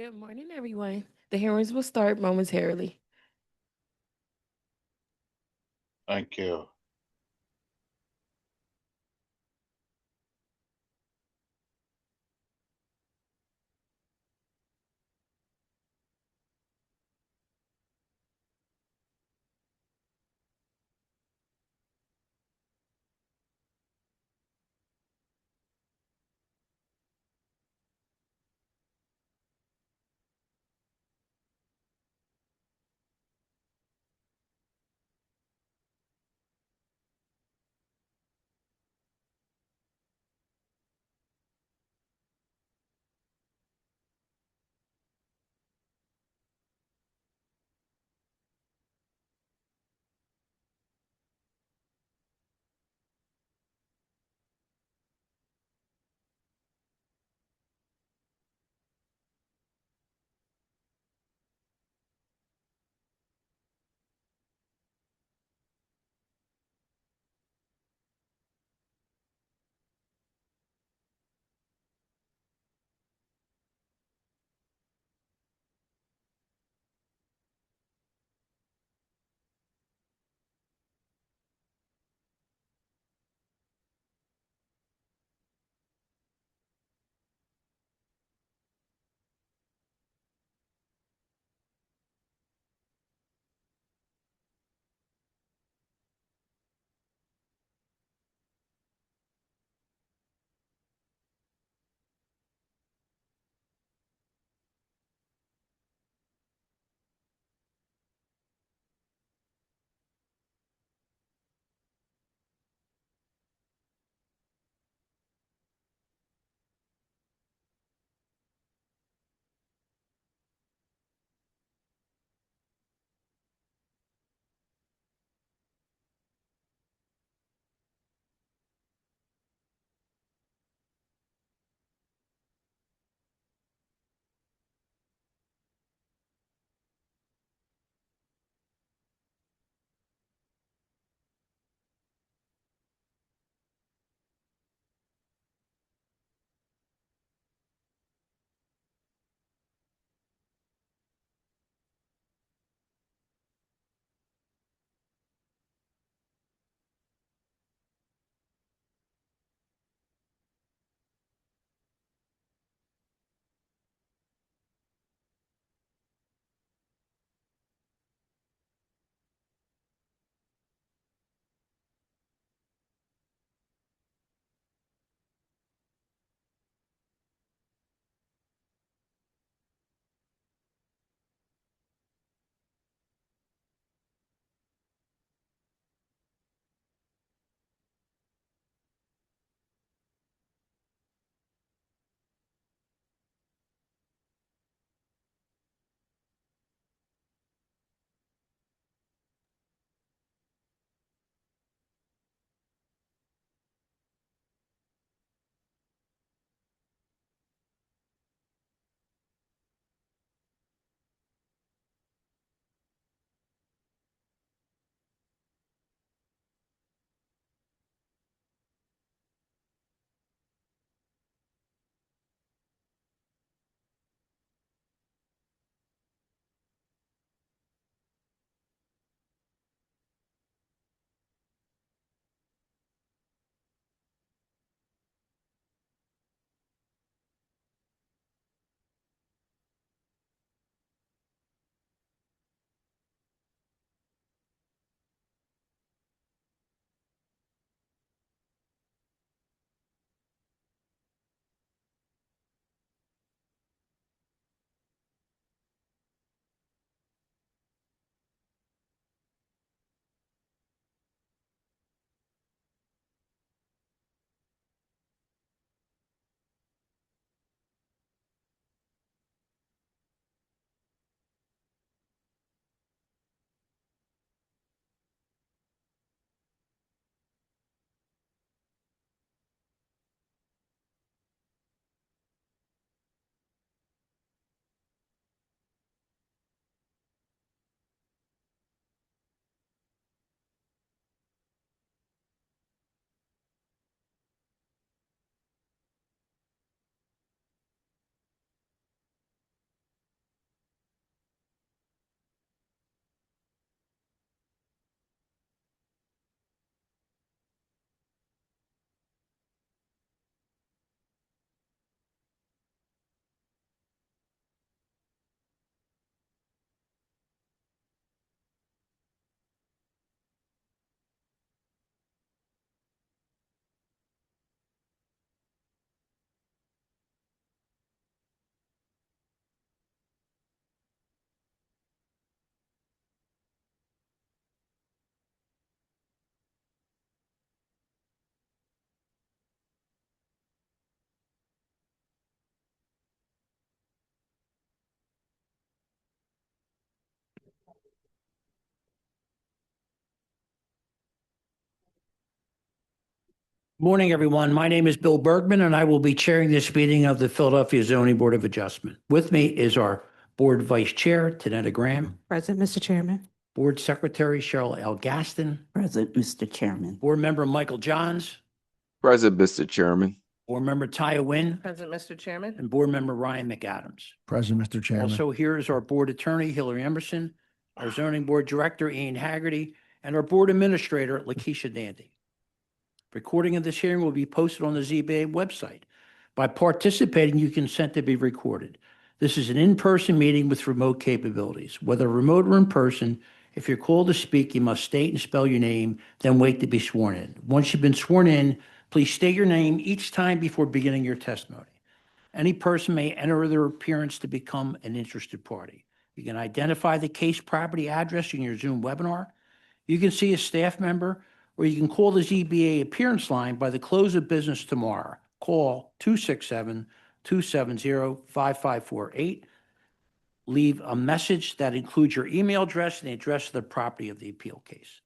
Good morning, everyone. The hearings will start momentarily. Thank you. Morning, everyone. My name is Bill Bergman, and I will be chairing this meeting of the Philadelphia Zoning Board of Adjustment. With me is our Board Vice Chair, Tanetta Graham, Present, Mr. Chairman. Board Secretary Cheryl L. Gaston, Present, Mr. Chairman. Board Member Michael Johns, Present, Mr. Chairman. Board Member Taya Wynn, Present, Mr. Chairman. and Board Member Ryan McAdams. Present, Mr. Chairman. Also here is our Board Attorney Hillary Emerson, our Zoning Board Director Ian Haggerty, and our Board Administrator Lakeisha Dandy. Recording of this hearing will be posted on the ZBA website. By participating, you consent to be recorded. This is an in-person meeting with remote capabilities. Whether remote or in person, if you're called to speak, you must state and spell your name, then wait to be sworn in. Once you've been sworn in, please state your name each time before beginning your testimony. Any person may enter their appearance to become an interested party. You can identify the case property address in your Zoom webinar. You can see a staff member, or you can call the ZBA appearance line by the close of business tomorrow. Call 267-270-5548. Leave a message that includes your email address and the address of the property of the appeal case.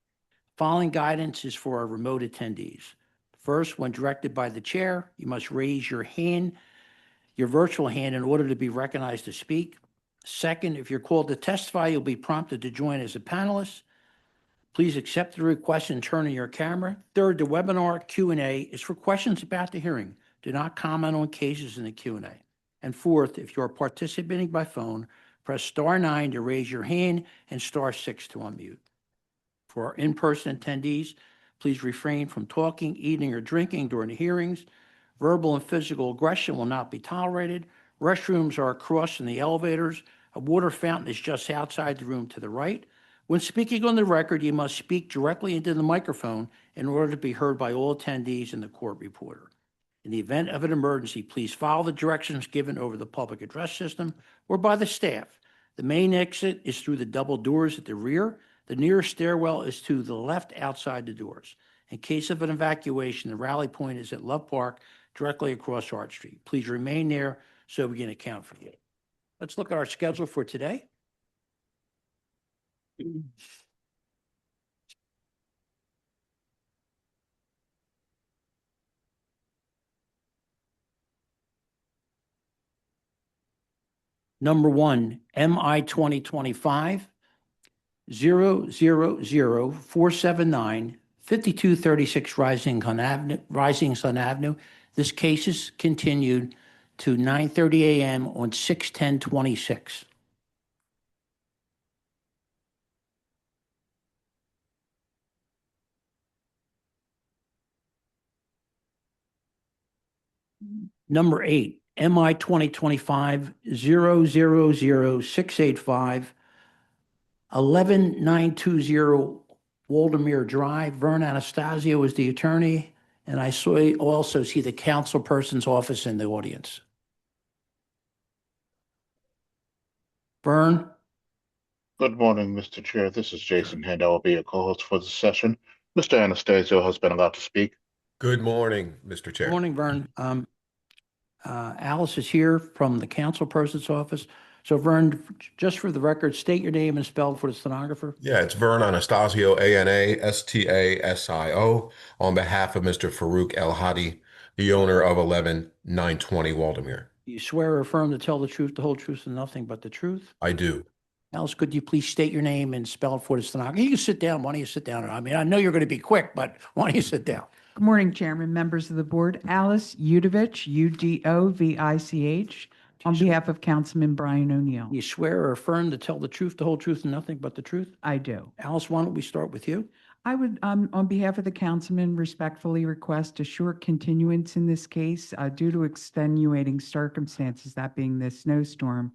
Following guidance is for our remote attendees. First, when directed by the chair, you must raise your hand, your virtual hand, in order to be recognized to speak. Second, if you're called to testify, you'll be prompted to join as a panelist. Please accept the request and turn on your camera. Third, the webinar Q&A is for questions about the hearing. Do not comment on cases in the Q&A. And fourth, if you are participating by phone, press *9 to raise your hand and *6 to unmute. For our in-person attendees, please refrain from talking, eating, or drinking during the hearings. Verbal and physical aggression will not be tolerated. Restrooms are across in the elevators. A water fountain is just outside the room to the right. When speaking on the record, you must speak directly into the microphone in order to be heard by all attendees and the court reporter. In the event of an emergency, please follow the directions given over the public address system or by the staff. The main exit is through the double doors at the rear. The nearest stairwell is to the left outside the doors. In case of an evacuation, the rally point is at Love Park, directly across Art Street. Please remain there so we can account for you. Let's look at our schedule for today. Number one, MI 2025 000479 5236 Rising Sun Avenue. This case is continued to 9:30 a.m. on 6/10/26. Number 8, MI 2025 000685 11920 Waldemere Drive. Vern Anastasio is the attorney, and I also see the council person's office in the audience. Vern? Good morning, Mr. Chair. This is Jason Hand. I will be your co-host for the session. Mr. Anastasio has been allowed to speak. Good morning, Mr. Chair. Morning, Vern. Alice is here from the council person's office. So Vern, just for the record, state your name and spell for the stenographer. Yeah, it's Vern Anastasio, Anastasio, on behalf of Mr. Farouk El Hadi, the owner of 11920 Waldemere. You swear or affirm to tell the truth, the whole truth, and nothing but the truth? I do. Alice, could you please state your name and spell it for the stenographer? You can sit down. Why don't you sit down? I mean, I know you're going to be quick, but why don't you sit down? Good morning, Chairman, members of the board. Alice Udovich, Udovich, on behalf of Councilman Brian O'Neill. You swear or affirm to tell the truth, the whole truth, and nothing but the truth? I do. Alice, why don't we start with you? I would, on behalf of the councilman, respectfully request a short continuance in this case due to extenuating circumstances, that being the snowstorm.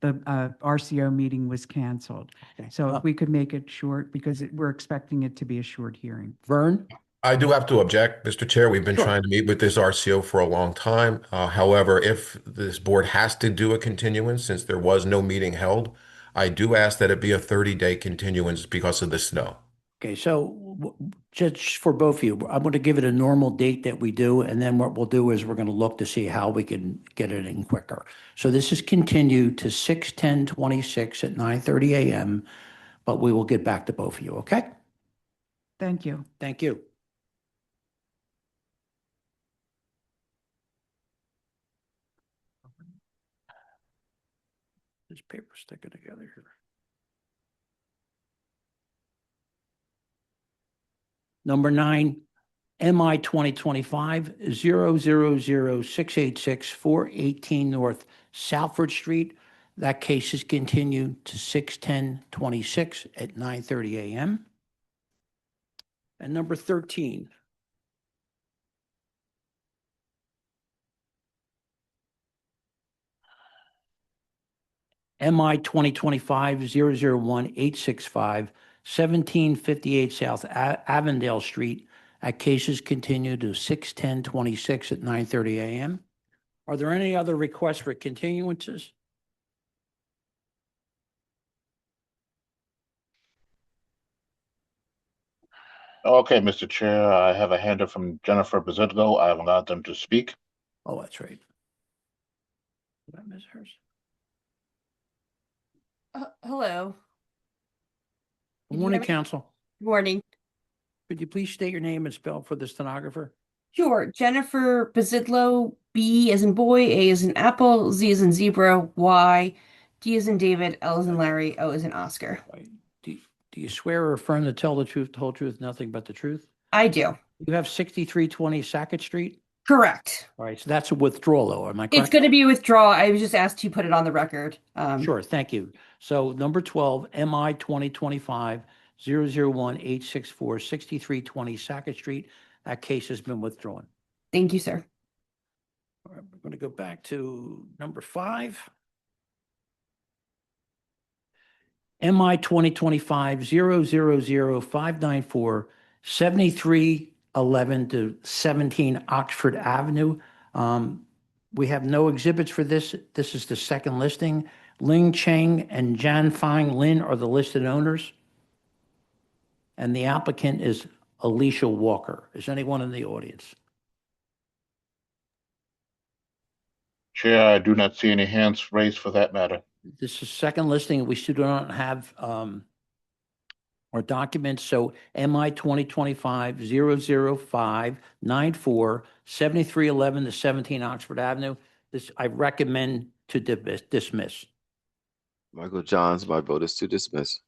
The RCO meeting was canceled. Okay. So if we could make it short, because we're expecting it to be a short hearing. Vern? I do have to object, Mr. Chair. We've been Sure. trying to meet with this RCO for a long time. However, if this board has to do a continuance, since there was no meeting held, I do ask that it be a 30-day continuance because of the snow. Okay, so just for both of you, I'm going to give it a normal date that we do, and then what we'll do is we're going to look to see how we can get it in quicker. So this is continued to 6/10/26 at 9:30 a.m., but we will get back to both of you, okay? Thank you. Thank you. This paper's sticking together here. Number 9, MI 2025-000686, 418 North Southford Street. That case is continued to 6/10/26 at 9:30 a.m. And number 13, MI 2025-001865, 1758 South Avondale Street. That case is continued to 6/10/26 at 9:30 a.m. Are there any other requests for continuances? Okay, Mr. Chair, I have a hand up from Jennifer Bezidlo. I have allowed them to speak. Oh, that's right. Did I miss hers? Hello. Good Can you morning, hear me? counsel. Good morning. Could you please state your name and spell for the stenographer? Sure. Jennifer Bezidlo, B as in boy, A as in apple, Z as in zebra, Y, D as in David, L as in Larry, O as in Oscar. Right. Do you swear or affirm to tell the truth, the whole truth, nothing but the truth? I do. You have 6320 Sackett Street? Correct. All right, so that's a withdrawal though, am I It's correct? going to be a withdrawal. I was just asked to put it on the record. Sure, thank you. So number 12, MI 2025-001864, 6320 Sackett Street. That case has been withdrawn. Thank you, sir. All right, we're going to go back to number 5. MI 2025-000594, 7311 to 17 Oxford Avenue. We have no exhibits for this. This is the second listing. Ling Cheng and Jan Fang Lin are the listed owners. And the applicant is Alicia Walker. Is anyone in the audience? Chair, I do not see any hands raised for that matter. This is second listing. We still do not have our documents. So MI 2025-00594, 7311 to 17 Oxford Avenue. This, I recommend to dismiss. Michael Johns, my vote is to dismiss.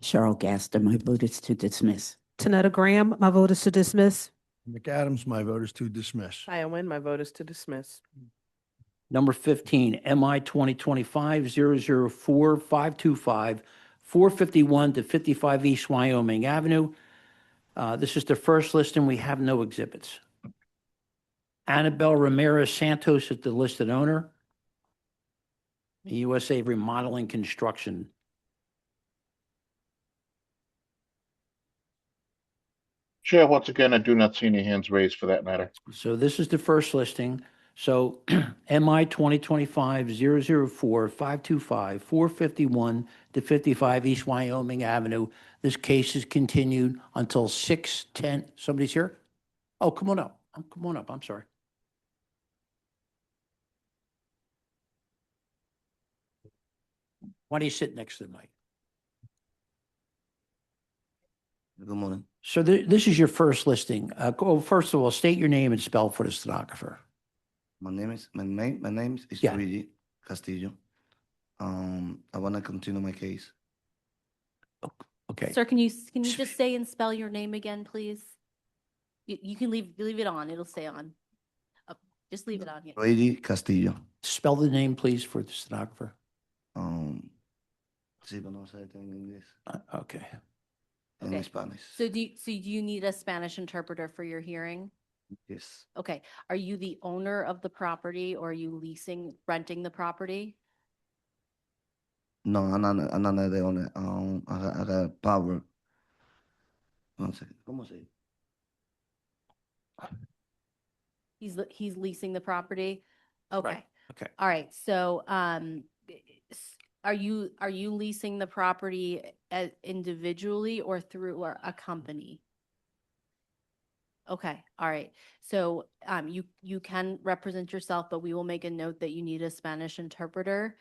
Cheryl Gaster, my vote is to dismiss. Tanetta Graham, my vote is to dismiss. McAdams, my vote is to dismiss. Wynn, my vote is to dismiss. Number 15, MI 2025-004-525, 451 to 55 East Wyoming Avenue. This is the first listing. We have no exhibits. Annabelle Ramirez Santos is the listed owner. USA Remodeling Construction. Chair, once again, I do not see any hands raised for that matter. So this is the first listing. So MI 2025-004-525, 451 to 55 East Wyoming Avenue. This case is continued until 6/10. Somebody's here? Oh, come on up. Come on up. I'm sorry. Why do you sit next to the mic? Good morning. So this is your first listing. First of all, state your name and spell for the stenographer. My name is Yeah. Luigi Castillo. I want to continue my case. Okay. Sir, can you just say and spell your name again, please? You can leave it on. It'll stay on. Just leave it on. Yeah. Luigi Castillo. Spell the name, please, for the stenographer. Sí, pero no sé en inglés, Okay. en Okay. Spanish. So do you need a Spanish interpreter for your hearing? Yes. Okay. Are you the owner of the property or are you renting the property? No, I'm not the owner. I got power. One second. ¿Cómo se? He's leasing the property? Okay. Okay. All right. So, are you leasing the property individually or through a company? Okay. All right. So, you can represent yourself, but we will make a note that you need a Spanish interpreter.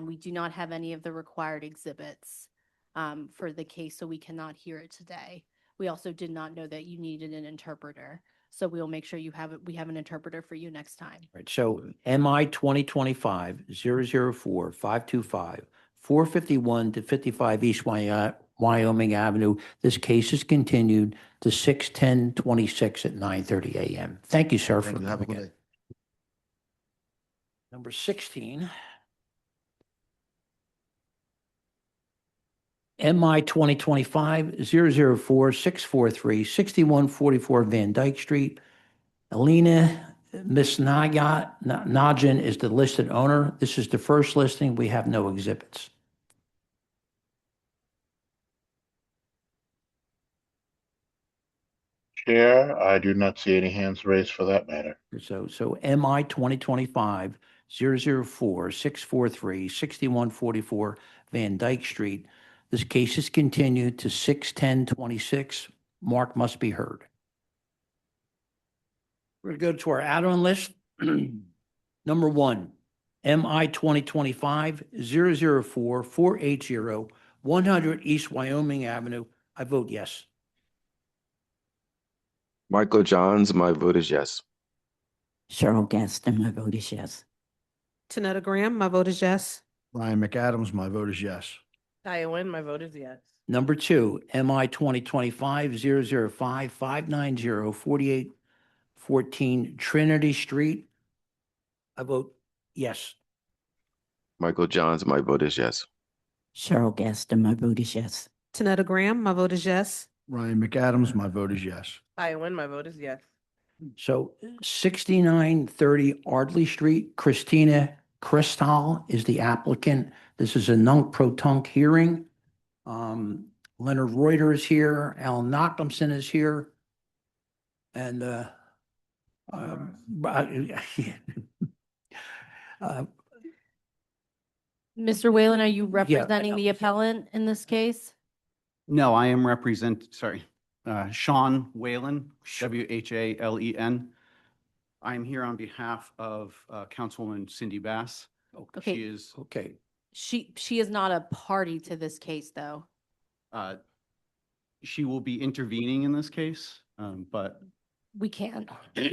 We do not have any of the required exhibits for the case, so we cannot hear it today. We also did not know that you needed an interpreter. So we'll make sure we have an interpreter for you next time. Right, so MI 2025-004-525, 451 to 55 East Wyoming Avenue. This case is continued to 6/10/26 at 9:30 a.m. Thank you, sir, for Thank you. Have a coming good in. day. Number 16. MI 2025-004-643, 6144 Van Dyke Street. Alina Najin is the listed owner. This is the first listing. We have no exhibits. Chair, I do not see any hands raised for that matter. So MI 2025-004-643, 6144 Van Dyke Street. This case is continued to 6/10/26. Mark must be heard. We're going to go to our add-on list. Number 1, MI 2025-004-480, 100 East Wyoming Avenue. I vote yes. Michael Johns, my vote is yes. Cheryl Gaston, my vote is yes. Tanetta Graham, my vote is yes. Ryan McAdams, my vote is yes. Diane Nguyen, my vote is yes. Number 2, MI 2025-005-590, 4814 Trinity Street. I vote yes. Michael Johns, my vote is yes. Cheryl Gaston, my vote is yes. Tanetta Graham, my vote is yes. Ryan McAdams, my vote is yes. Diane Nguyen, my vote is yes. So 6930 Ardley Street, Christina Cristal is the applicant. This is a nunc-pro-tunc hearing. Leonard Reuter is here, Alan Nachemson is here. And Mr. Whalen, are you representing the appellant in this case? No, I am Sean Whalen, Whalen. I'm here on behalf of Councilwoman Cindy Bass. Okay. She is, okay. She is not a party to this case, though. she will be intervening in this case, but We can't.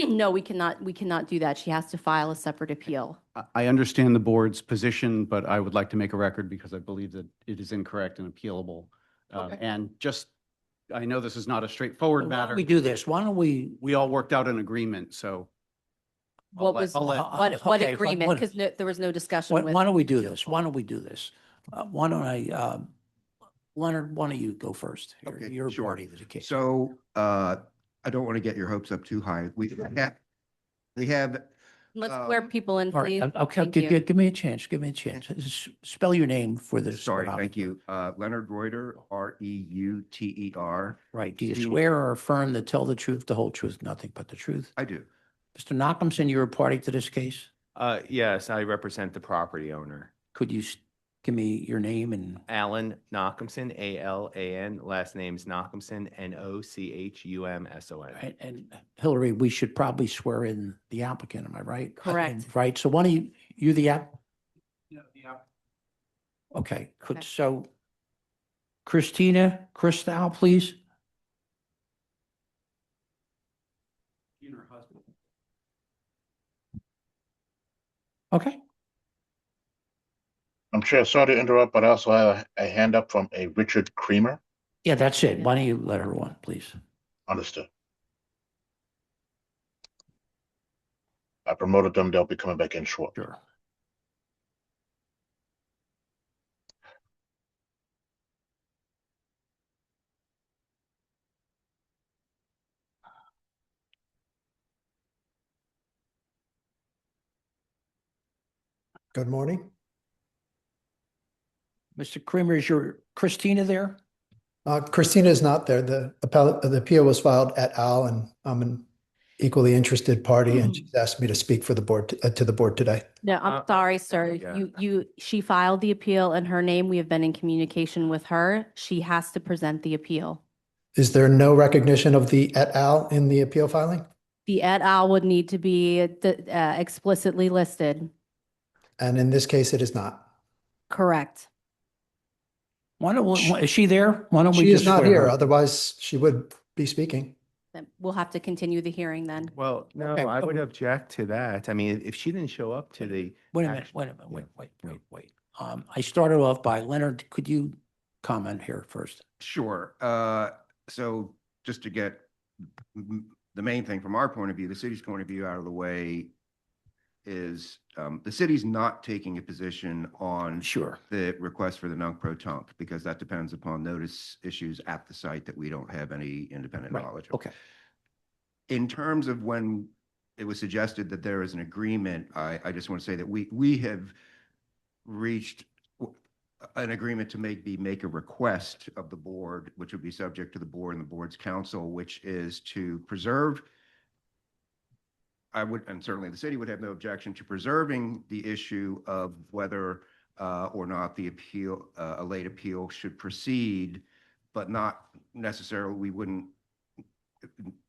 No, we cannot do that. She has to file a separate appeal. I understand the board's position, but I would like to make a record because I believe that it is incorrect and appealable. Okay. And just, I know this is not a straightforward Why don't matter. we do this? Why don't we? We all worked out an agreement, so. What was, I'll let- what okay, agreement? what- Because there was no discussion Why with. why don't we do this? Why don't we do this? Why don't I, Leonard, why don't you go first? Okay, You're a sure. party to the case. So, I don't want to get your hopes up too high. We have, Let's swear people in, All right, please. okay, Thank you. give me a chance, give me a chance. Spell your name for this. sorry, thank you, Leonard Reuter, Reuter. Right, do you Senior- swear or affirm to tell the truth, the whole truth, nothing but the truth? I do. Mr. Nachemson, you're a party to this case? Yes, I represent the property owner. Could you give me your name and? Alan Nachemson, Alan, last name's Nachemson, Nochumson. And Hillary, we should probably swear in the applicant, am I right? Correct. Right, so why don't you're the app? Okay, Okay. so Christina Cristal, please. Okay, I'm Chair, sorry to interrupt, but I also have a hand up from a Richard Creamer. yeah, that's it. Why don't you let her on, please? Understood. I promoted them. They'll be coming back in shortly. Sure. Good morning. Mr. Creamer, is your Christina there? Christina is not there. The appeal was filed et al, and I'm an equally interested party, and she's asked me to speak for the board, to the board today. No, I'm sorry, sir. yeah. She filed the appeal in her name. We have been in communication with her. She has to present the appeal. Is there no recognition of the et al in the appeal filing? The et al would need to be explicitly listed. And in this case, it is not. Correct. Why don't, is she there? Why don't we She is just not swear here, her? otherwise she would be speaking. Then we'll have to continue the hearing then. Well, no, Okay, I would but- object to that. I mean, if she didn't show up to the. Wait a minute, act- wait a minute, wait. I started off by Leonard, could you comment here first? Sure. So just to get the main thing from our point of view, the city's point of view out of the way is the city's not taking a position on Sure. the request for the nunc pro tunc because that depends upon notice issues at the site that we don't have any independent Right, knowledge of. okay. In terms of when it was suggested that there is an agreement, I just want to say that we have reached an agreement to make a request of the board, which would be subject to the board and the board's counsel, which is to preserve. I would, and certainly the city would have no objection to preserving the issue of whether or not the appeal, a late appeal should proceed, but not necessarily, we wouldn't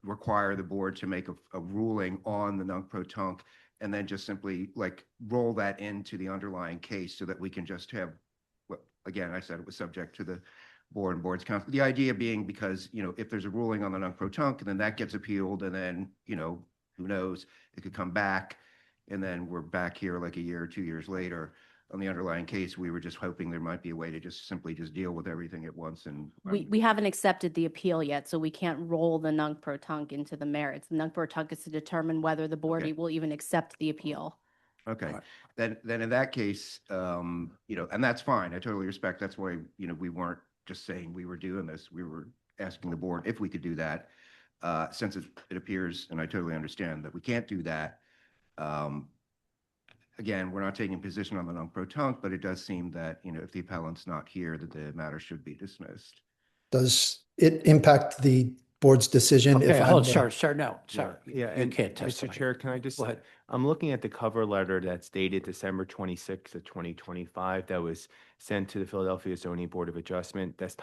require the board to make a ruling on the nunc pro tunc and then just simply like roll that into the underlying case so that we can just have, well, again, I said it was subject to the board and board's counsel. The idea being because, if there's a ruling on the nunc pro tunc and then that gets appealed and then, who knows, it could come back and then we're back here like a year or 2 years later on the underlying case. We were just hoping there might be a way to just simply just deal with everything at once. And We haven't accepted the appeal yet, so we can't roll the nunc pro tunc into the merits. The nunc pro tunc is to determine whether the board Okay. will even accept the appeal. okay, then in that case, and that's fine. I totally respect. That's why, we weren't just saying we were doing this. We were asking the board if we could do that. Since it appears, and I totally understand that we can't do that. Again, we're not taking a position on the nunc pro tunc, but it does seem that, if the appellant's not here, that the matter should be dismissed. Does it impact the board's decision? Okay, I'm hold, the- sir, no, sorry. Yeah, You and can't Mr. testify. Chair, can I just, Go ahead. I'm looking at the cover letter that's dated December 26th of 2025 that was sent to the Philadelphia Zoning Board of Adjustment. That's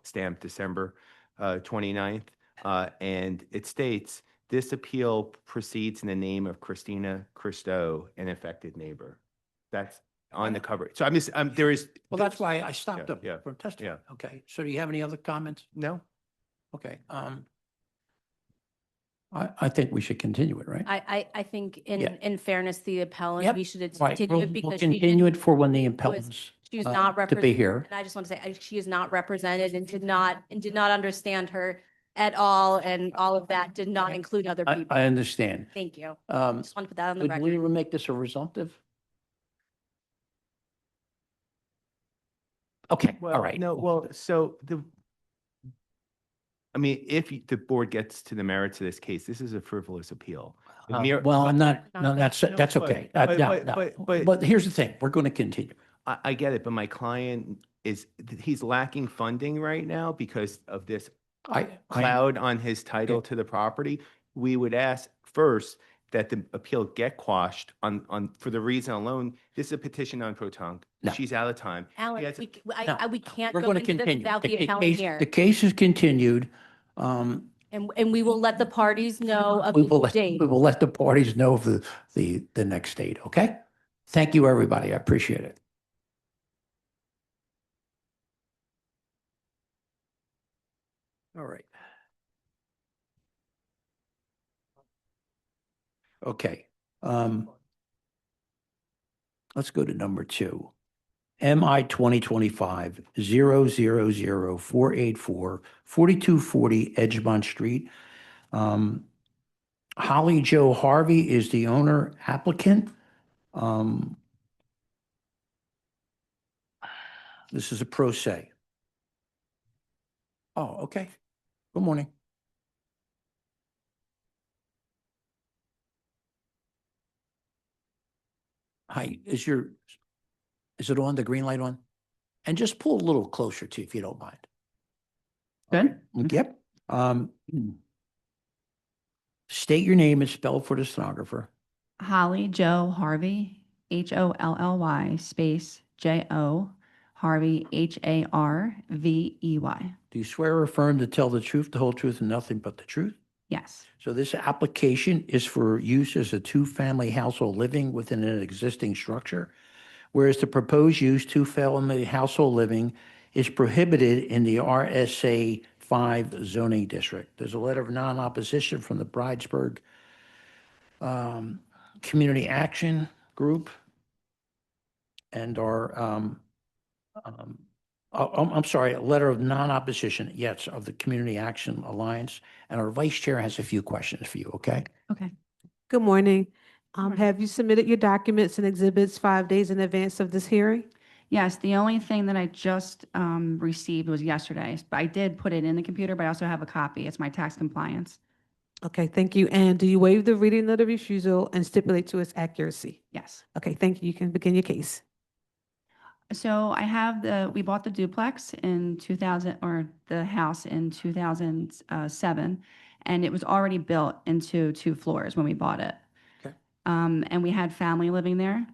stamped December 29th. And it states, this appeal proceeds in the name of Christina Christo, an affected neighbor. That's on the cover. So I'm just, there is. Well, that's why I stopped Yeah, him yeah, from testifying. yeah. Okay, so do you have any other comments? No? Okay, I think we should continue it, right? I think Yeah. in fairness, to the appellant, Yep, we should right, continue we'll it because continue it for when the was, appellants she was uh, not to be represented. here. And I just want to say, she is not represented and did not understand her at all. And all of that did not include other people. I understand. Thank you. Um, Just want to put that on the Would we record. ever make this a resumptive? Okay, all Well, right. no, well, so if the board gets to the merits of this case, this is a frivolous appeal. The mere- Well, I'm not, No, no, that's no, that's but- okay. but- No, but- no. but- But here's the thing, we're going to continue. I get it, but my client he's lacking funding right now because of this I cloud on his title to the property. We would ask first that the appeal get quashed on for the reason alone. This is a petition on pro tunc. No. She's out of time. Alan, Yes. we No, we can't we're go going to into this continue. without the case- appellant here. The case is continued. And we will let the parties know of We the will let, date. we will let the parties know of the next date, okay? Thank you, everybody. I appreciate it. All right. Okay. Let's go to number 2. MI 2025-000-484, 4240 Edgemont Street. Holly Joe Harvey is the owner applicant. This is a pro se. Oh, okay. Good morning. Hi, is it on, the green light on? And just pull a little closer to, if you don't mind. Good. Yep. State your name and spell for the stenographer. Holly Joe Harvey, Holly space J-O Harvey, Harvey. Do you swear or affirm to tell the truth, the whole truth, and nothing but the truth? Yes. So this application is for use as a two-family household living within an existing structure, whereas the proposed use, two-family household living, is prohibited in the RSA 5 zoning district. There's a letter of non-opposition from the Bridesburg Community Action Group and our, I'm sorry, a letter of non-opposition, yes, of the Community Action Alliance. And our vice chair has a few questions for you, okay? Okay. Good morning. Have you submitted your documents and exhibits 5 days in advance of this hearing? Yes, the only thing that I just received was yesterday, but I did put it in the computer, but I also have a copy. It's my tax compliance. Okay, thank you. And do you waive the reading of the refusal and stipulate to its accuracy? Yes. Okay, thank you. You can begin your case. So we bought the duplex in 2000, or the house in 2007, and it was already built into 2 floors when we bought it. Okay. And we had family living there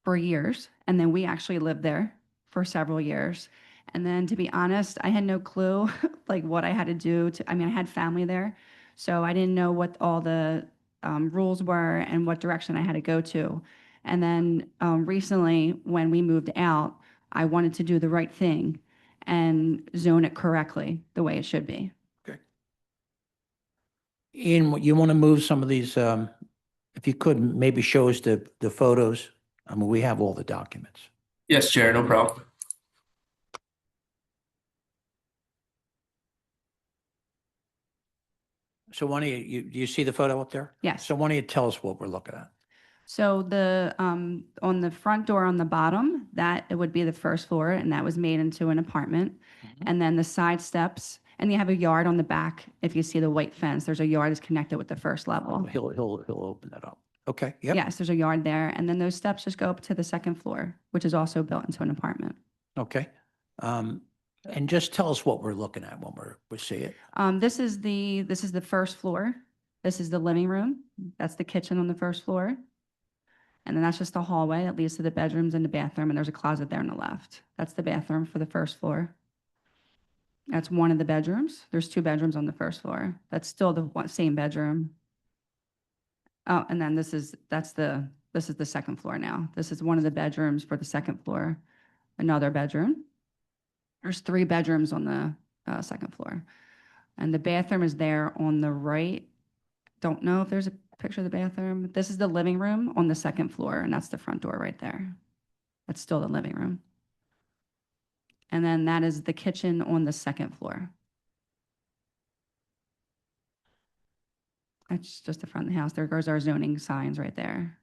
for years, and then we actually lived there for several years. And then, to be honest, I had no clue like what I had to do I mean, I had family there, so I didn't know what all the rules were and what direction I had to go to. And then recently, when we moved out, I wanted to do the right thing and zone it correctly the way it should be. Ian, you want to move some of these, if you could, maybe show us the photos? I mean, we have all the documents. Yes, Chair, no problem. So why don't do you see the photo up there? Yes. So why don't you tell us what we're looking at? So on the front door on the bottom, it would be the first floor, and that was made into an apartment. And then the side steps, and you have a yard on the back. If you see the white fence, there's a yard that's connected with the first level. He'll open that up. Okay, yep. Yes, there's a yard there, and then those steps just go up to the second floor, which is also built into an apartment. Okay. And just tell us what we're looking at when we see it. This is the first floor. This is the living room. That's the kitchen on the first floor. And then that's just the hallway that leads to the bedrooms and the bathroom, and there's a closet there on the left. That's the bathroom for the first floor. That's one of the bedrooms. There's 2 bedrooms on the first floor. That's still the same bedroom. Oh, and then this is the second floor now. This is one of the bedrooms for the second floor. Another bedroom. There's 3 bedrooms on the second floor. And the bathroom is there on the right. Don't know if there's a picture of the bathroom. This is the living room on the second floor, and that's the front door right there. That's still the living room. And then that is the kitchen on the second floor. That's just the front of the house. There goes our zoning signs right there.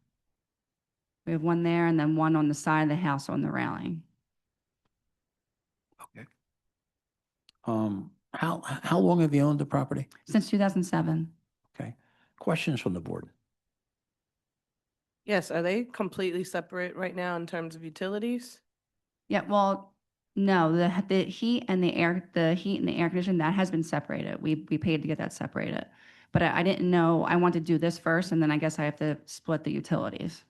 We have one there and then one on the side of the house on the railing. Okay. How long have you owned the property? Since 2007. Okay. Questions from the board? Yes, are they completely separate right now in terms of utilities? Yeah, well, no, the heat and the air conditioning, that has been separated. We paid to get that separated. But I didn't know, I wanted to do this first, and then I guess I have to split the utilities.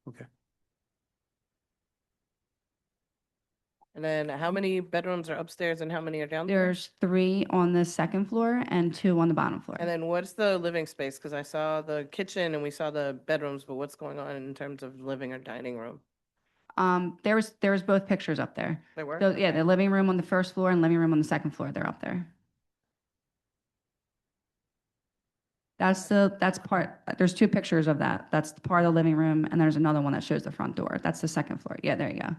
Okay. And then how many bedrooms are upstairs and how many are downstairs? There's 3 on the second floor and 2 on the bottom floor. And then what's the living space? Because I saw the kitchen and we saw the bedrooms, but what's going on in terms of living or dining room? There was both pictures up there. They were? So yeah, the living room on the first floor and living room on the second floor, they're up there. There's 2 pictures of that. That's the part of the living room, and there's another one that shows the front door. That's the second floor. Yeah, there you go.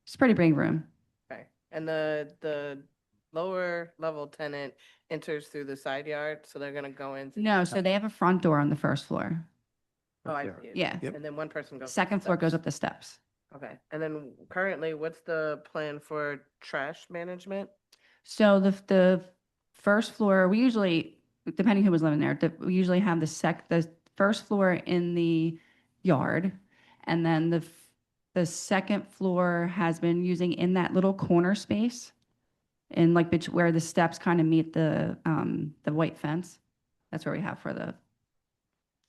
It's a pretty big room. Okay. And the lower level tenant enters through the side yard, so they're gonna go in. No, so they have a front door on the first floor. Oh, I see it. Yeah. And then one person goes. up the Second floor goes steps. up the steps. Okay. And then currently, what's the plan for trash management? So the first floor, we usually, depending who was living there, we usually have the first floor in the yard, and then the second floor has been using in that little corner space, in like where the steps kind of meet the white fence. That's where we have for the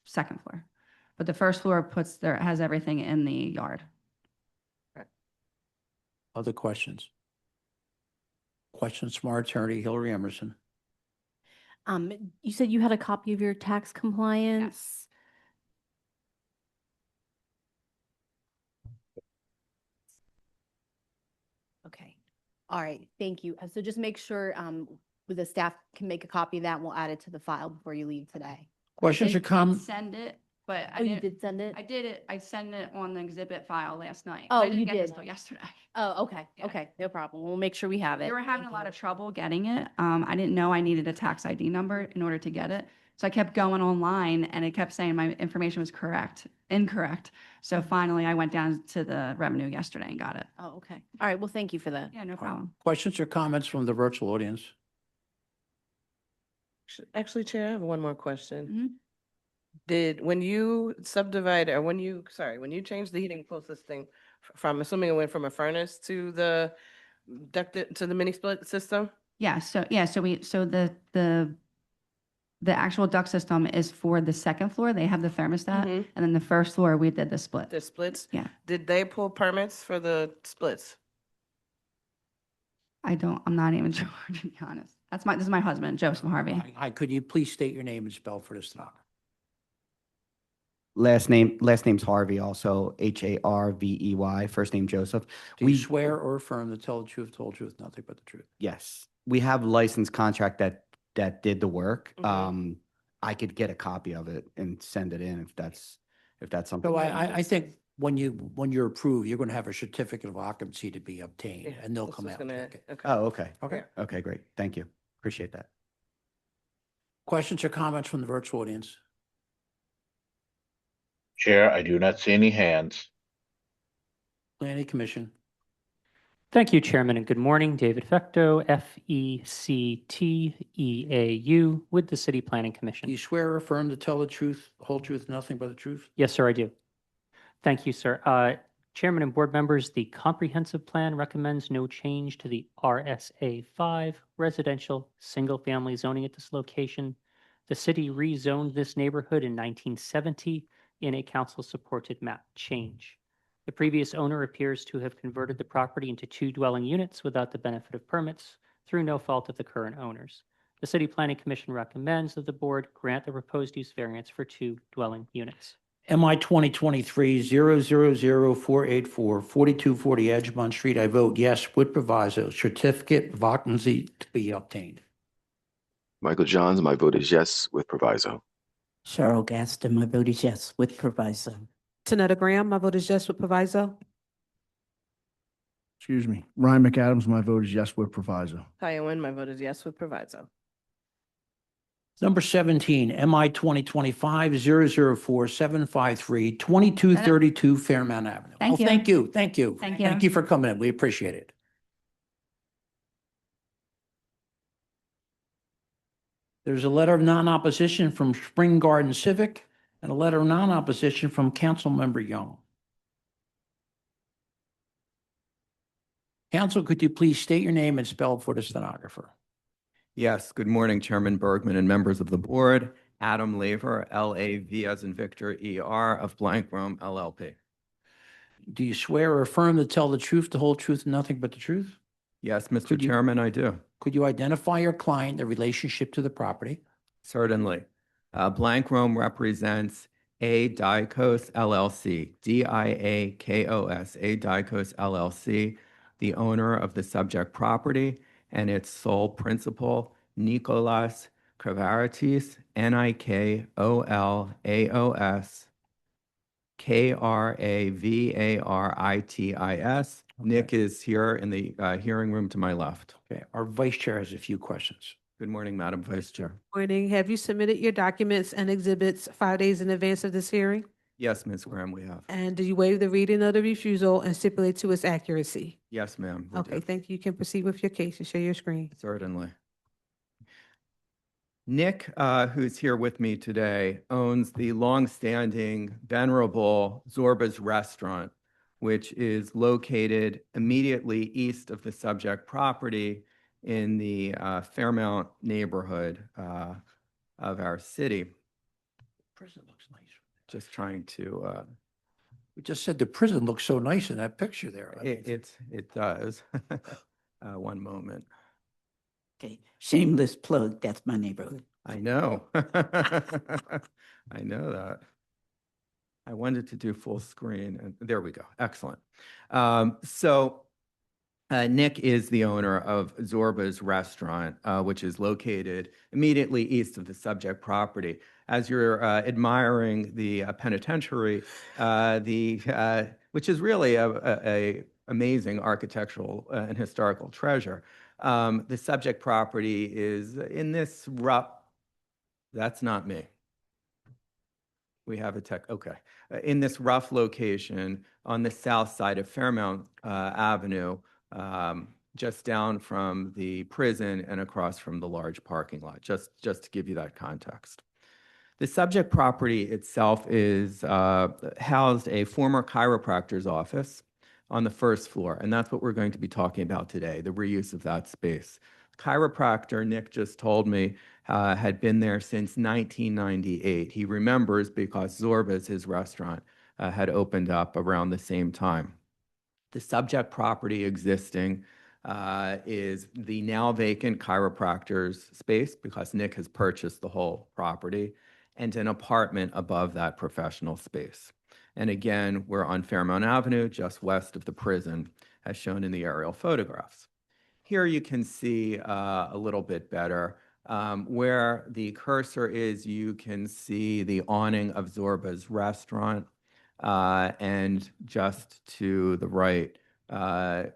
second floor. But the first floor has everything in the yard. Other questions? Questions from our attorney, Hillary Emerson. You said you had a copy of your tax compliance? Okay. All right, thank you. So just make sure the staff can make a copy of that and we'll add it to the file before you leave today. Questions or Did comments? Send it, but I Oh, you didn't, did send it? I did it, I sent it on the exhibit file last night. Oh, I didn't you get this did. till yesterday. Oh, okay, Yeah. okay, no problem. We'll make sure we have it. They were having Thank a lot you. of trouble getting it. I didn't know I needed a tax ID number in order to get it. So I kept going online and it kept saying my information was incorrect. So finally I went down to the revenue yesterday and got it. Oh, okay. All right, well, thank you for that. Yeah, no problem. Questions or comments from the virtual audience? Actually, Chair, I have one more question. Mhm. When you subdivide, or when you changed the heating flow system from, assuming it went from a furnace to the ducted, to the mini split system? Yeah, so the actual duct system is for the second floor. They have the thermostat. Mhm. And then the first floor, we did the split. The splits? Yeah. Did they pull permits for the splits? I'm not even sure, to be honest. This is my husband, Joseph Harvey. Hi, could you please state your name and spell for the stenographer? Last name's Harvey, also Harvey. First name Joseph. Do you swear or affirm to tell the truth, the whole truth, nothing but the truth? Yes, we have licensed contract that did the work. Mhm. I could get a copy of it and send it in if that's something. So that I think when you're approved, you're going to have a certificate of occupancy to be obtained Yeah, and they'll this come was out. and gonna- check it. okay. Oh, okay. Okay. Okay, great. Thank you. Appreciate that. Questions or comments from the virtual audience? Chair, I do not see any hands. Planning Commission. Thank you, Chairman, and good morning. David Fecto, FECTEAU, with the City Planning Commission. Do you swear or affirm to tell the truth, the whole truth, nothing but the truth? Yes, sir, I do. Thank you, sir. Chairman and board members, the comprehensive plan recommends no change to the RSA 5 residential single-family zoning at this location. The city rezoned this neighborhood in 1970 in a council-supported map change. The previous owner appears to have converted the property into 2 dwelling units without the benefit of permits through no fault of the current owners. The City Planning Commission recommends that the board grant the proposed use variance for 2 dwelling units. MI 2023-000484, 4240 Edgemont Street. I vote yes with proviso. Certificate of occupancy to be obtained. Michael Johns, my vote is yes with proviso. Cheryl Gaston, my vote is yes with proviso. Tanetta Graham, my vote is yes with proviso. Excuse me. Ryan McAdams, my vote is yes with proviso. Taya Nguyen, my vote is yes with proviso. Number 17, MI 2025-004753, 2232 Fairmount Avenue. Thank you. Thank you. Thank you. Thank you. Thank you for coming in. We appreciate it. There's a letter of non-opposition from Spring Garden Civic and a letter of non-opposition from Councilmember Young. Council, could you please state your name and spell for the stenographer? Yes, good morning, Chairman Bergman and members of the board. Adam Laver, L-A-V as in Victor, E-R of Blank Rome LLP. Do you swear or affirm to tell the truth, the whole truth, and nothing but the truth? Yes, Mr. Could you- Chairman, I do. Could you identify your client, the relationship to the property? Certainly. Blank Rome represents A Dicos LLC, D-I-A-K-O-S, A Dicos LLC, the owner of the subject property, and its sole principal, Nicolas Kravaratis, Nikolaos Kravaritis. Nick is here in the hearing room to my left. Okay, our vice chair has a few questions. Good morning, Madam Vice Chair. Morning. Have you submitted your documents and exhibits 5 days in advance of this hearing? Yes, Ms. Graham, we have. And do you waive the reading of the refusal and stipulate to its accuracy? Yes, ma'am. we Okay, do. thank you. You can proceed with your case and share your screen. Certainly. Nick, who's here with me today, owns the longstanding, venerable Zorba's Restaurant, which is located immediately east of the subject property in the Fairmount neighborhood of our city. Prison looks nice. Just trying to, We just said the prison looks so nice in that picture there. it does. One moment. Okay, shameless plug, that's my neighborhood. I know. I know that. I wanted to do full screen and there we go. Excellent. So Nick is the owner of Zorba's Restaurant, which is located immediately east of the subject property. As you're admiring the penitentiary, which is really a amazing architectural and historical treasure, the subject property is in this rough. That's not me. We have a tech. Okay, in this rough location on the south side of Fairmount Avenue. Just down from the prison and across from the large parking lot, just to give you that context. The subject property itself is housed a former chiropractor's office on the first floor, and that's what we're going to be talking about today, the reuse of that space. Chiropractor, Nick just told me, had been there since 1998. He remembers because Zorba's, his restaurant, had opened up around the same time. The subject property existing is the now vacant chiropractor's space because Nick has purchased the whole property, and an apartment above that professional space. And again, we're on Fairmount Avenue, just west of the prison, as shown in the aerial photographs. Here you can see a little bit better. Where the cursor is, you can see the awning of Zorba's Restaurant. And just to the right,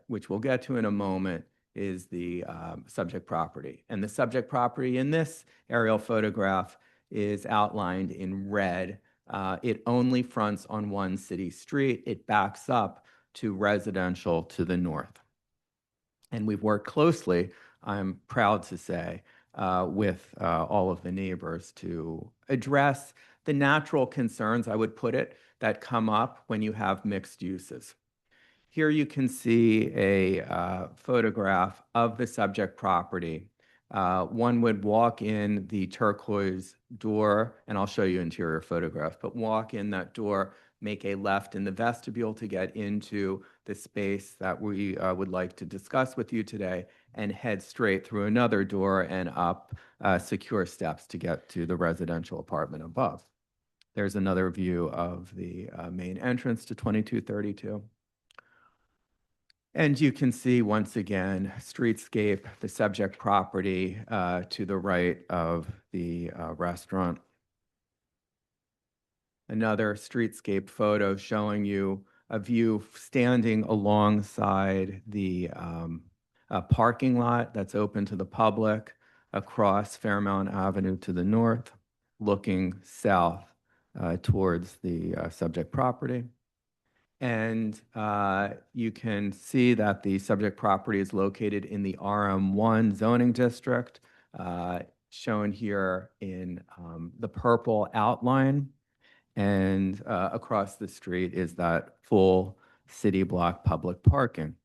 which we'll get to in a moment, is the subject property. And the subject property in this aerial photograph is outlined in red. It only fronts on one city street. It backs up to residential to the north. And we've worked closely, I'm proud to say, with all of the neighbors to address the natural concerns, I would put it, that come up when you have mixed uses. Here you can see a photograph of the subject property. One would walk in the turquoise door, and I'll show you interior photographs, but walk in that door, make a left in the vestibule to get into the space that we would like to discuss with you today, and head straight through another door and up secure steps to get to the residential apartment above. There's another view of the main entrance to 2232. And you can see, once again, streetscape, the subject property to the right of the restaurant. Another streetscape photo showing you a view standing alongside the parking lot that's open to the public across Fairmount Avenue to the north, looking south towards the subject property. And you can see that the subject property is located in the RM1 zoning district, shown here in the purple outline. And across the street is that full city block public parking.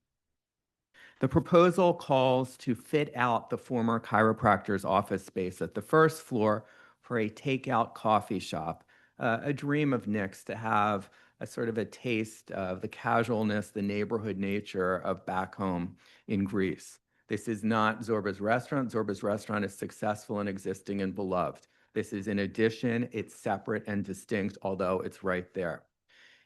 The proposal calls to fit out the former chiropractor's office space at the first floor for a takeout coffee shop. A dream of Nick's to have a sort of a taste of the casualness, the neighborhood nature of back home in Greece. This is not Zorba's Restaurant. Zorba's Restaurant is successful and existing and beloved. This is in addition, it's separate and distinct, although it's right there.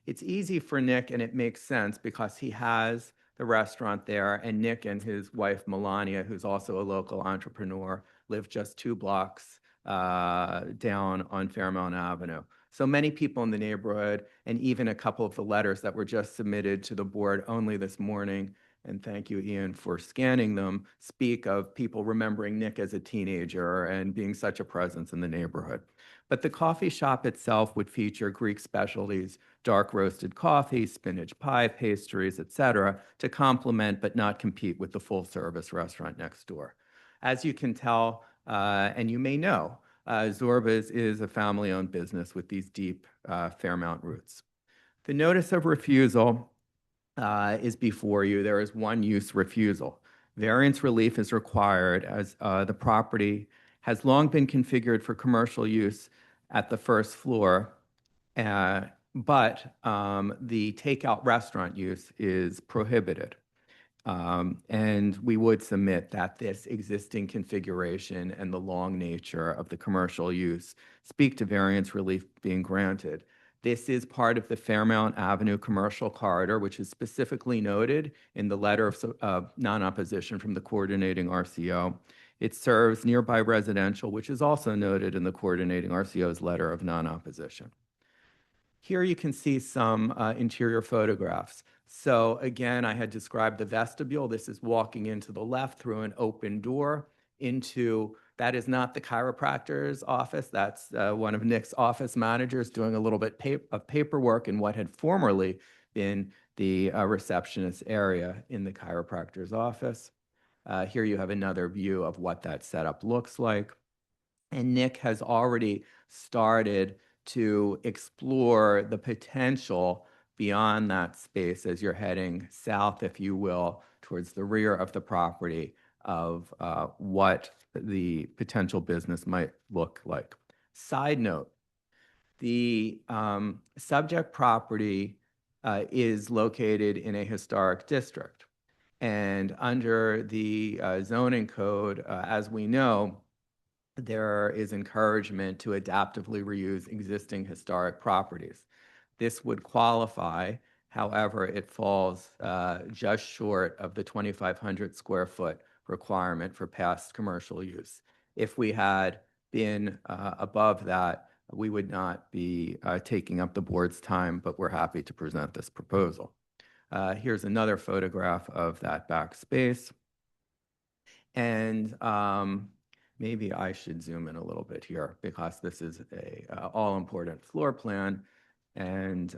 It's easy for Nick, and it makes sense because he has the restaurant there, and Nick and his wife, Melania, who's also a local entrepreneur, live just 2 blocks down on Fairmount Avenue. So many people in the neighborhood, and even a couple of the letters that were just submitted to the board only this morning, and thank you, Ian, for scanning them, speak of people remembering Nick as a teenager and being such a presence in the neighborhood. But the coffee shop itself would feature Greek specialties, dark roasted coffee, spinach pie, pastries, etc., to complement but not compete with the full-service restaurant next door. As you can tell, and you may know, Zorba's is a family-owned business with these deep Fairmount roots. The notice of refusal is before you. There is one use refusal. Variance relief is required as the property has long been configured for commercial use at the first floor, but the takeout restaurant use is prohibited. And we would submit that this existing configuration and the long nature of the commercial use speak to variance relief being granted. This is part of the Fairmount Avenue commercial corridor, which is specifically noted in the letter of non-opposition from the coordinating RCO. It serves nearby residential, which is also noted in the coordinating RCO's letter of non-opposition. Here you can see some interior photographs. So again, I had described the vestibule. This is walking into the left through an open door into, that is not the chiropractor's office. That's one of Nick's office managers doing a little bit of paperwork in what had formerly been the receptionist area in the chiropractor's office. Here you have another view of what that setup looks like. And Nick has already started to explore the potential beyond that space as you're heading south, if you will, towards the rear of the property of what the potential business might look like. Side note, the subject property is located in a historic district. And under the zoning code, as we know, there is encouragement to adaptively reuse existing historic properties. This would qualify, however, it falls just short of the 2,500 square foot requirement for past commercial use. If we had been above that, we would not be taking up the board's time, but we're happy to present this proposal. Here's another photograph of that back space. And maybe I should zoom in a little bit here because this is a all-important floor plan. And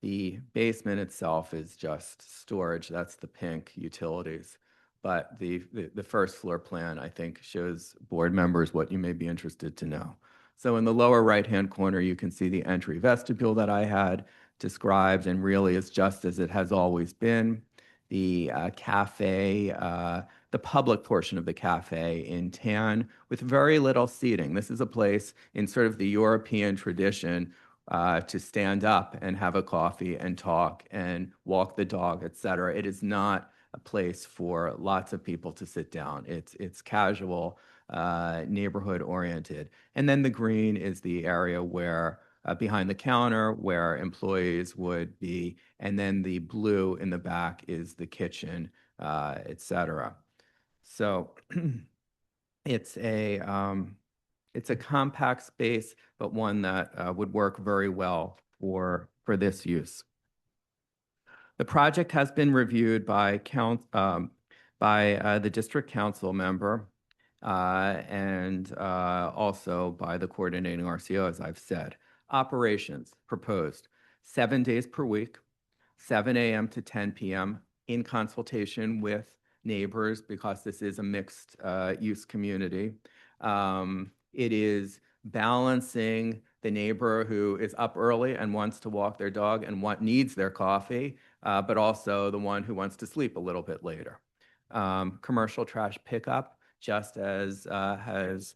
the basement itself is just storage. That's the pink utilities. But the first floor plan, I think, shows board members what you may be interested to know. So in the lower right-hand corner, you can see the entry vestibule that I had described, and really is just as it has always been. The cafe, the public portion of the cafe in tan with very little seating. This is a place in sort of the European tradition to stand up and have a coffee and talk and walk the dog, et cetera. It is not a place for lots of people to sit down. It's casual, neighborhood oriented. And then the green is the area where behind the counter where employees would be, and then the blue in the back is the kitchen, et cetera. So it's a compact space, but one that would work very well for this use. The project has been reviewed by the district council member and also by the coordinating RCO, as I've said. Operations proposed 7 days per week, 7 a.m. to 10 p.m. in consultation with neighbors because this is a mixed use community. It is balancing the neighbor who is up early and wants to walk their dog and needs their coffee, but also the one who wants to sleep a little bit later. Commercial trash pickup, just as has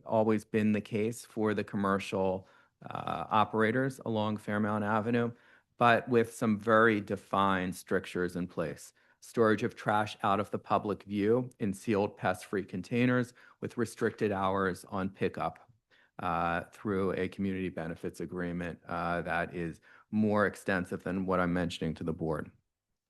always been the case for the commercial operators along Fairmount Avenue, but with some very defined strictures in place. Storage of trash out of the public view in sealed pest-free containers with restricted hours on pickup through a community benefits agreement that is more extensive than what I'm mentioning to the board.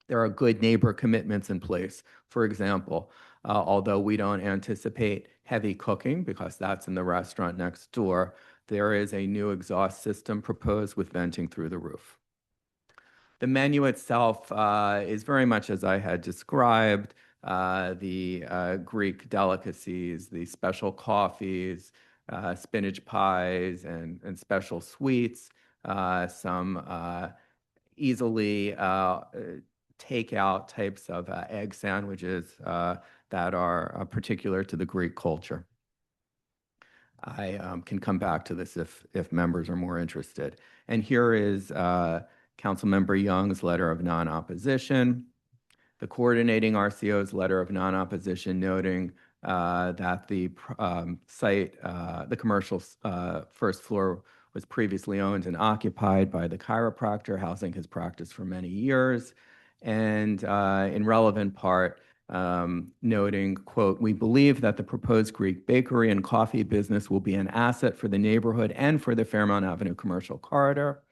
There are good neighbor commitments in place. For example, although we don't anticipate heavy cooking because that's in the restaurant next door, there is a new exhaust system proposed with venting through the roof. The menu itself is very much as I had described, the Greek delicacies, the special coffees, spinach pies, and special sweets, some easily takeout types of egg sandwiches that are particular to the Greek culture. I can come back to this if members are more interested. And here is Councilmember Young's letter of non-opposition, the coordinating RCO's letter of non-opposition noting that the site, the commercial first floor was previously owned and occupied by the chiropractor housing his practice for many years. And in relevant part, noting, quote, "We believe that the proposed Greek bakery and coffee business will be an asset for the neighborhood and for the Fairmount Avenue commercial corridor."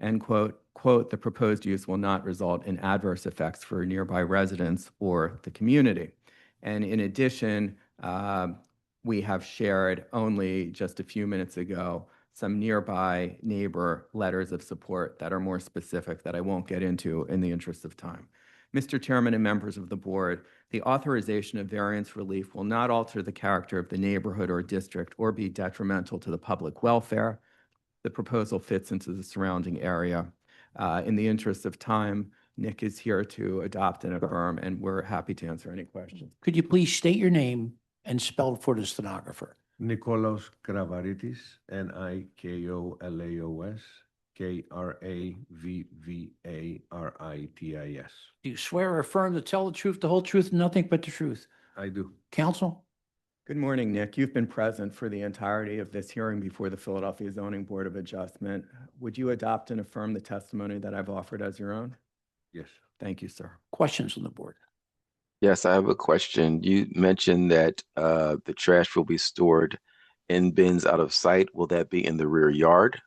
End quote. Quote, "The proposed use will not result in adverse effects for nearby residents or the community." And in addition, we have shared only just a few minutes ago some nearby neighbor letters of support that are more specific that I won't get into in the interest of time. Mr. Chairman and members of the board, the authorization of variance relief will not alter the character of the neighborhood or district or be detrimental to the public welfare. The proposal fits into the surrounding area. In the interest of time, Nick is here to adopt and affirm, and we're happy to answer any questions. Could you please state your name and spell it for the stenographer? Nikolaos Kravaritis, Nikolaos, Kravvaritis. Do you swear or affirm to tell the truth, the whole truth, and nothing but the truth? I do. Counsel? Good morning, Nick. You've been present for the entirety of this hearing before the Philadelphia Zoning Board of Adjustment. Would you adopt and affirm the testimony that I've offered as your own? Yes. Thank you, sir. Questions on the board? Yes, I have a question. You mentioned that the trash will be stored in bins out of sight. Will that be in the rear yard?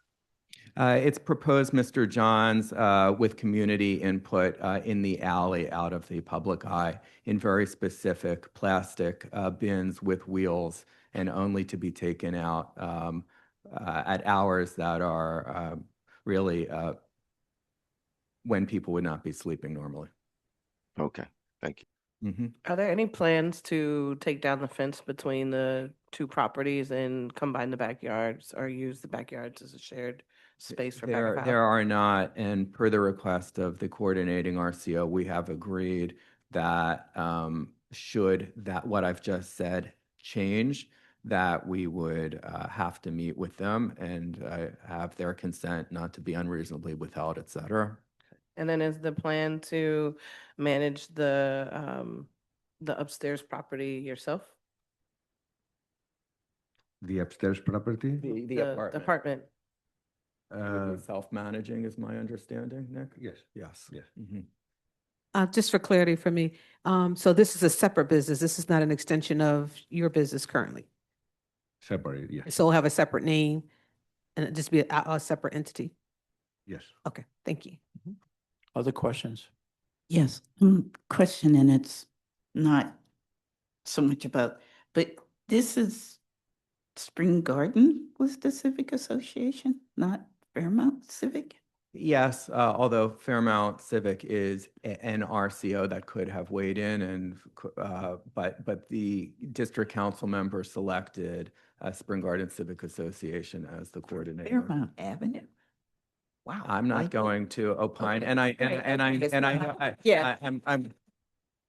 It's proposed, Mr. Johns, with community input in the alley out of the public eye in very specific plastic bins with wheels and only to be taken out at hours that are really when people would not be sleeping normally. Okay, thank you. Are there any plans to take down the fence between the two properties and combine the backyards or use the backyards as a shared space for back of house? There are not, and per the request of the coordinating RCO, we have agreed that should that what I've just said change, that we would have to meet with them and have their consent not to be unreasonably withheld, et cetera. And then is the plan to manage the upstairs property yourself? The upstairs property? The apartment. Self-managing is my understanding, Nick? Yes. Yes. Yes. Just for clarity for me, so this is a separate business. This is not an extension of your business currently. Separate, yes. So it'll have a separate name and it just be a separate entity. Yes. Okay, thank you. Other questions? Yes, question, and it's not so much about, but this is Spring Garden was the Civic Association, not Fairmount Civic? Yes, although Fairmount Civic is an RCO that could have weighed in, and but the district council member selected Spring Garden Civic Association as the coordinator. Fairmount Avenue. Wow. I'm not going to opine, and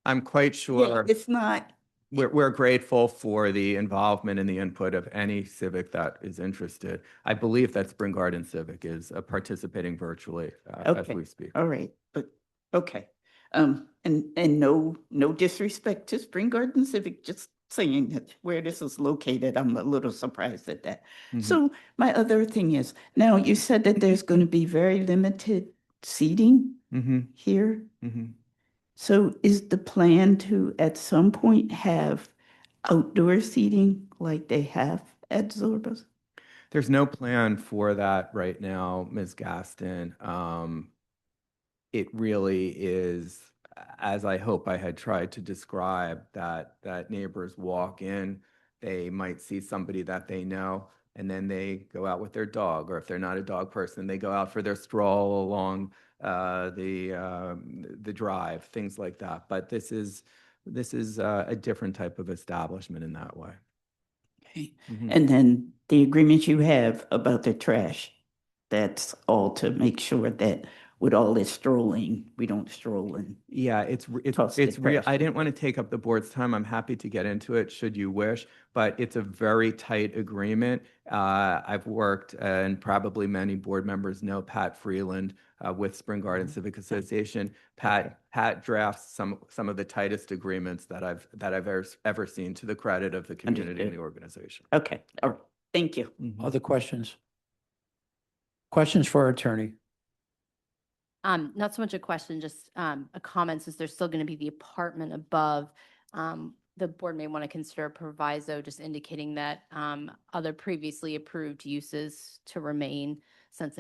I'm quite sure It's not, we're grateful for the involvement and the input of any civic that is interested. I believe that Spring Garden Civic is participating virtually as okay, we speak. all right, but, okay. And no disrespect to Spring Garden Civic, just saying that where this is located, I'm a little surprised at that. So my other thing is, now you said that there's going to be very limited seating here. So is the plan to, at some point, have outdoor seating like they have at Zorba's? There's no plan for that right now, Ms. Gaston. It really is, as I hope I had tried to describe, that neighbors walk in, they might see somebody that they know, and then they go out with their dog, or if they're not a dog person, they go out for their stroll along the drive, things like that. But this is a different type of establishment in that way. Okay. And then the agreement you have about the trash, that's all to make sure that with all this strolling, we don't stroll and Yeah, it's real. trash. I didn't want to take up the board's time. I'm happy to get into it should you wish, but it's a very tight agreement. I've worked, and probably many board members know Pat Freeland with Spring Garden Civic Association. Pat drafts some of the tightest agreements that I've ever seen, to the credit of the community and the organization. Okay, all right, thank you. Other questions? Questions for our attorney? Not so much a question, just a comment, since there's still going to be the apartment above. The board may want to consider a proviso, just indicating that other previously approved uses to remain, since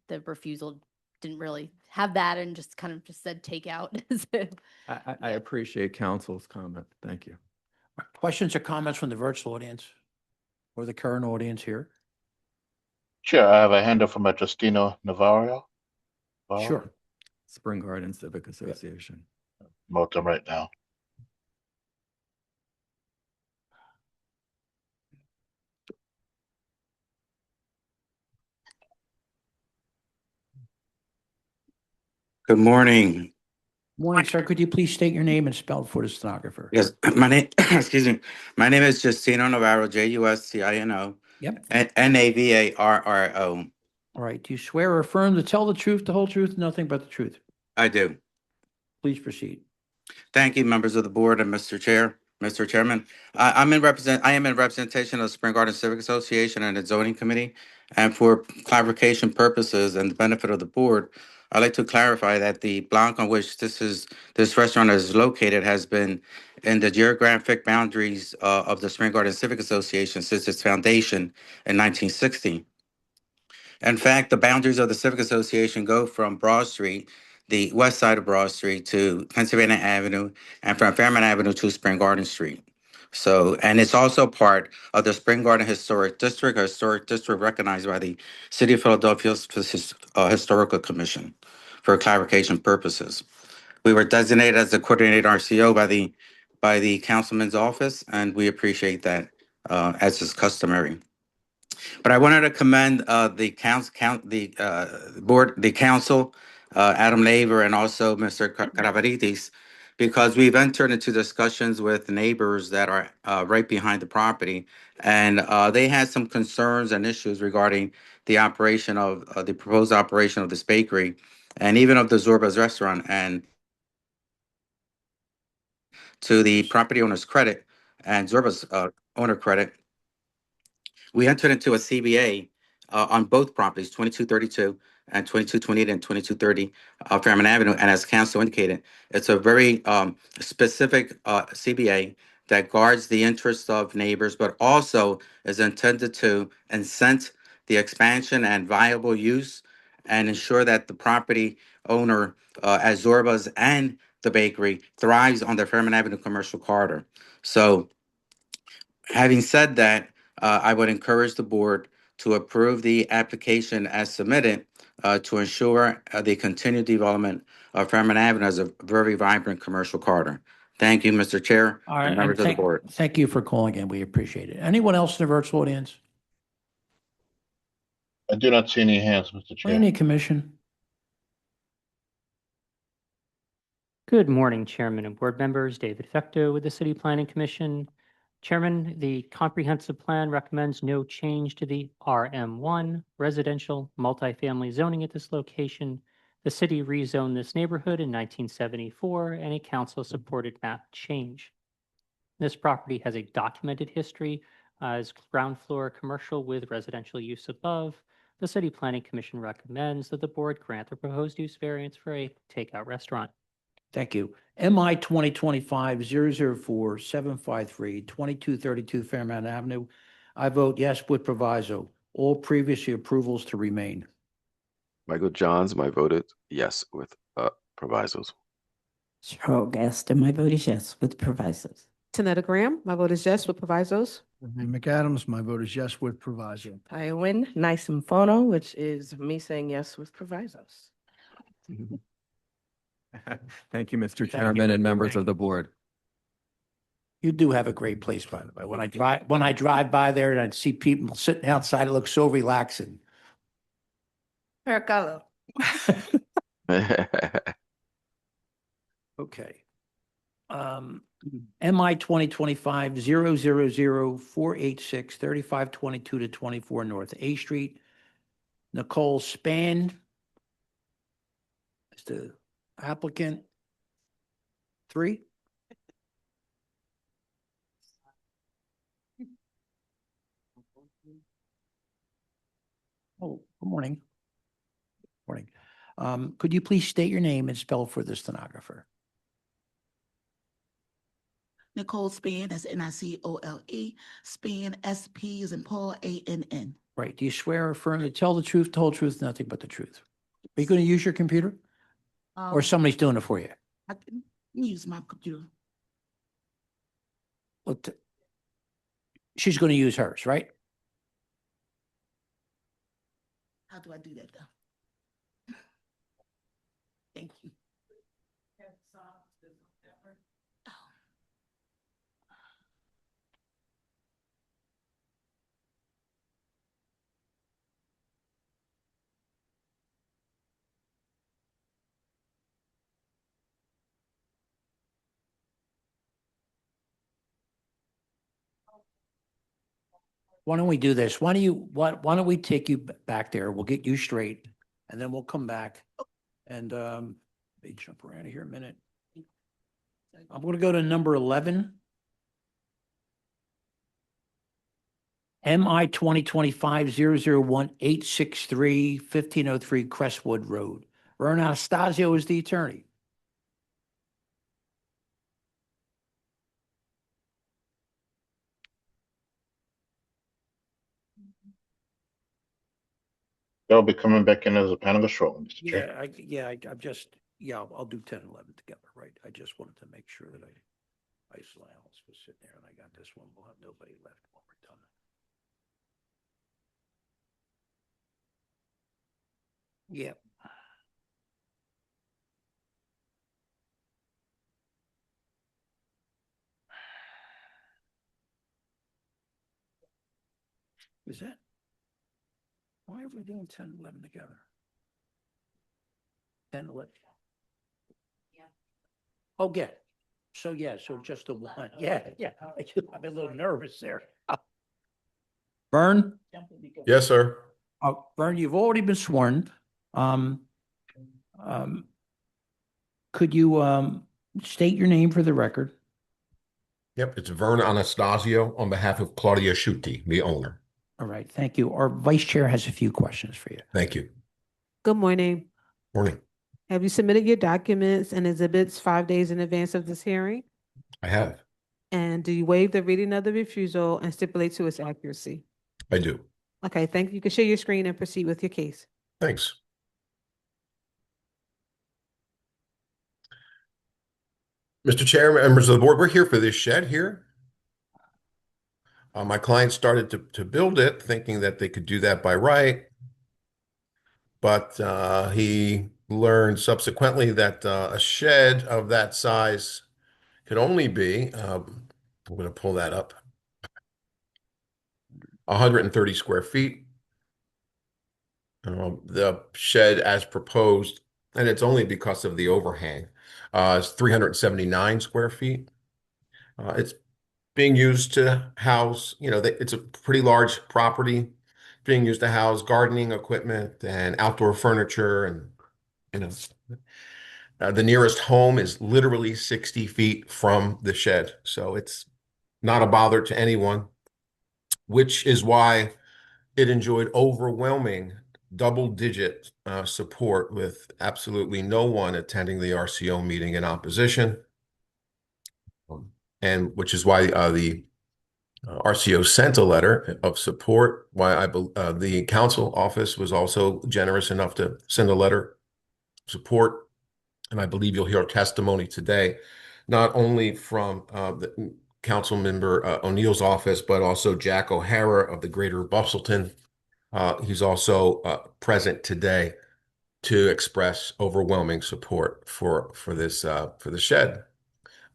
the refusal didn't really have that and just kind of just said take out. I appreciate council's comment. Thank you. Questions or comments from the virtual audience or the current audience here? Chair, I have a hand up from Justino Navarro. Sure. Spring Garden Civic Association. Promote them right now. Good morning. Morning, sir. Could you please state your name and spell it for the stenographer? Yes, my name, excuse me. My name is Justino Navarro, Justino. Yep. Navarro. All right. Do you swear or affirm to tell the truth, the whole truth, nothing but the truth? I do. Please proceed. Thank you, members of the board and Mr. Chairman. I am in representation of Spring Garden Civic Association and its zoning committee. And for clarification purposes and the benefit of the board, I'd like to clarify that the block on which this restaurant is located has been in the geographic boundaries of the Spring Garden Civic Association since its foundation in 1960. In fact, the boundaries of the Civic Association go from Broad Street, the west side of Broad Street, to Pennsylvania Avenue, and from Fairmont Avenue to Spring Garden Street. So, and it's also part of the Spring Garden Historic District, a historic district recognized by the City of Philadelphia's Historical Commission for clarification purposes. We were designated as the coordinated RCO by the councilman's office, and we appreciate that as is customary. But I wanted to commend the council, Adam Naver, and also Mr. Karavaritis, because we've entered into discussions with neighbors that are right behind the property, and they had some concerns and issues regarding the operation of the proposed operation of this bakery, and even of the Zorba's restaurant, and to the property owner's credit and Zorba's owner credit. We entered into a CBA on both properties, 2232 and 2228 and 2230 Fairmont Avenue. And as council indicated, it's a very specific CBA that guards the interests of neighbors, but also is intended to incent the expansion and viable use and ensure that the property owner, as Zorba's and the bakery, thrives on the Fairmont Avenue commercial corridor. So having said that, I would encourage the board to approve the application as submitted to ensure the continued development of Fairmont Avenue as a very vibrant commercial corridor. Thank you, Mr. Chair, All right. and members of the board. Thank you for calling in. We appreciate it. Anyone else in the virtual audience? I do not see any hands, Mr. Chair. Planning Commission. Good morning, Chairman and board members. David Fecto with the City Planning Commission. Chairman, the comprehensive plan recommends no change to the RM1 residential multifamily zoning at this location. The city rezoned this neighborhood in 1974, and a council-supported map change. This property has a documented history as ground floor commercial with residential use above. The City Planning Commission recommends that the board grant the proposed use variance for a takeout restaurant. Thank you. MI 2025-004-753, 2232 Fairmount Avenue. I vote yes with proviso. All previous approvals to remain. Michael Johns, my vote is yes with provisos. Cheryl Gaston, my vote is yes with provisos. Tanetta Graham, my vote is yes with provisos. Ryan McAdams, my vote is yes with proviso. Tywin Nice Phono, which is me saying yes with provisos. Thank you, Mr. Chairman and members of the board. You do have a great place, by the way. When I drive by there and I see people sitting outside, it looks so relaxing. Percalo. Okay. MI 2025-000-486, 3522 to 24 North A Street. Nicole Span is the applicant. 3. Oh, good morning. Morning. Could you please state your name and spell for the stenographer? Nicole Spann, that's Nicole, Spann, SP is in Paul, ANN. Right. Do you swear or affirm to tell the truth, the whole truth, nothing but the truth? Are you going to use your computer or somebody's doing it for you? I can use my computer. Look, she's going to use hers, right? How do I do that though? Thank you. Why don't we do this? Why don't we take you back there? We'll get you straight and then we'll come back and let me jump around here a minute. I'm going to go to number 11. MI 2025-001-863, 1503 Crestwood Road. Vern Anastasio is the attorney. They'll be coming back in as a panelist shortly, Mr. Chair. I'm just, I'll do 10 and 11 together, right? I just wanted to make sure that Silence was sitting there and I got this one. We'll have nobody left when we're done. Yep. Is that? Why are we doing 10 and 11 together? 10, 11. Yeah. Oh, yeah. So just the one. Yeah. I'm a little nervous there. Vern? Yes, sir. Vern, you've already been sworn. Could you state your name for the record? Yep, it's Vern Anastasio on behalf of Claudia Schutte, the owner. All right, thank you. Our vice chair has a few questions for you. Thank you. Good morning. Morning. Have you submitted your documents and exhibits 5 days in advance of this hearing? I have. And do you waive the reading of the refusal and stipulate to its accuracy? I do. Okay, thank you. You can share your screen and proceed with your case. Thanks. Mr. Chair, members of the board, we're here for this shed here. My client started to build it thinking that they could do that by right, but he learned subsequently that a shed of that size could only be, I'm going to pull that up, 130 square feet. The shed as proposed, and it's only because of the overhang, is 379 square feet. It's being used to house, it's a pretty large property, being used to house gardening equipment and outdoor furniture. And, the nearest home is literally 60 feet from the shed. So it's not a bother to anyone, which is why it enjoyed overwhelming double-digit support with absolutely no one attending the RCO meeting in opposition. And which is why the RCO sent a letter of support, why the council office was also generous enough to send a letter of support. And I believe you'll hear testimony today, not only from the council member O'Neill's office, but also Jack O'Hara of the Greater Bustleton. He's also present today to express overwhelming support for the shed.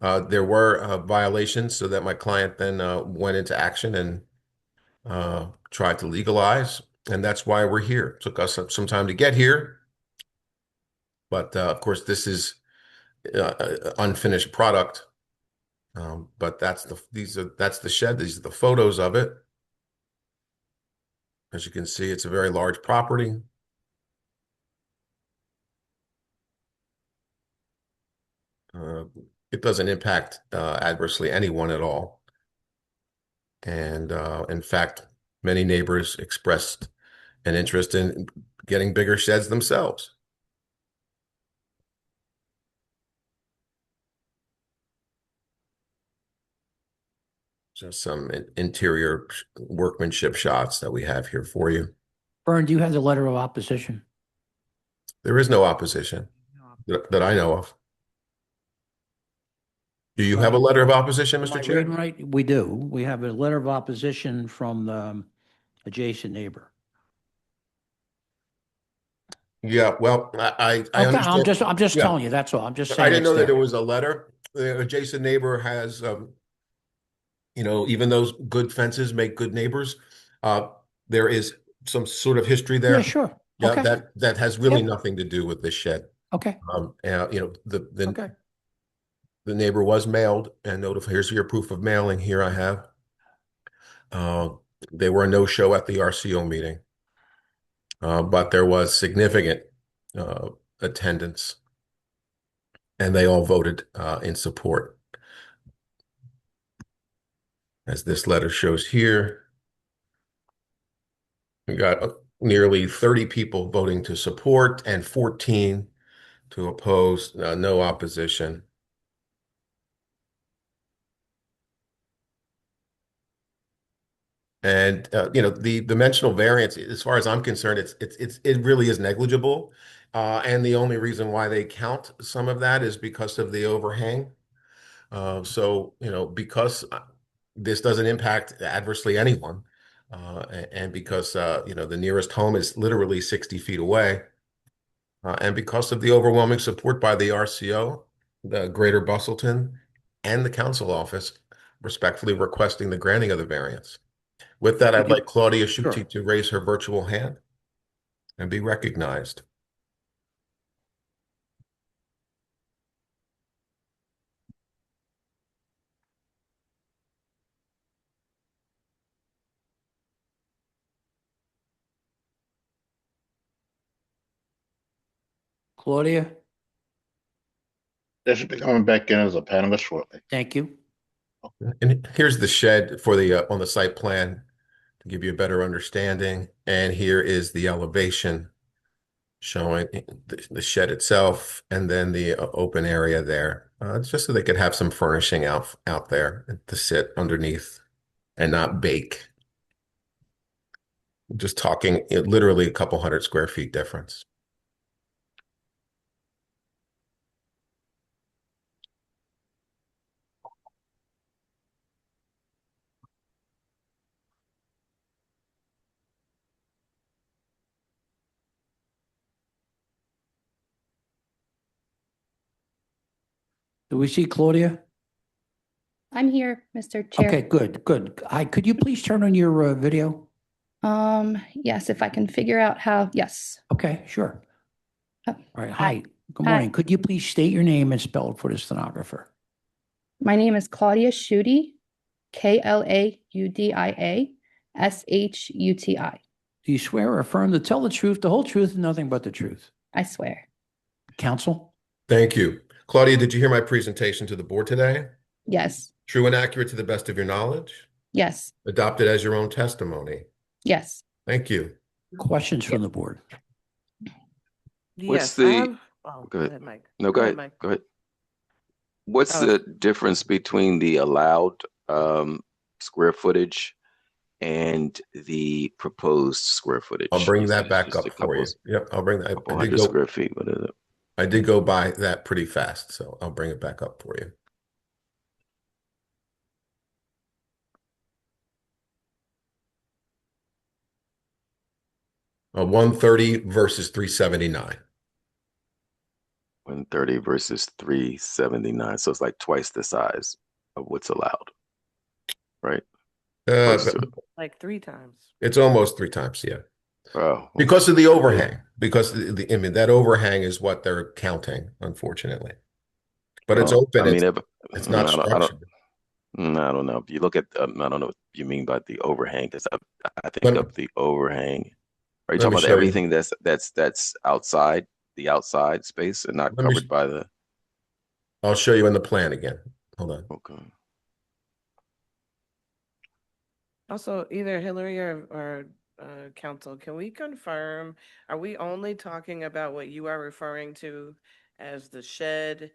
There were violations, so that my client then went into action and tried to legalize, and that's why we're here. It took us some time to get here, but of course this is unfinished product. But that's the shed. These are the photos of it. As you can see, it's a very large property. It doesn't impact adversely anyone at all. And in fact, many neighbors expressed an interest in getting bigger sheds themselves. Just some interior workmanship shots that we have here for you. Vern, do you have the letter of opposition? There is no opposition that I know of. Do you have a letter of opposition, Am Mr. I Chair? reading right? We do. We have a letter of opposition from the adjacent neighbor. Yeah, well, I Okay, understand. I'm just Yeah. telling you, that's all. I'm just saying. I didn't it's know that there there. was a letter. The adjacent neighbor has, even those good fences make good neighbors. There is some sort of history there. Yeah, sure. Yeah, Okay. that has really Yep. nothing to do with this shed. Okay. The neighbor was mailed and notified. Here's your proof of mailing. Here I have. They were a no-show at the RCO meeting, but there was significant attendance, and they all voted in support. As this letter shows here, we got nearly 30 people voting to support and 14 to oppose, no opposition. And the dimensional variance, as far as I'm concerned, it really is negligible. And the only reason why they count some of that is because of the overhang. So because this doesn't impact adversely anyone, and because the nearest home is literally 60 feet away, and because of the overwhelming support by the RCO, the Greater Bustleton, and the council office, respectfully requesting the granting of the variance. With that, I'd like Claudia Schutte to raise her virtual hand and be recognized. Claudia, They should be coming back in as a panelist shortly. thank you. And here's the shed for the on the site plan to give you a better understanding. And here is the elevation showing the shed itself and then the open area there, just so they could have some furnishing out there to sit underneath and not bake. Just talking literally a couple 100 square feet difference. Do we see Claudia? I'm here, Mr. Chair. Okay, good. Could you please turn on your video? Yes, if I can figure out how, yes. Okay, sure. Oh, All right, hi. Good Hi. morning. Could you please state your name and spell it for the stenographer? My name is Claudia Schutte, Klaudia Shuti. Do you swear or affirm to tell the truth, the whole truth, and nothing but the truth? I swear. Counsel? Thank you. Claudia, did you hear my presentation to the board today? Yes, True and accurate to the best of your knowledge? yes, Adopted as your own testimony? yes. Thank you. Questions from the board? Yes, What's I the- have- Go ahead. Mike. No, go ahead. Mike. Go ahead. What's Oh. the difference between the allowed square footage and the proposed square footage? I'll bring You that said back it's up just a for you. couple- Yep, I'll bring that. couple I did hundred go, square feet. What is it? I did go by that pretty fast, so I'll bring it back up for you. A 130 versus 379. 130 versus 379. So it's like twice the size of what's allowed, right? Close to it. Like 3 times. It's almost 3 times, yeah. Oh, Because of the overhang. Because I mean that overhang is what they're counting, unfortunately. But it's well, open. I mean, It's not I don't- structured. I don't know. If you look at, I don't know what you mean by the overhang, because I think Let me- of the overhang. Are you Let me talking about show you. everything that's outside, the outside space and not Let me covered by the? I'll show you in the plan again. Hold on. Okay. Also, either Hillary or council, can we confirm, are we only talking about what you are referring to as the shed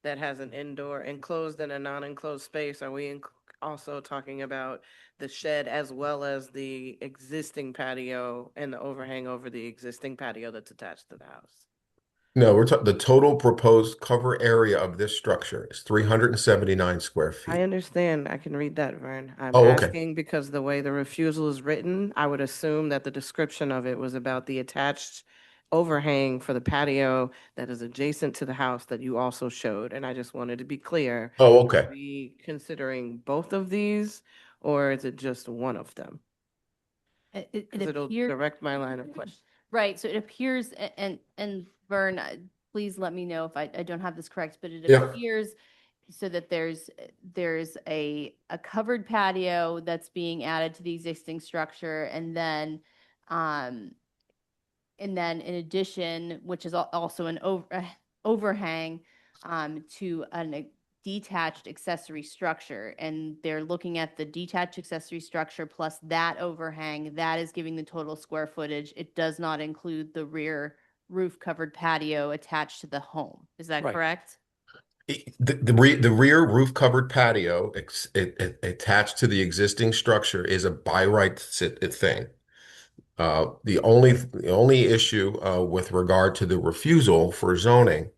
that has an indoor enclosed and a non-enclosed space? Are we also talking about the shed as well as the existing patio and the overhang over the existing patio that's attached to the house? No, we're talking, the total proposed cover area of this structure is 379 square I feet. understand. I can read that, Vern. I'm Oh, okay. asking because the way the refusal is written, I would assume that the description of it was about the attached overhang for the patio that is adjacent to the house that you also showed. And I just wanted to be clear. Oh, Are okay. we considering both of these, or is it just one of them? It 'Cause it'll appears. direct my line of question. Right, so it appears, and Vern, please let me know if I don't have this correct, but it Yeah. appears so that there's a covered patio that's being added to the existing structure, and then in addition, which is also an overhang to a detached accessory structure, and they're looking at the detached accessory structure plus that overhang, that is giving the total square footage. It does not include the rear roof covered patio attached to the home. Is that Right. correct? The rear roof covered patio attached to the existing structure is a by right thing. The only issue with regard to the refusal for zoning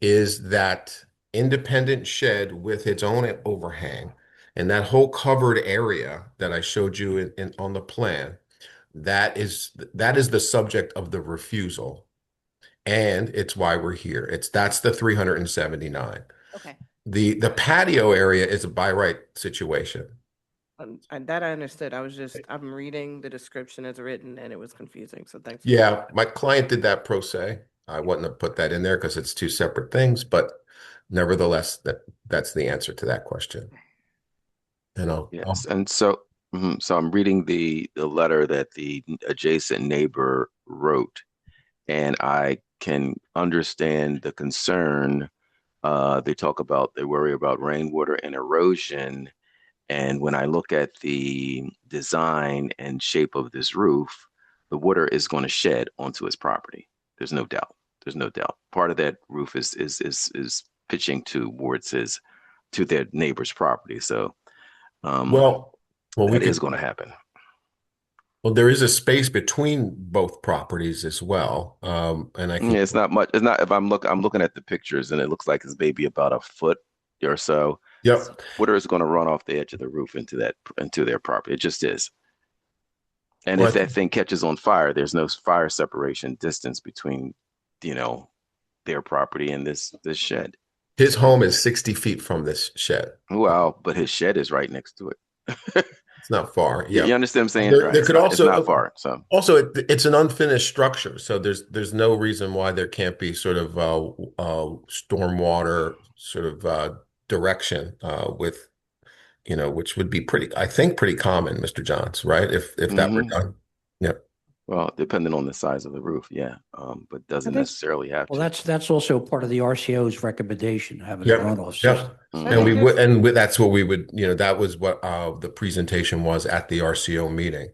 is that independent shed with its own overhang, and that whole covered area that I showed you on the plan, that is the subject of the refusal, and it's why we're here. That's the 379. Okay. The patio area is a by right situation. And that I understood. I'm reading the description as written and it was confusing. So thanks. Yeah, my client did that pro se. I wouldn't have put that in there because it's two separate things, but nevertheless, that's the answer to that question. Yes, and so so I'm reading the letter that the adjacent neighbor wrote, and I can understand the concern. They worry about rainwater and erosion. And when I look at the design and shape of this roof, the water is going to shed onto his property. There's no doubt. There's no doubt. Part of that roof is pitching towards their neighbor's property. So that is going to happen. Well, there is a space between both properties as well. And I think it's not much. It's not, I'm looking at the pictures and it looks like it's maybe about a foot or so. Yep. Water is going to run off the edge of the roof into their property. It just is. And if that thing catches on fire, there's no fire separation distance between, their property and this shed. His home is 60 feet from this shed. Wow, but his shed is right next to it. It's not far. Yeah, you understand what I'm saying? There Right? could also it's not far. So also it's an unfinished structure, so there's no reason why there can't be sort of stormwater sort of direction with which would be pretty common, Mr. Johns, right? If that were done. Yeah. Well, depending on the size of the roof, yeah, but doesn't necessarily have Well, to. that's also part of the RCO's recommendation, having a runoff system. And that's what we would, that was what the presentation was at the RCO meeting.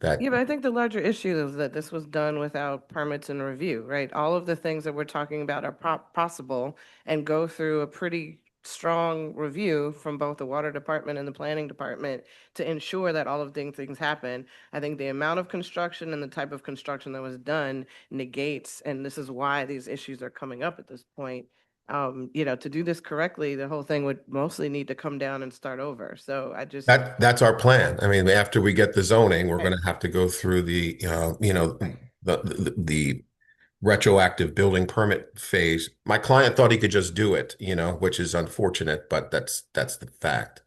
Yeah, but I think the larger issue is that this was done without permits and review, right? All of the things that we're talking about are possible and go through a pretty strong review from both the water department and the planning department to ensure that all of these things happen. I think the amount of construction and the type of construction that was done negates, and this is why these issues are coming up at this point. To do this correctly, the whole thing would mostly need to come down and start over. So I just that's our plan. I mean, after we get the zoning, we're going to have to go through the the retroactive building permit phase. My client thought he could just do it, which is unfortunate, but that's the fact.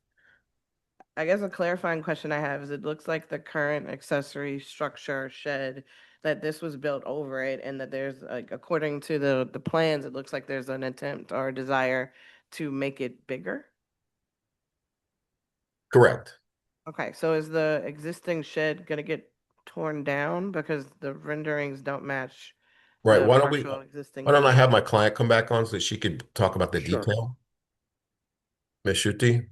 I guess a clarifying question I have is it looks like the current accessory structure shed that this was built over it and that there's according to the plans, it looks like there's an attempt or a desire to make it bigger. Correct. Okay, so is the existing shed going to get torn down because the renderings don't match? Right. the Why partial existing don't I shed? have my client come back on so that she could talk about the detail? Ms. Schutte?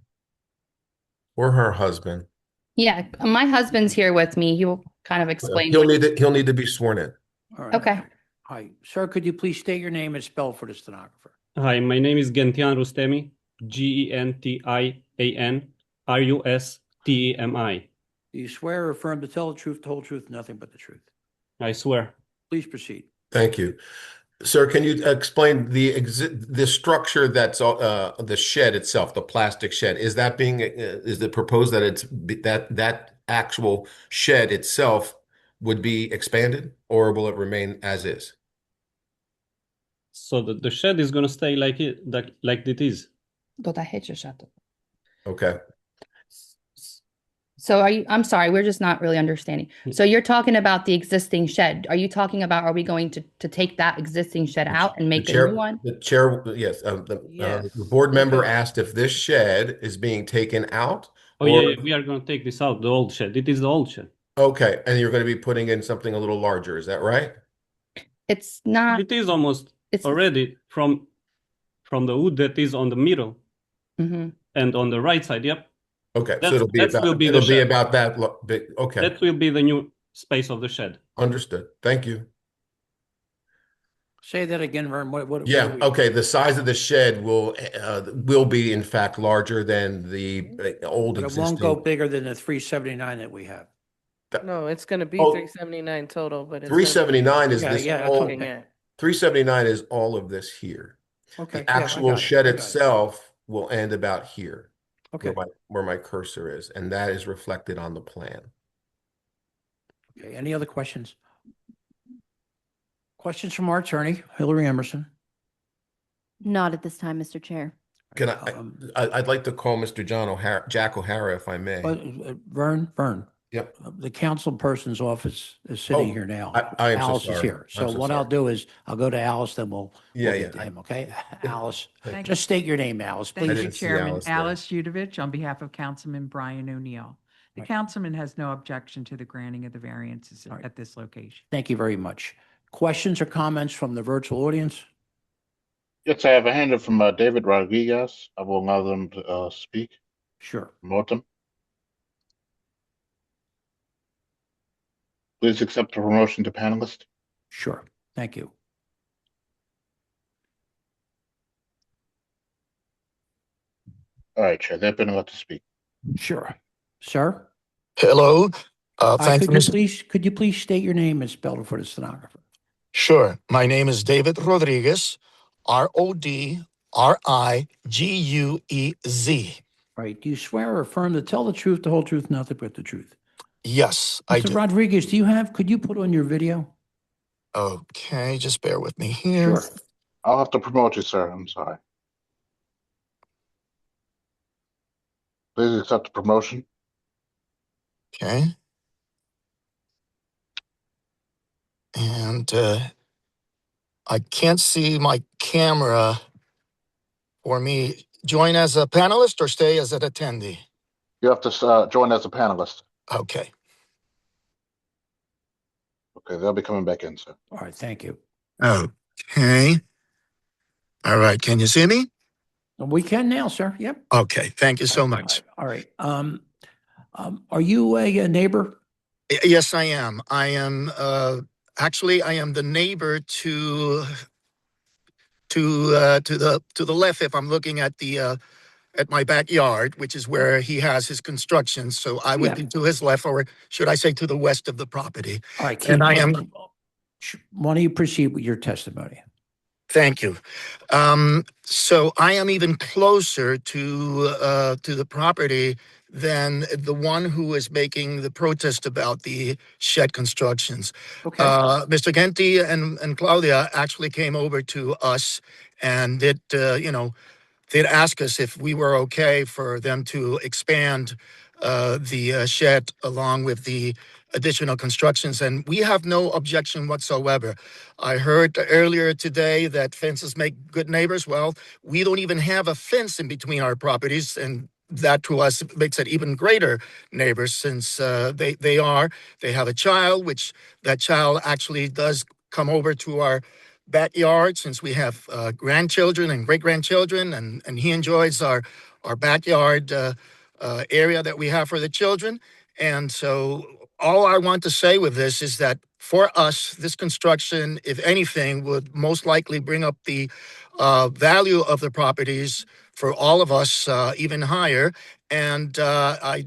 Or her husband? Yeah, my husband's here with me. He will kind of explain. He'll need to be sworn in. All right. Okay. Hi, sir, could you please state your name and spell for the stenographer? Hi, my name is Gentian Rustemi, Gentian RUSTEMI. Do you swear or affirm to tell the truth, the whole truth, nothing but the truth? I swear. Please proceed. Thank you. Sir, can you explain the structure that's the shed itself, the plastic shed? Is that being is it proposed that that actual shed itself would be expanded, or will it remain as is? So the shed is going to stay like it is. Okay. So I'm sorry, we're just not really understanding. So you're talking about the existing shed. Are you talking about, are we going to take that existing shed out and make a new one? The chair, yes. The board member asked if this shed is being taken out. Oh, yeah, we are going to take this out, the old shed. It is the old shed. Okay, and you're going to be putting in something a little larger, is that right? It's not. It is almost already from the wood that is on the middle and on the right side. Yep. Okay, so it'll be about that big. Okay. That will be the new space of the shed. Understood. Thank you. Say that again, Vern. Yeah. Okay. The size of the shed will be in fact larger than the old But it existing. won't go bigger than the 379 that we have. No, it's going to be 379 total, but it's 379 is Yeah, this yeah, all. that's okay. 379 is all of this here. Okay. The yeah, I actual got it, shed I got it. itself will end about here. Okay. Where my cursor is, and that is reflected on the plan. Okay. Any other questions? Questions from our attorney, Hillary Emerson? Not at this time, Mr. Chair. Can I'd like to call Mr. Jack O'Hara, if I may. Vern. Yep. The council person's office is sitting here now. I am so Alice is sorry. here. I'm So so what sorry. I'll do is I'll go to Alice, then we'll get to Yeah. him, okay? Alice, Thank just state your name, Alice, Thank you, please. Chairman. Alice Udovich on behalf of Councilman Brian O'Neill. The Right. councilman has no objection to the granting of the variances at this location. Thank you very much. Questions or comments from the virtual audience? Yes, I have a hand up from David Rodriguez. I will allow them to speak. Sure. Promote them. Please accept the promotion to panelist. Sure. Thank you. All right, Chair. They've been allowed to speak. Sure. Sir? Hello. Thank you, Could you please state your name and spell it for the stenographer? Sure. My name is David Rodriguez, Rodriguez. Right. Do you swear or affirm to tell the truth, the whole truth, nothing but the truth? Yes, I Mr. do. Rodriguez, could you put on your video? Okay, just bear with me here. Sure. I'll have to promote you, sir. I'm sorry. Please accept the promotion. Okay. And I can't see my camera for me. Join as a panelist or stay as an attendee? You have to join as a panelist. Okay. Okay, they'll be coming back in, sir. All right. Thank you. Okay. All right. Can you see me? We can now, sir. Yep. Okay. Thank you so much. All right. Are you a neighbor? Yes, I am. I am actually I am the neighbor to the left if I'm looking at the at my backyard, which is where he has his construction. So I would be to his left, or should I say to the west of the property. All right. And I am. Why don't you proceed with your testimony? Thank you. So I am even closer to the property than the one who is making the protest about the shed constructions. Okay. Mr. Genti and Claudia actually came over to us and did ask us if we were okay for them to expand the shed along with the additional constructions, and we have no objection whatsoever. I heard earlier today that fences make good neighbors. Well, we don't even have a fence in between our properties, and that to us makes it even greater neighbors since they have a child, which that child actually does come over to our backyard since we have grandchildren and great-grandchildren, and he enjoys our backyard area that we have for the children. And so all I want to say with this is that for us, this construction, if anything, would most likely bring up the value of the properties for all of us even higher. And I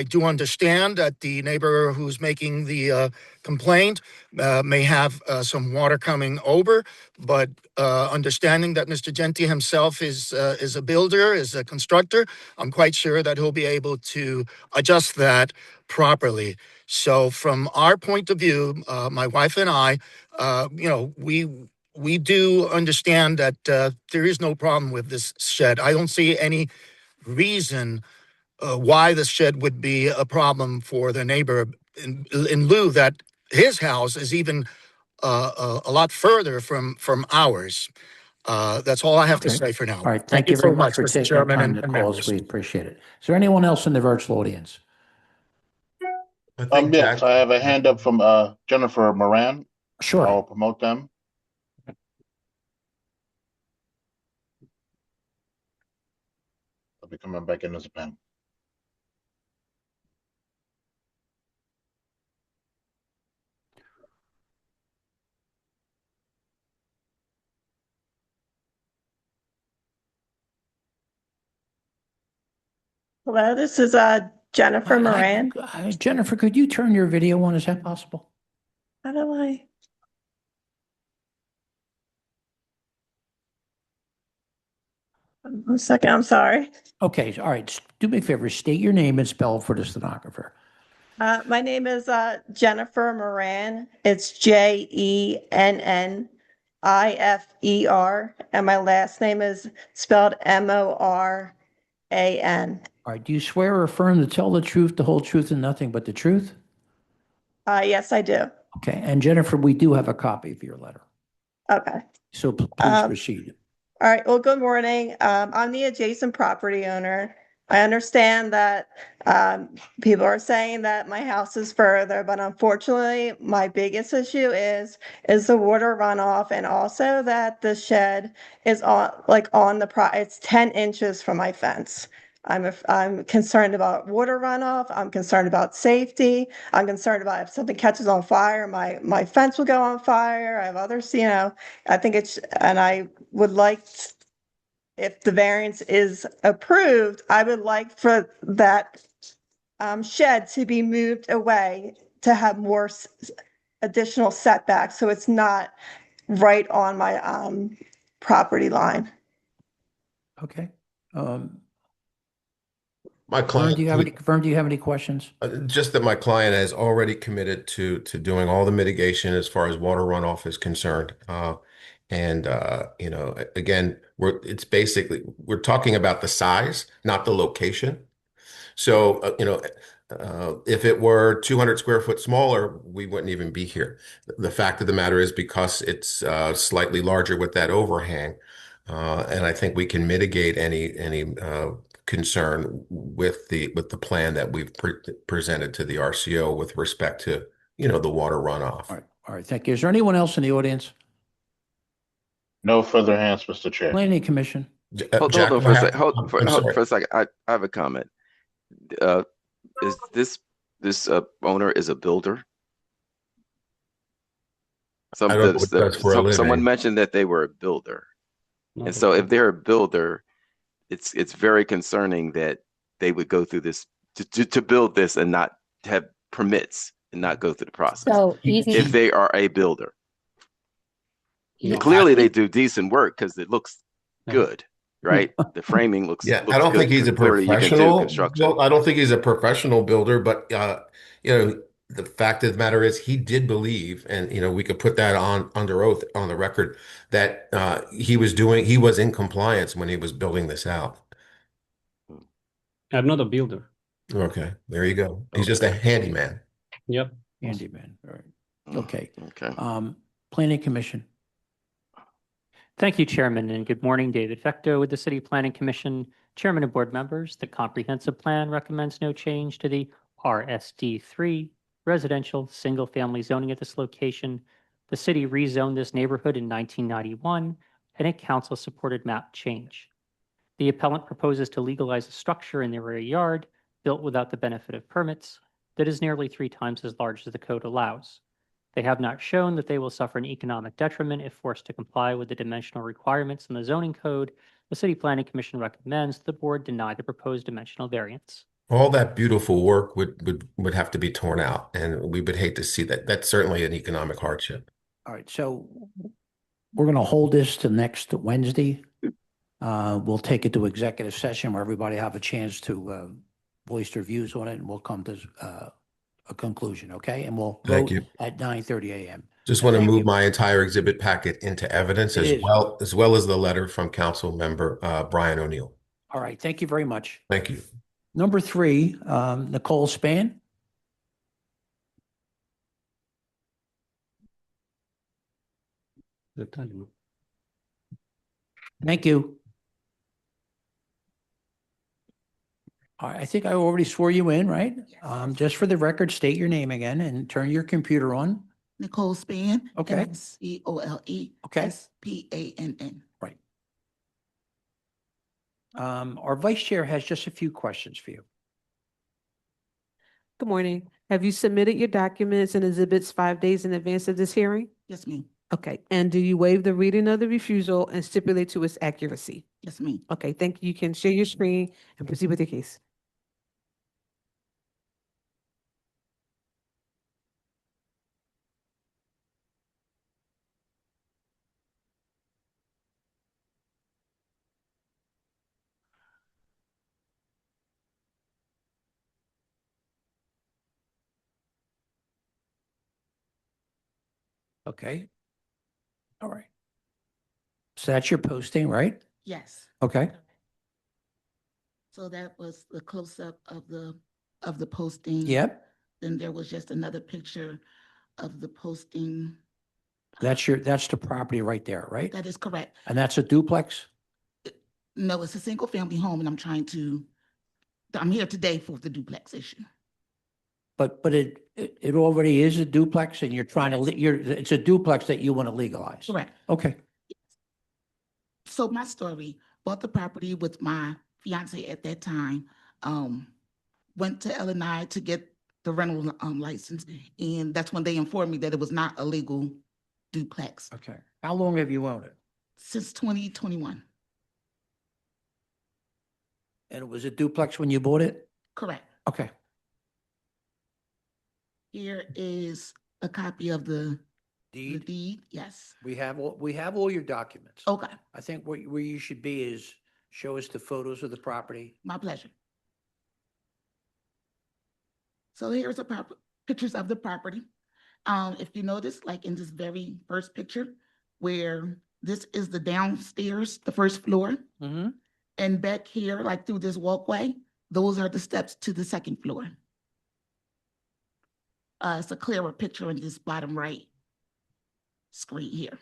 do understand that the neighbor who's making the complaint may have some water coming over, but understanding that Mr. Genti himself is a builder, is a constructor, I'm quite sure that he'll be able to adjust that properly. So from our point of view, my wife and I, we do understand that there is no problem with this shed. I don't see any reason why the shed would be a problem for the neighbor in lieu that his house is even a lot further from ours. That's all I have to Okay. say for now. All right, thank you very much for Mr. taking the Chairman time to and call us. members. We appreciate it. Is there anyone else in the virtual audience? I think Yes, Jack. I have a hand up from Jennifer Moran. Sure. I'll promote them. I'll be coming back in as a pen. Hello, this is Jennifer Moran. Jennifer, could you turn your video on? Is that possible? How do I? One second, I'm sorry. Okay, all right. Do me a favor, state your name and spell for the stenographer. My name is Jennifer Moran. It's Jennifer, and my last name is spelled Moran. All right, do you swear or affirm to tell the truth, the whole truth, and nothing but the truth? Yes, I do. Okay, and Jennifer, we do have a copy of your letter. Okay. So please proceed. All right. Well, good morning. I'm the adjacent property owner. I understand that people are saying that my house is further, but unfortunately, my biggest issue is the water runoff, and also that the shed is on it's 10 inches from my fence. I'm concerned about water runoff. I'm concerned about safety. I'm concerned about if something catches on fire, my fence will go on fire. I have others, I think and I would like, if the variance is approved, I would like for that shed to be moved away to have more additional setbacks, so it's not right on my property line. Okay. My client. Do you have any questions? Just that my client has already committed to doing all the mitigation as far as water runoff is concerned. Again, it's basically, we're talking about the size, not the location. So, if it were 200 square foot smaller, we wouldn't even be here. The fact of the matter is, because it's slightly larger with that overhang, and I think we can mitigate any concern with the plan that we've presented to the RCO with respect to, the water runoff. All right, thank you. Is there anyone else in the audience? No further hands, Mr. Chair. Planning Commission. Hold on for a second. Hold for a second. I have a comment. Is this owner is a builder? I don't know what that's for a living. Someone mentioned that they were a builder, and so if they're a builder, it's very concerning that they would go through this to build this and not have permits and not go through the process. So if they are a builder, clearly they do decent work because it looks good, right? The framing looks. Yeah, looks I don't good. think he's a Clearly you can do professional. construction. Well, I don't think he's a professional builder, but the fact of the matter is, he did believe, and we could put that on under oath on the record, that he was in compliance when he was building this out. I'm not a builder. Okay, there you go. He's just a handyman. Yep. Handyman. All right. Okay. Okay. Planning Commission. Thank you, Chairman, and good morning. David Fecto with the City Planning Commission. Chairman and board members, the comprehensive plan recommends no change to the RSD3 residential single-family zoning at this location. The city rezoned this neighborhood in 1991, and a council-supported map change. The appellant proposes to legalize a structure in the rear yard built without the benefit of permits. that is nearly 3 times as large as the code allows. They have not shown that they will suffer an economic detriment if forced to comply with the dimensional requirements in the zoning code. The City Planning Commission recommends the board deny the proposed dimensional variance. All that beautiful work would have to be torn out, and we would hate to see that. That's certainly an economic hardship. All right, so we're going to hold this to next Wednesday. We'll take it to executive session where everybody have a chance to voice their views on it, and we'll come to a conclusion, okay? And we'll Thank vote you. at 9:30 a.m. Just want to Thank move you. my entire exhibit packet into evidence It is. as well as the letter from Council Member Brian O'Neill. All right, thank you very much. Thank you. Number 3, Nicole Span. Thank you. All right, I think I already swore you in, right? Just for the record, state your name again and turn your computer on. Nicole Span. Okay. Cole Okay. Spann. Right. Our vice chair has just a few questions for you. Good morning. Have you submitted your documents and exhibits 5 days in advance of this hearing? Yes, ma'am. Okay, and do you waive the reading of the refusal and stipulate to its accuracy? Yes, ma'am. Okay, thank you. You can share your screen and proceed with your case. Okay. All right. So that's your posting, right? Yes. Okay. So that was the close-up of the posting. Yep. Then there was just another picture of the posting. That's the property right there, right? That is correct. And that's a duplex? No, it's a single-family home, and I'm here today for the duplex issue. But it already is a duplex and you're trying to, it's a duplex that you want to legalize? Correct. Okay. So my story, bought the property with my fiance at that time, went to Illinois to get the rental license, and that's when they informed me that it was not a legal duplex. Okay. How long have you owned it? Since 2021. And it was a duplex when you bought it? Correct. Okay. Here is a copy of the deed. Yes. We have all your documents. Okay. I think where you should be is show us the photos of the property. My pleasure. So here's pictures of the property. If you notice, like in this very first picture, where this is the downstairs, the first floor, and back here, like through this walkway, those are the steps to the second floor. It's a clearer picture in this bottom right screen here.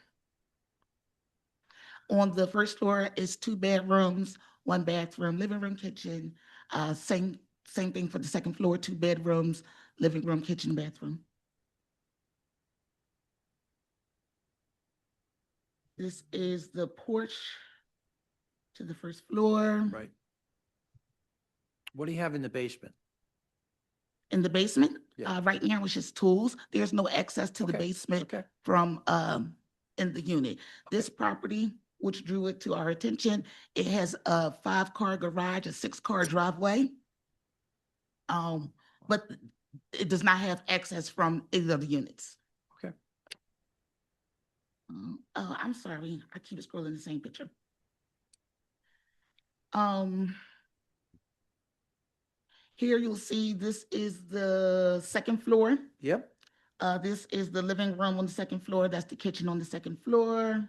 On the first floor is 2 bedrooms, 1 bathroom, living room, kitchen. Same thing for the second floor, 2 bedrooms, living room, kitchen, bathroom. This is the porch to the first floor. Right. What do you have in the basement? In the basement, Yeah. right now it's just tools. There's no access to the Okay, basement okay. from in the unit. This property, which drew it to our attention, it has a 5-car garage, a 6-car driveway. But it does not have access from either of the units. Okay. Oh, I'm sorry. I keep scrolling the same picture. Here you'll see this is the second floor. Yep. This is the living room on the second floor. That's the kitchen on the second floor.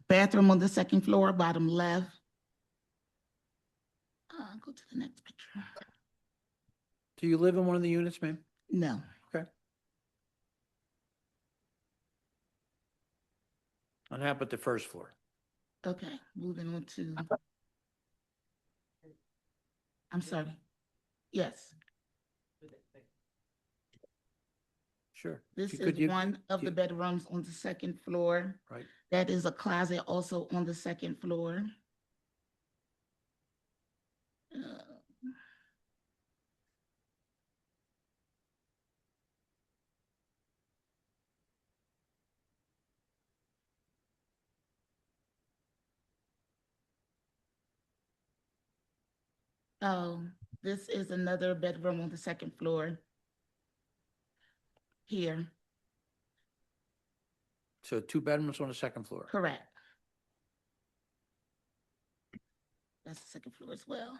Bathroom on the second floor, bottom left. Go to the next picture. Do you live in one of the units, ma'am? No. Okay. And how about the first floor? Okay, moving on to. I'm sorry. Yes. Sure. This If is you could, one of the bedrooms on the second floor. Right. That is a closet also on the second floor. This is another bedroom on the second floor. Here, So 2 bedrooms on the second floor. correct. That's the second floor as well.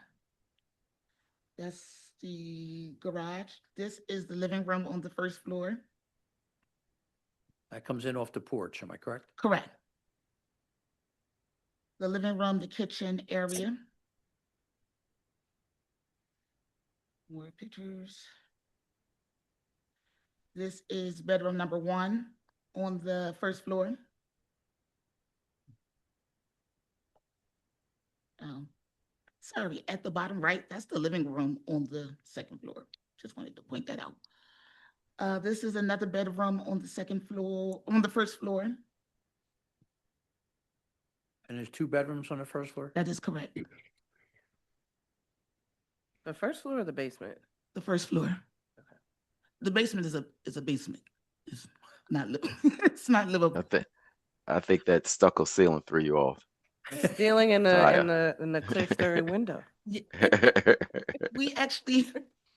That's the garage. This is the living room on the first floor. That comes in off the porch, am I correct? Correct. The living room, the kitchen area. More pictures. This is bedroom number 1 on the first floor. Sorry, at the bottom right, that's the living room on the second floor. Just wanted to point that out. This is another bedroom on the second floor, on the first floor. And there's 2 bedrooms on the first floor? That is correct. The first floor or the basement? The first floor. The basement is a basement. It's not it's not livable. I think that stucco ceiling threw you off. Ceiling in Taya. the clerestory window. We actually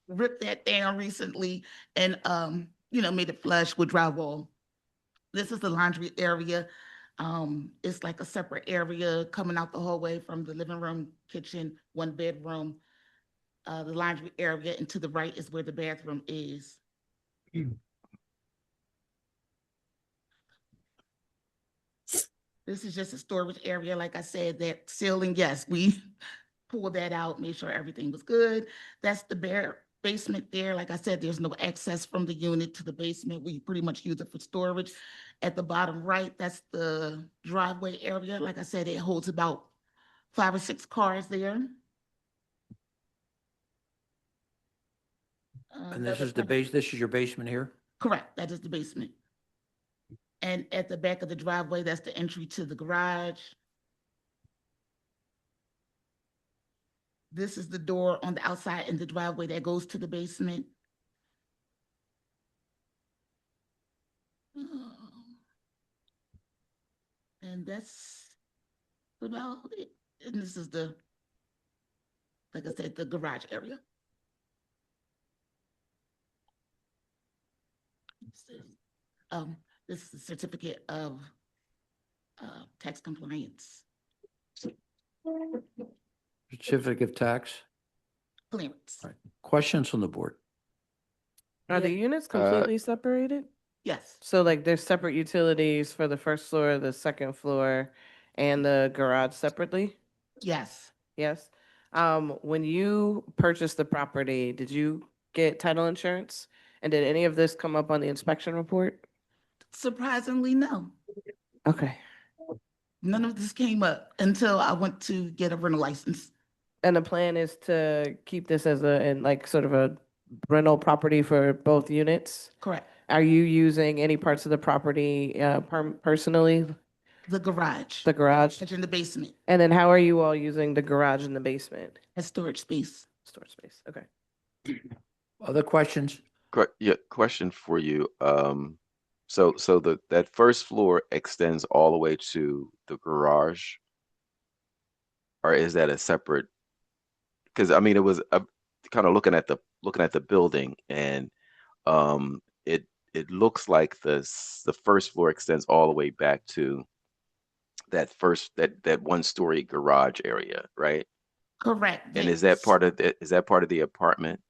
ripped that down recently and made it flush with drywall. This is the laundry area. It's like a separate area coming out the hallway from the living room, kitchen, 1 bedroom. The laundry area, and to the right is where the bathroom is. This is just a storage area. Like I said, that ceiling, yes, we pulled that out, made sure everything was good. That's the bare basement there. Like I said, there's no access from the unit to the basement. We pretty much use it for storage. At the bottom right, that's the driveway area. Like I said, it holds about 5 or 6 cars there. And this is the base, this is your basement here? Correct, that is the basement. And at the back of the driveway, that's the entry to the garage. This is the door on the outside in the driveway that goes to the basement. And that's about it. And this is the, like I said, the garage area. This is the certificate of tax compliance Certificate of tax? clearance. All right. Questions from the board? Are the units completely separated? Yes, So like there's separate utilities for the first floor, the second floor, and the garage separately? yes. Yes. When you purchased the property, did you get title insurance? And did any of this come up on the inspection report? Surprisingly, no. Okay. None of this came up until I went to get a rental license. And the plan is to keep this as sort of a rental property for both units? Correct. Are you using any parts of the property personally? The garage. The garage? It's in the basement. And then how are you all using the garage in the basement? As storage space. Storage space, okay. Other questions? Yeah, question for you. So that first floor extends all the way to the garage, or is that a separate? Because I mean, it was kind of looking at the building, and it looks like the first floor extends all the way back to that 1-story garage area, right? Correct. And is that part of the apartment?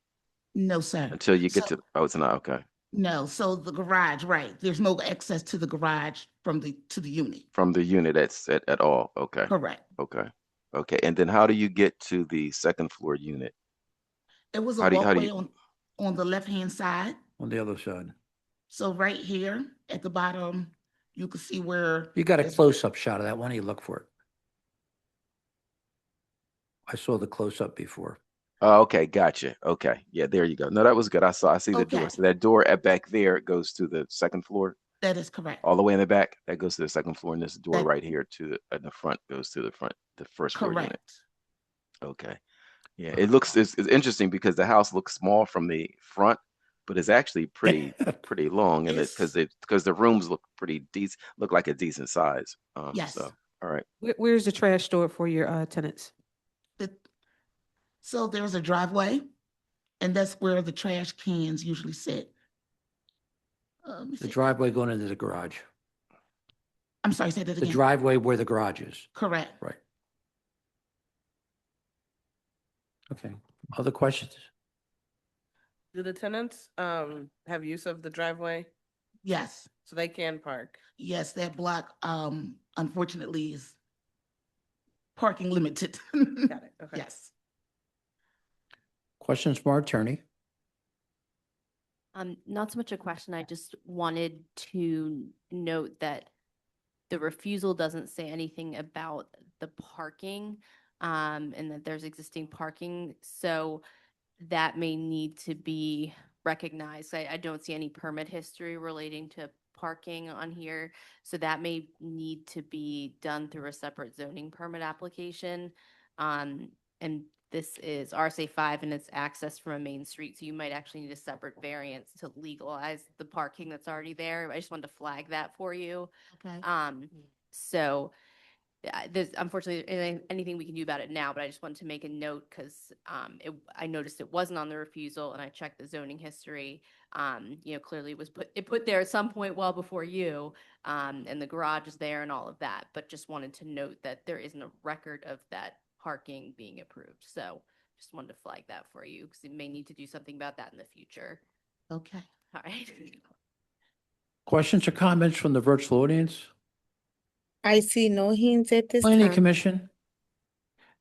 No, sir. Until you get to, it's not, okay. No, so the garage, right. There's no access to the garage to the unit. From the unit at all, okay. Correct. Okay, and then how do you get to the second floor unit? It was a How do walkway you- on the left-hand side. On the other side. So right here at the bottom, you can see where. You got a close-up shot of that. Why don't you look for it? I saw the close-up before. Oh, okay, gotcha. Okay, yeah, there you go. No, that was good. I see the door. Okay. So that door at back there goes to the second floor, That is correct. all the way in the back. That goes to the second floor, and this door That- right here in the front goes to the first floor unit. Correct. Okay, yeah, it's interesting because the house looks small from the front, but it's actually pretty long, and because the rooms look pretty decent, look like a decent size. Yes. So all right. Where's the trash stored for your tenants? So there's a driveway, and that's where the trash cans usually sit. Let me The see. driveway going into the garage. I'm sorry, say that The again. driveway where the garage is. Correct. Right. Okay. Other questions? Do the tenants have use of the driveway Yes, so they can park? yes, that block, unfortunately is parking limited. Got it. Okay. Yes. Questions from our attorney? Not so much a question. I just wanted to note that the refusal doesn't say anything about the parking, and that there's existing parking. So that may need to be recognized. I don't see any permit history relating to parking on here. So that may need to be done through a separate zoning permit application. And this is RSA 5 and it's access from a main street. So you might actually need a separate variance to legalize the parking that's already there. I just wanted to flag that for you. Okay. So there's unfortunately anything we can do about it now, but I just wanted to make a note because I noticed it wasn't on the refusal and I checked the zoning history. Clearly it was put there at some point well before you, and the garage is there and all of that, but just wanted to note that there isn't a record of that parking being approved. So just wanted to flag that for you because you may need to do something about that in the future. Okay. All right. Questions or comments from the virtual audience? I see no hands at this Planning time. Commission?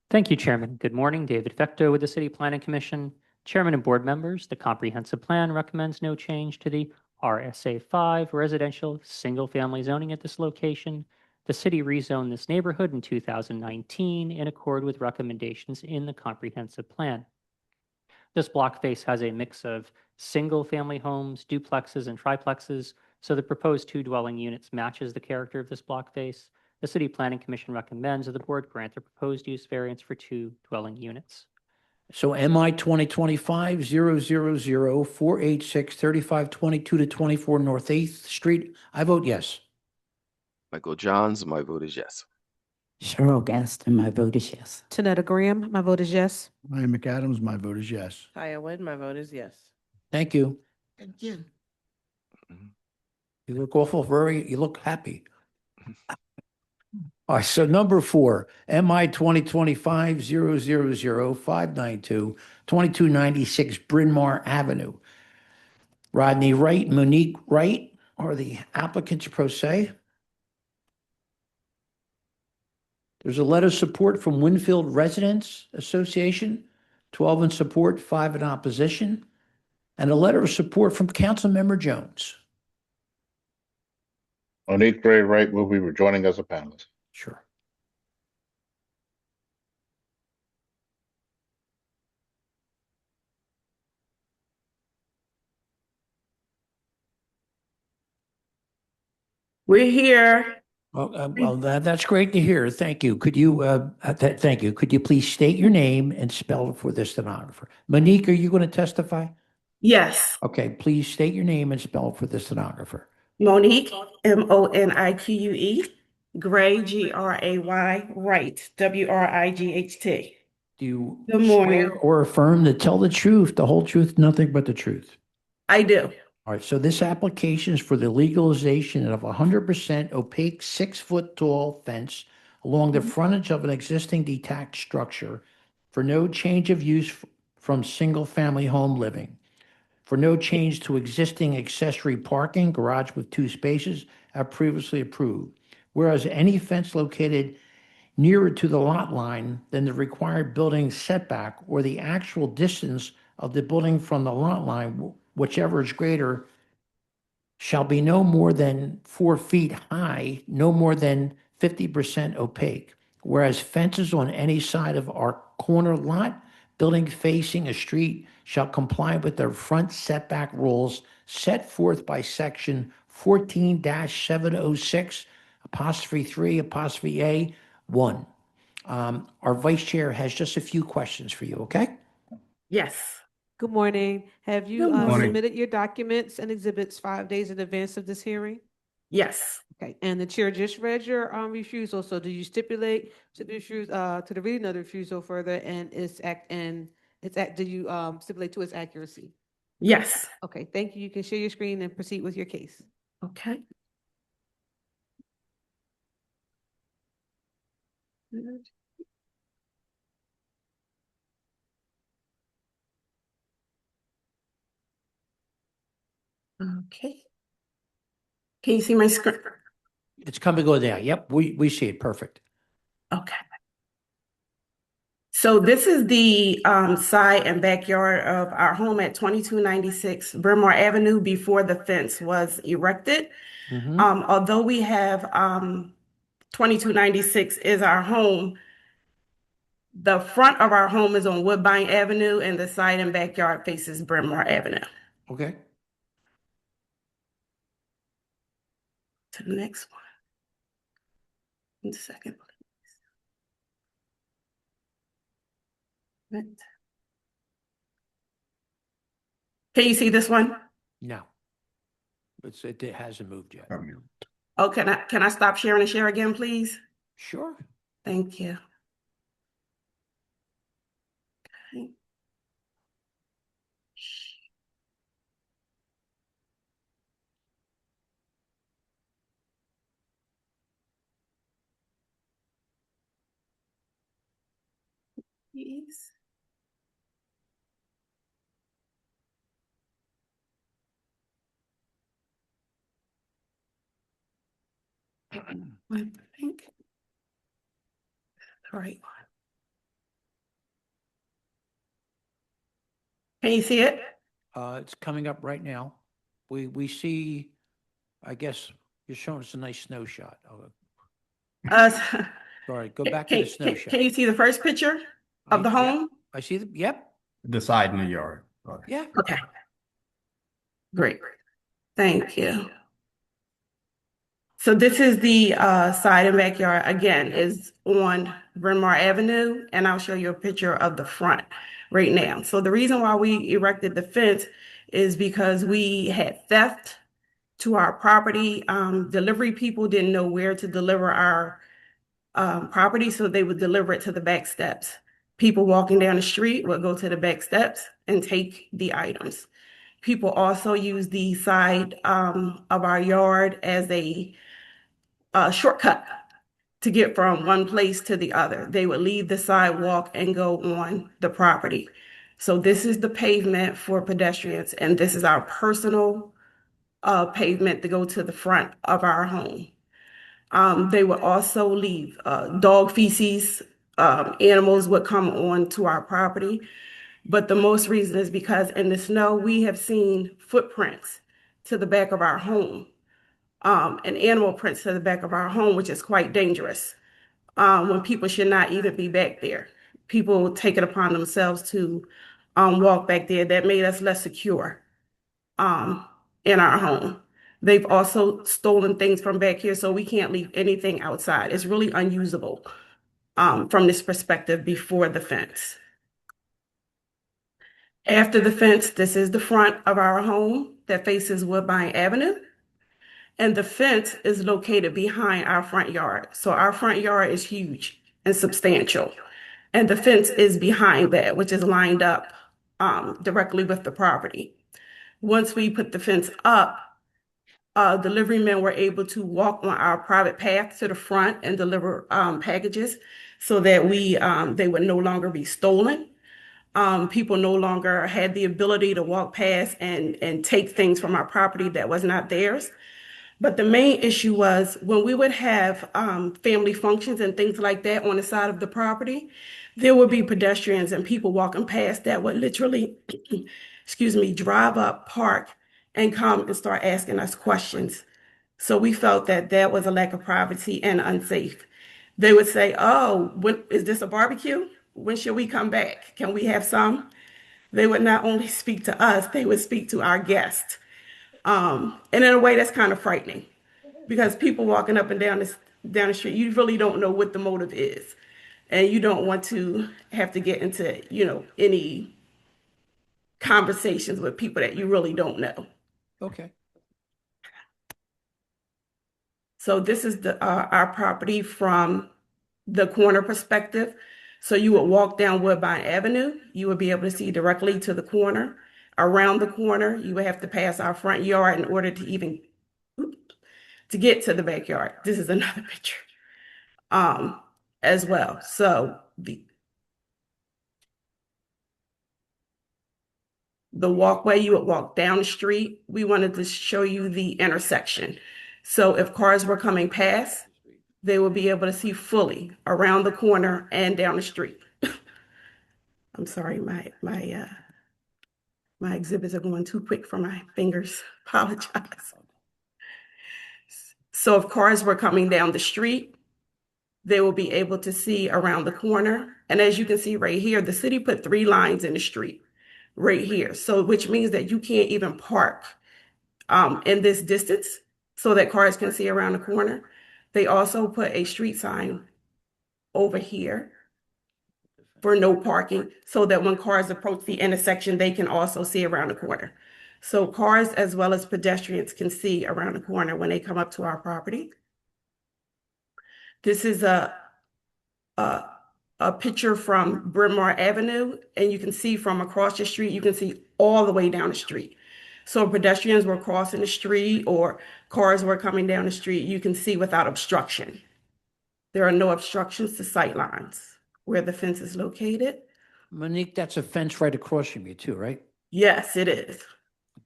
Thank you, Chairman. Good morning. David Fecto with the City Planning Commission. Chairman and board members, the comprehensive plan recommends no change to the RSA 5 residential single-family zoning at this location. The city rezoned this neighborhood in 2019 in accord with recommendations in the comprehensive plan. This block face has a mix of single-family homes, duplexes, and triplexes, so the proposed 2 dwelling units matches the character of this block face. The City Planning Commission recommends that the board grant the proposed use variance for 2 dwelling units. So MI 2025-000-486-3522 to 24 North 8th Street. I vote yes. Michael Johns, my vote is yes. Cheryl Gaston, my vote is yes. Tanetta Graham, my vote is yes. Ryan McAdams, my vote is yes. Kaya Wood, my vote is yes. Thank you. Thank you. You look you look happy. All right, so number 4, MI 2025-000-592-2296 Bryn Mawr Avenue. Rodney Wright, Monique Wright are the applicants pro se. There's a letter of support from Winfield Residents Association, 12 in support, 5 in opposition, and a letter of support from Councilmember Jones. Monique Gray Wright will be rejoining as a panelist. Sure. We're here. Well, that's great to hear. Thank you. Could you, thank you. Could you please state your name and spell it for the stenographer? Monique, are you going to testify? Yes. Okay, please state your name and spell it for the stenographer. Monique, Monique, Gray, Gray, Wright, Wright. Do you Good morning. swear or affirm to tell the truth, the whole truth, nothing but the truth? I do. All right, so this application is for the legalization of 100% opaque 6-foot tall fence along the frontage of an existing detached structure for no change of use from single-family home living, for no change to existing accessory parking, garage with 2 spaces, as previously approved. Whereas any fence located nearer to the lot line than the required building setback or the actual distance of the building from the lot line, whichever is greater, shall be no more than 4 feet high, no more than 50% opaque. Whereas fences on any side of our corner lot, building facing a street, shall comply with the front setback rules set forth by section 14-706, apostrophe 3, apostrophe A, 1. Our vice chair has just a few questions for you, okay? Yes. Good morning. Have you Good morning. submitted your documents and exhibits 5 days in advance of this hearing? Yes. Okay, and the chair just read your refusal, so do you stipulate to the to the reading of the refusal further and do you stipulate to its accuracy? Yes. Okay, thank you. You can share your screen and proceed with your case. Okay. Okay. Can you see my screen? It's coming on there. Yep, we see it. Perfect. Okay. So this is the side and backyard of our home at 2296 Bryn Mawr Avenue before the fence was erected. Although we have 2296 is our home, the front of our home is on Woodbine Avenue and the side and backyard faces Bryn Mawr Avenue. Okay. To the next one. 1 second, please. Right. Can you see this one? No. It hasn't moved yet. Oh, can I stop sharing and share again, please? Sure. Thank you. Okay. Please. I think. All right. Can you see it? It's coming up right now. We see, I guess you're showing us a nice snow shot. Sorry, go back to the snow shot. Can you see the first picture of the home? I see the, yep. The side in the yard. Yeah. Okay. Great. Thank you. So this is the side and backyard, again, is on Bryn Mawr Avenue, and I'll show you a picture of the front right now. So the reason why we erected the fence is because we had theft to our property. Delivery people didn't know where to deliver our property, so they would deliver it to the back steps. People walking down the street would go to the back steps and take the items. People also use the side of our yard as a shortcut to get from one place to the other. They would leave the sidewalk and go on the property. So this is the pavement for pedestrians, and this is our personal pavement to go to the front of our home. They would also leave dog feces. Animals would come on to our property. But the most reason is because in the snow, we have seen footprints to the back of our home. And animal prints to the back of our home, which is quite dangerous when people should not even be back there. People take it upon themselves to walk back there. That made us less secure in our home. They've also stolen things from back here, so we can't leave anything outside. It's really unusable from this perspective before the fence. After the fence, this is the front of our home that faces Woodbine Avenue. And the fence is located behind our front yard. So our front yard is huge and substantial. And the fence is behind that, which is lined up directly with the property. Once we put the fence up, delivery men were able to walk on our private path to the front and deliver packages so that they would no longer be stolen. People no longer had the ability to walk past and take things from our property that was not theirs. But the main issue was when we would have family functions and things like that on the side of the property, there would be pedestrians and people walking past that would literally, drive up, park, and come and start asking us questions. So we felt that that was a lack of privacy and unsafe. They would say, "Oh, is this a barbecue? When should we come back? Can we have some?" They would not only speak to us, they would speak to our guests. And in a way that's kind of frightening because people walking up and down the street, you really don't know what the motive is. And you don't want to have to get into, any conversations with people that you really don't know. Okay. So this is our property from the corner perspective. So you would walk down Woodbine Avenue, you would be able to see directly to the corner. Around the corner, you would have to pass our front yard in order to even to get to the backyard. This is another picture as well. So the walkway, you would walk down the street. We wanted to show you the intersection. So if cars were coming past, they will be able to see fully around the corner and down the street. I'm sorry, my exhibits are going too quick for my fingers. Apologize. So if cars were coming down the street, they will be able to see around the corner. And as you can see right here, the city put 3 lines in the street right here. So which means that you can't even park in this distance so that cars can see around the corner. They also put a street sign over here for no parking so that when cars approach the intersection, they can also see around the corner. So cars as well as pedestrians can see around the corner when they come up to our property. This is a picture from Bryn Mawr Avenue, and you can see from across the street, you can see all the way down the street. So pedestrians were crossing the street or cars were coming down the street, you can see without obstruction. There are no obstructions to sight lines where the fence is located. Monique, that's a fence right across from you too, right? Yes, it is.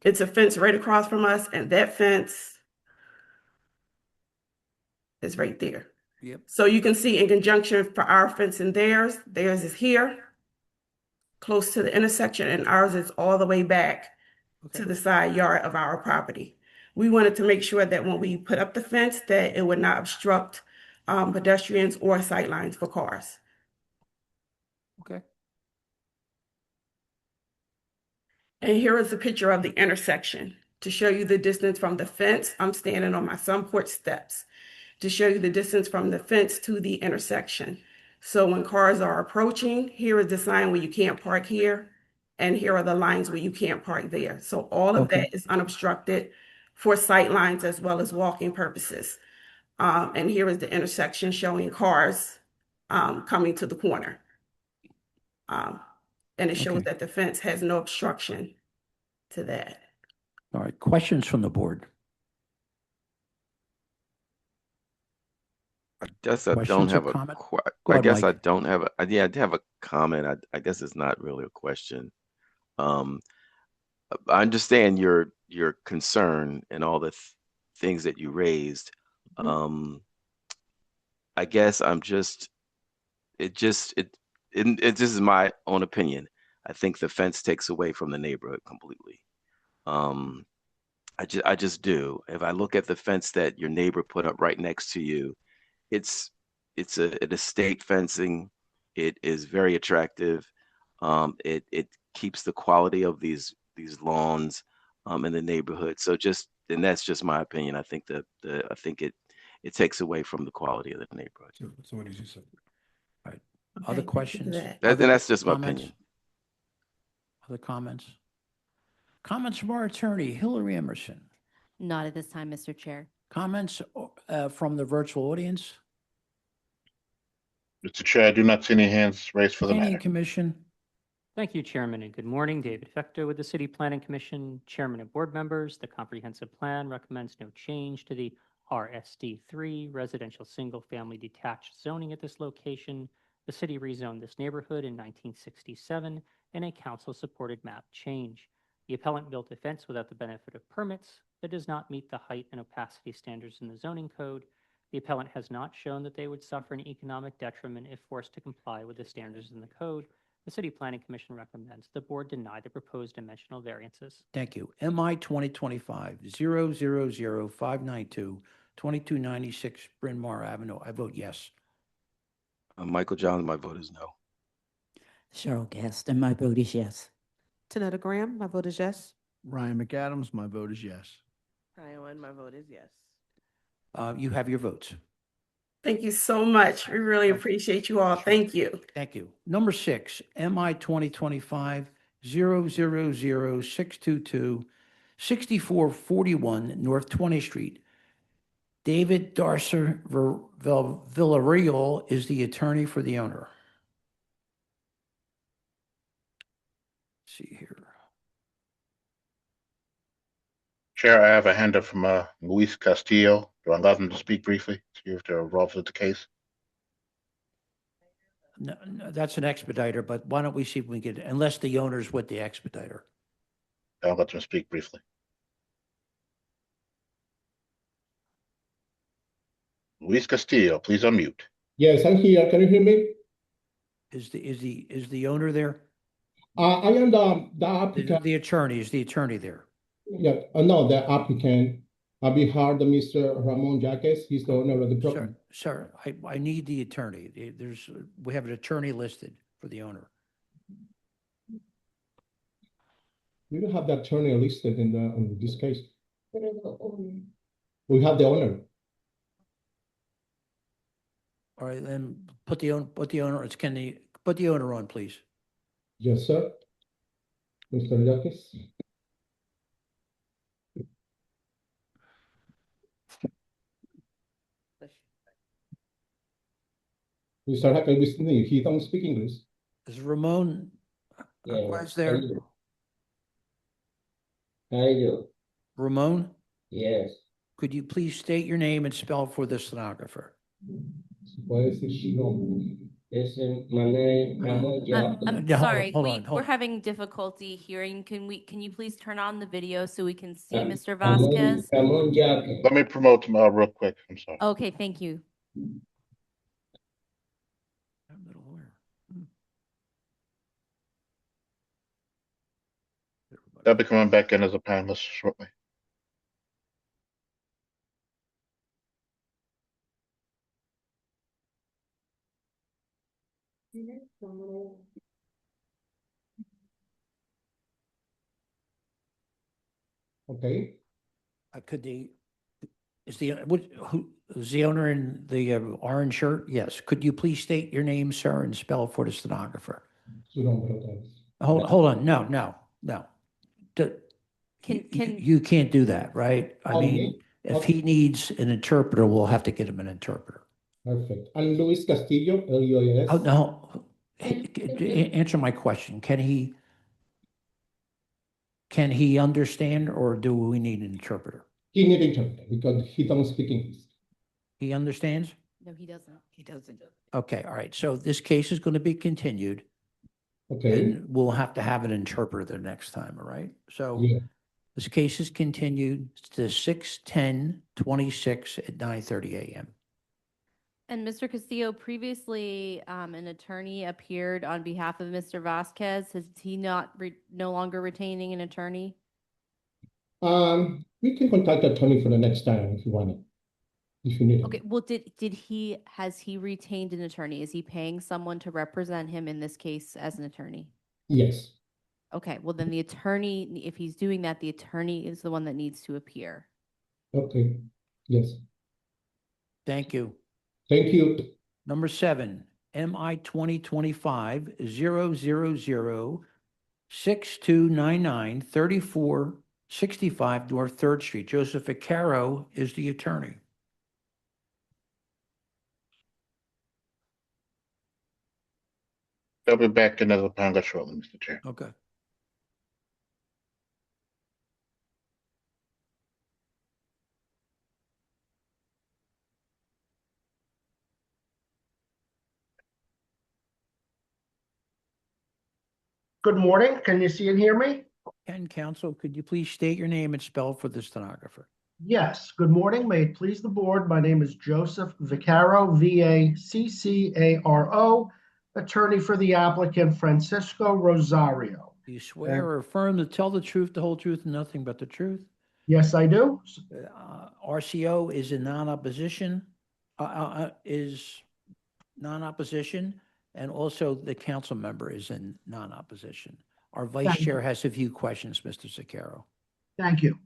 It's a fence right across from us, and that fence is right there. Yep. So you can see in conjunction for our fence and theirs is here, close to the intersection, and ours is all the way back to the side yard of our property. We wanted to make sure that when we put up the fence, that it would not obstruct pedestrians or sight lines for cars. Okay. And here is a picture of the intersection to show you the distance from the fence. I'm standing on my sun porch steps to show you the distance from the fence to the intersection. So when cars are approaching, here is the sign where you can't park here, and here are the lines where you can't park there. So all of that is unobstructed for sight lines as well as walking purposes. And here is the intersection showing cars coming to the corner. And it shows that the fence has no obstruction to that. All right, questions from the board? I guess I don't Questions or have a comment? que- Go I ahead, guess I Mike. don't have a, yeah, I do have a comment. I guess it's not really a question. I understand your concern and all the things that you raised. I guess I'm just it just this is my own opinion. I think the fence takes away from the neighborhood completely. I just do. If I look at the fence that your neighbor put up right next to you, it's an estate fencing. It is very attractive. It keeps the quality of these lawns in the neighborhood. So and that's just my opinion. I think I think it takes away from the quality of the neighborhood. So what did you say? All right. Other questions? And Other that's just my comments? opinion. Other comments? Comments from our attorney, Hillary Emerson. Not at this time, Mr. Chair. Comments from the virtual audience? Mr. Chair, I do not see any hands raised for the Planning matter. Commission? Thank you, Chairman, and good morning. David Fecto with the City Planning Commission, Chairman and Board Members. The comprehensive plan recommends no change to the RSD3 residential single-family detached zoning at this location. The city rezoned this neighborhood in 1967 in a council-supported map change. The appellant built a fence without the benefit of permits that does not meet the height and opacity standards in the zoning code. The appellant has not shown that they would suffer an economic detriment if forced to comply with the standards in the code. The City Planning Commission recommends the board deny the proposed dimensional variances. Thank you. MI 2025-000592, 2296 Bryn Mawr Avenue. I vote yes. Michael Johns, my vote is no. Cheryl Gaston, my vote is yes. Tanetta Graham, my vote is yes. Ryan McAdams, my vote is yes. Iowa, my vote is yes. You have your votes. Thank you so much. We really appreciate you all. Thank you. Thank you. Number 6, MI 2025-000622, 6441 North 20th Street. David Darcer Villarreal is the attorney for the owner. Let's see here. Chair, I have a hand up from Luis Castillo. Do I allow them to speak briefly? See if they're involved with the case. No, that's an expediter, but why don't we see if we can get, unless the owner's with the expediter. I'll let them speak briefly. Luis Castillo, please unmute. Yes, I'm here. Can you hear me? Is the owner there? I am the applicant. The attorney, is the attorney there? Yeah, no, the applicant. I've been hired Mr. Ramon Jaques. He's the owner of the property. Sir, I need the attorney. We have an attorney listed for the owner. We don't have the attorney listed in this case. We have the owner. All right, then put the owner, put the owner on, please. Yes, sir. Mr. Jaques. Mr. Jaques, he don't speak English. Is Ramon Jaques there? How are you? Ramon, Yes. could you please state your name and spell for the stenographer? Puede decir su nombre. Es Manuel Ramon Jaques. I'm Yeah, sorry, hold on. we're having difficulty hearing. Can you please turn on the video so we can see Mr. Ramon Vasquez? Jaques. Let me promote them real quick. I'm sorry. Okay, thank you. They'll be coming back in as a panelist shortly. Okay. Is the owner in the orange shirt? Yes. Could you please state your name, sir, and spell for the stenographer? Su nombre otra vez. Hold on. No. You can't do that, right? I mean, if he needs an interpreter, we'll have to get him an interpreter. Perfect. And Luis Castillo, L-U-I-S. Oh, no. Answer my question. Can he understand, or do we need an interpreter? He need interpreter because he don't speak English. He understands? No, he doesn't. He doesn't. Okay, all right. So this case is going to be continued. Okay. And we'll have to have an interpreter the next time, all right? So Yeah. this case is continued to 6/10/26 at 9:30 a.m. And Mr. Castillo, previously, an attorney appeared on behalf of Mr. Vasquez. Is he not no longer retaining an attorney? We can contact the attorney for the next time if you want it. If you need it. Okay, well, has he retained an attorney? Is he paying someone to represent him in this case as an attorney? Yes. Okay, well, then the attorney, if he's doing that, the attorney is the one that needs to appear. Okay. Yes. Thank you. Thank you. Number 7, MI 2025-000 6299 3465 North 3rd Street. Joseph Vaccaro is the attorney. They'll be back in as a panelist shortly, Mr. Chair. Okay. Good morning. Can you see and hear me? And counsel, could you please state your name and spell for the stenographer? Yes. Good morning. May it please the board. My name is Joseph Vaccaro, V-A-C-C-A-R-O, attorney for the applicant Francisco Rosario. Do you swear or affirm to tell the truth, the whole truth, and nothing but the truth? Yes, I do. RCO is in non-opposition, and also the council member is in non-opposition. Our vice Thank you. chair has a few questions, Mr. Vaccaro. Thank you.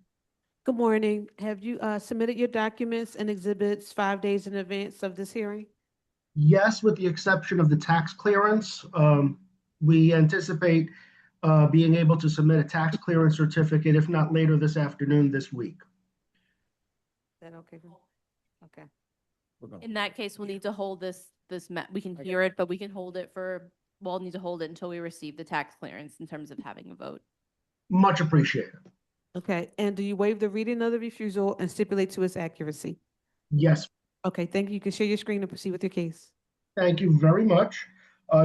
Good morning. Have you submitted your documents and exhibits 5 days in advance of this hearing? Yes, with the exception of the tax clearance. We anticipate being able to submit a tax clearance certificate, if not later this afternoon, this week. Is that okay? Okay. In that case, we'll need to hold we can hear it, but we can hold it we'll need to hold it until we receive the tax clearance in terms of having a vote. Much appreciated. Okay, and do you waive the reading of the refusal and stipulate to its accuracy? Yes, Okay, thank you. You can share your screen and proceed with your case. thank you very much.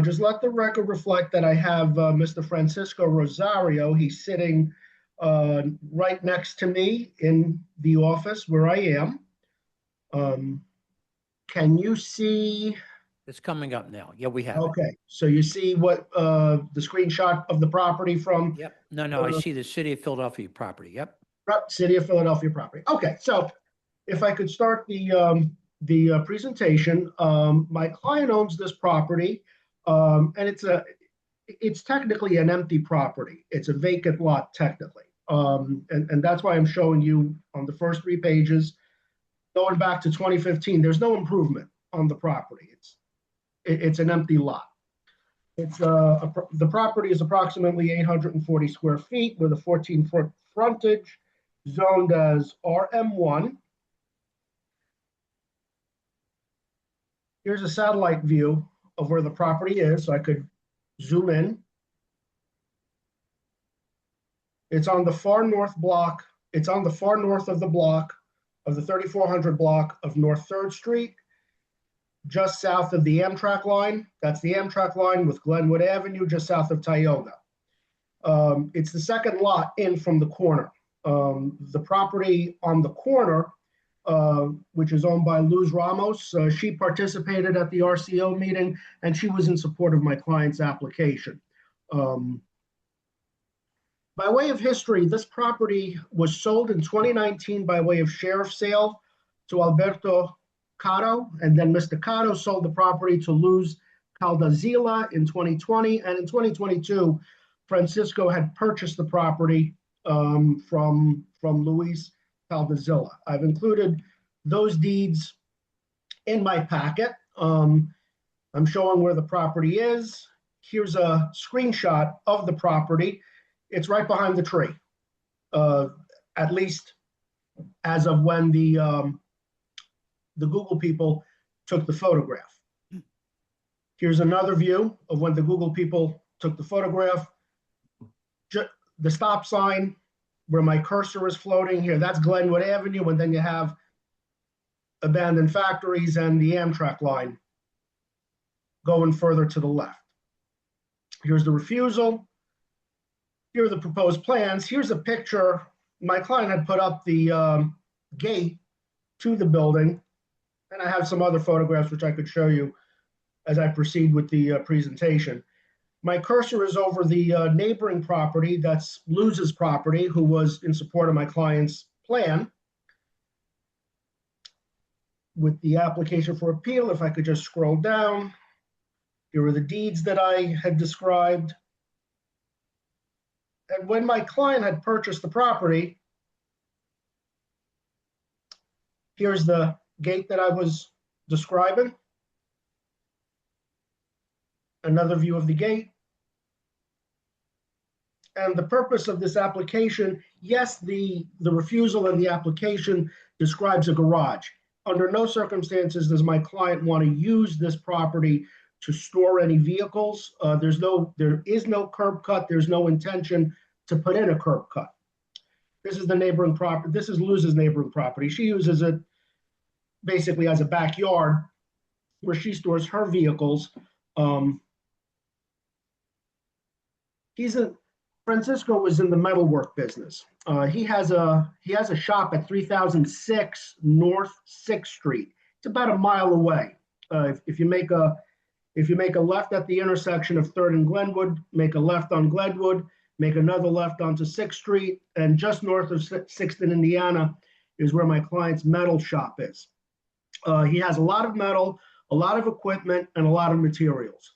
Just let the record reflect that I have Mr. Francisco Rosario. He's sitting right next to me in the office where I am. Can you see? It's coming up now. Yeah, we have it. Okay, so you see what the screenshot of the property from Yep. No, I see the City of Philadelphia property. Yep. City of Philadelphia property. Okay, so if I could start the presentation, my client owns this property, and it's technically an empty property. It's a vacant lot technically, and that's why I'm showing you on the first 3 pages, going back to 2015. There's no improvement on the property. It's an empty lot. It's the property is approximately 840 square feet with a 14-foot frontage, zoned as RM1. Here's a satellite view of where the property is, so I could zoom in. It's on the far north block. It's on the far north of the block of the 3400 block of North 3rd Street, just south of the Amtrak line. That's the Amtrak line with Glenwood Avenue, just south of Tioga. It's the second lot in from the corner. The property on the corner, which is owned by Luz Ramos, she participated at the RCO meeting, and she was in support of my client's application. By way of history, this property was sold in 2019 by way of sheriff sale to Alberto Caro, and then Mr. Caro sold the property to Luz Caldazilla in 2020, and in 2022, Francisco had purchased the property from Luis Caldazilla. I've included those deeds in my packet. I'm showing where the property is. Here's a screenshot of the property. It's right behind the tree, at least as of when the Google people took the photograph. Here's another view of when the Google people took the photograph. The stop sign where my cursor is floating here, that's Glenwood Avenue, and then you have abandoned factories and the Amtrak line going further to the left. Here's the refusal. Here are the proposed plans. Here's a picture. My client had put up the gate to the building, and I have some other photographs which I could show you as I proceed with the presentation. My cursor is over the neighboring property, that's Luz's property, who was in support of my client's plan. With the application for appeal, if I could just scroll down, here are the deeds that I had described. And when my client had purchased the property, here's the gate that I was describing. Another view of the gate. And the purpose of this application, yes, the refusal in the application describes a garage. Under no circumstances does my client want to use this property to store any vehicles. There is no curb cut. There's no intention to put in a curb cut. This is the neighboring property. This is Luz's neighboring property. She uses it basically as a backyard where she stores her vehicles. Francisco was in the metalwork business. He has a shop at 3006 North 6th Street. It's about a mile away. If you make a left at the intersection of 3rd and Glenwood, make a left on Glenwood, make another left onto 6th Street, and just north of 6th in Indiana is where my client's metal shop is. He has a lot of metal, a lot of equipment, and a lot of materials.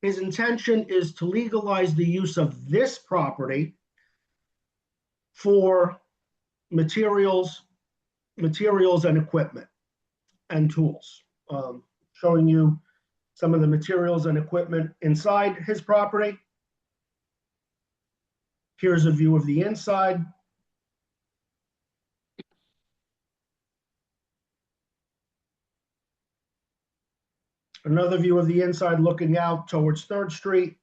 His intention is to legalize the use of this property for materials and equipment and tools. Showing you some of the materials and equipment inside his property. Here's a view of the inside. Another view of the inside looking out towards Third Street.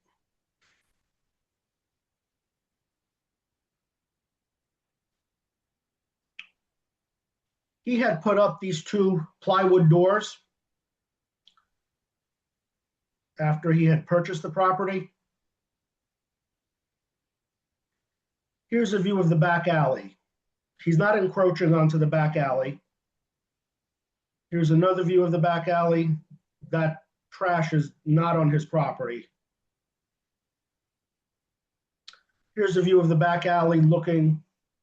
He had put up these two plywood doors after he had purchased the property. Here's a view of the back alley. He's not encroaching onto the back alley. Here's another view of the back alley. That trash is not on his property. Here's a view of the back alley looking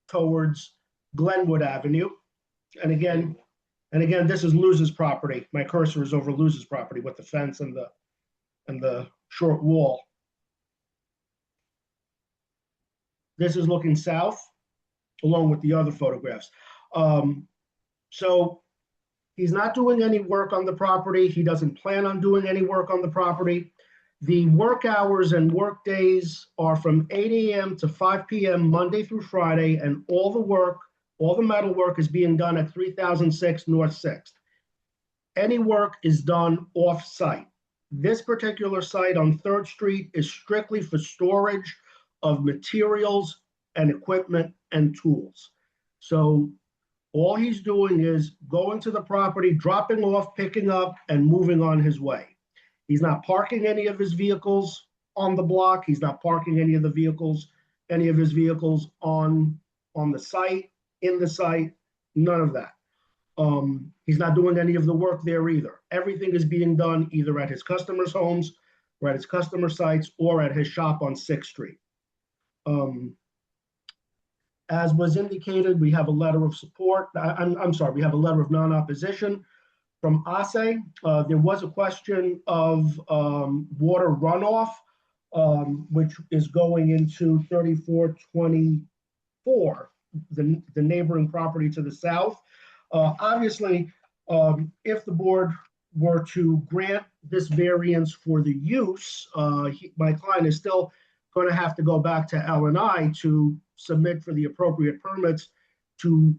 towards Glenwood Avenue. And again, this is Luz's property. My cursor is over Luz's property with the fence and the short wall. This is looking south, along with the other photographs. So he's not doing any work on the property. He doesn't plan on doing any work on the property. The work hours and work days are from 8 a.m. to 5 p.m. Monday through Friday, and all the metal work is being done at 3006 North 6th. Any work is done off-site. This particular site on 3rd Street is strictly for storage of materials and equipment and tools. So all he's doing is going to the property, dropping off, picking up, and moving on his way. He's not parking any of his vehicles on the block. He's not parking any of his vehicles on the site, in the site, none of that. He's not doing any of the work there either. Everything is being done either at his customers' homes or at his customer sites or at his shop on 6th Street. As was indicated, we have a letter of support. I'm sorry, we have a letter of non-opposition from ASE. There was a question of water runoff, which is going into 3424, the neighboring property to the south. Obviously, if the board were to grant this variance for the use, my client is still going to have to go back to L&I to submit for the appropriate permits to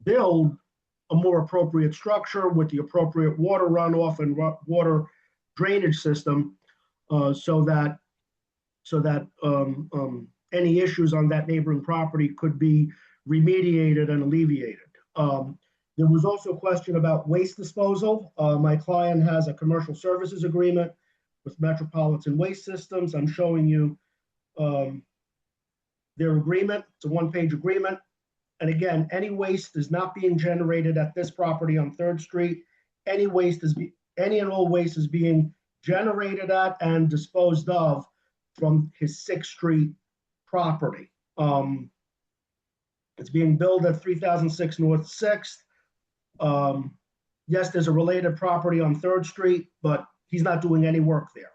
build a more appropriate structure with the appropriate water runoff and water drainage system, so that any issues on that neighboring property could be remediated and alleviated. There was also a question about waste disposal. My client has a commercial services agreement with Metropolitan Waste Systems. I'm showing you their agreement. It's a one-page agreement. And again, any waste is not being generated at this property on 3rd Street. Any and all waste is being generated at and disposed of from his 6th Street property. It's being billed at 3006 North 6th. Yes, there's a related property on 3rd Street, but he's not doing any work there.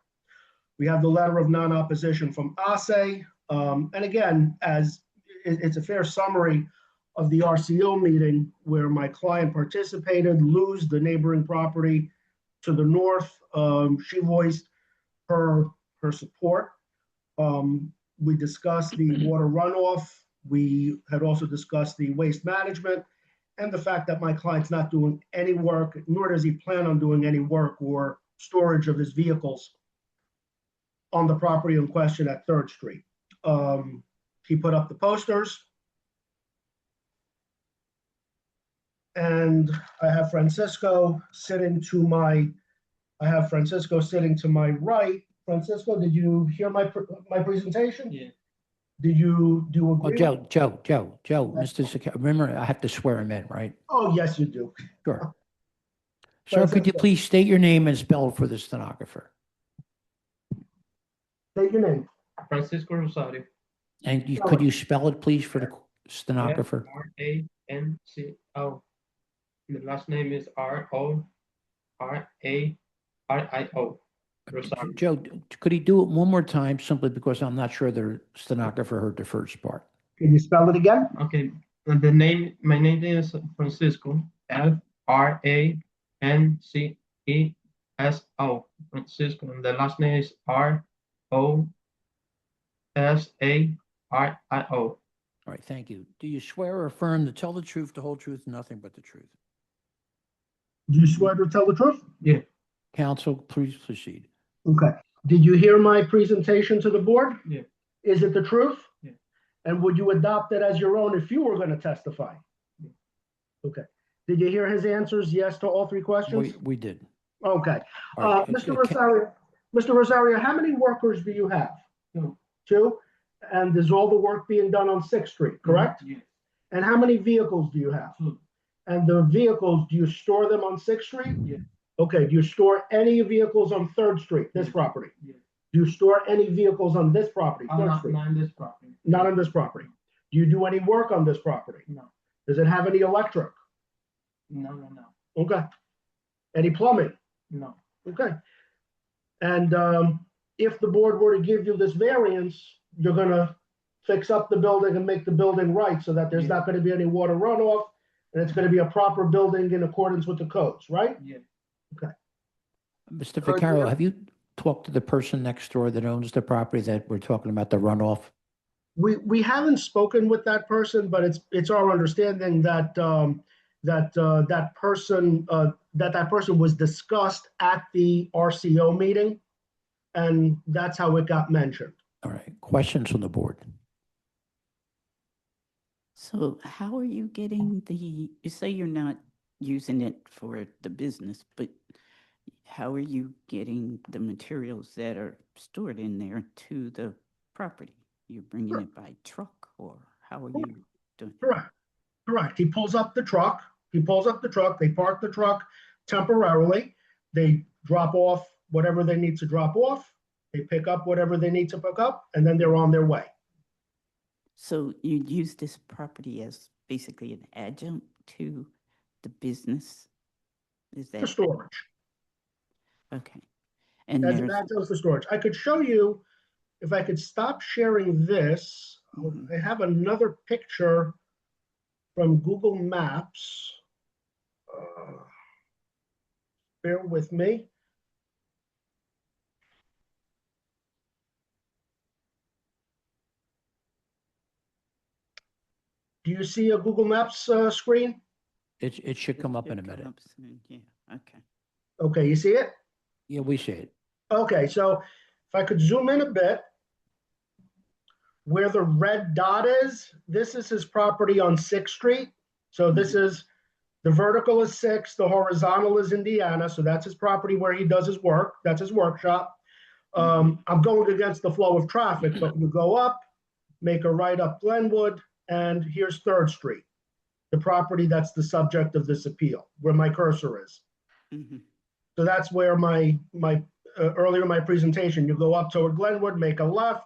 We have the letter of non-opposition from ASE. And again, as it's a fair summary of the RCO meeting where my client participated, Luz, the neighboring property to the north, she voiced her support. We discussed the water runoff. We had also discussed the waste management and the fact that my client's not doing any work, nor does he plan on doing any work or storage of his vehicles on the property in question at 3rd Street. He put up the posters. And I have Francisco sitting to my right. Francisco, did you hear my presentation? Yeah. Did you agree? Joe, Mr. Sakara, remember, I have to swear him in, right? Oh, yes, you do. Sure. Sir, could you please state your name and spell it for the stenographer? State your name. Francisco Rosario. And could you spell it, please, for the stenographer? Rancio. The last name is Rorario. Rosario. Joe, could he do it one more time, simply because I'm not sure the stenographer heard the first part? Can you spell it again? Okay. My name is Francisco. Franceso. Francisco. And the last name is Rosario. All right, thank you. Do you swear or affirm to tell the truth, the whole truth, and nothing but the truth? Do you swear to tell the truth? Yeah. Counsel, please proceed. Okay. Did you hear my presentation to the board? Yeah. Is it the truth? Yeah. And would you adopt it as your own if you were going to testify? Yeah. Okay. Did you hear his answers? Yes to all three questions? We did. Okay. All right, Mr. Rosario, how many workers do you have? Two. Two? And is all the work being done on 6th Street, correct? Yes. And how many vehicles do you have? Two. And the vehicles, do you store them on 6th Street? Yeah. Okay, do you store any vehicles on 3rd Street, this property? Yeah. Do you store any vehicles on this property, 3rd Street? Not in this property. Not on this property. Do you do any work on this property? No. Does it have any electric? No. Okay. Any plumbing? No. Okay. And if the board were to give you this variance, you're gonna fix up the building and make the building right so that there's not gonna be any water runoff, and it's gonna be a proper building in accordance with the codes, right? Yeah. Okay. Mr. Vaccaro, have you talked to the person next door that owns the property that we're talking about, the runoff? We haven't spoken with that person, but it's our understanding that that person was discussed at the RCO meeting, and that's how it got mentioned. All right, questions from the board? So how are you getting you say you're not using it for the business, but how are you getting the materials that are stored in there to the property? You're bringing it by truck, or how are you doing it? Correct. He pulls up the truck. They park the truck temporarily. They drop off whatever they need to drop off. They pick up whatever they need to pick up, and then they're on their way. So you use this property as basically an adjunct to the business? Is that For storage. okay? And As there's an adjunct for storage. I could show you, if I could stop sharing this. I have another picture from Google Maps. Bear with me. Do you see a Google Maps screen? It should come up in a minute. Yeah, okay. Okay, you see it? Yeah, we see it. Okay, so if I could zoom in a bit, where the red dot is, this is his property on 6th Street. So this is, the vertical is 6, the horizontal is Indiana. So that's his property where he does his work. That's his workshop. I'm going against the flow of traffic, but you go up, make a right up Glenwood, and here's 3rd Street, the property that's the subject of this appeal, where my cursor is. So that's where my earlier in my presentation, you go up toward Glenwood, make a left,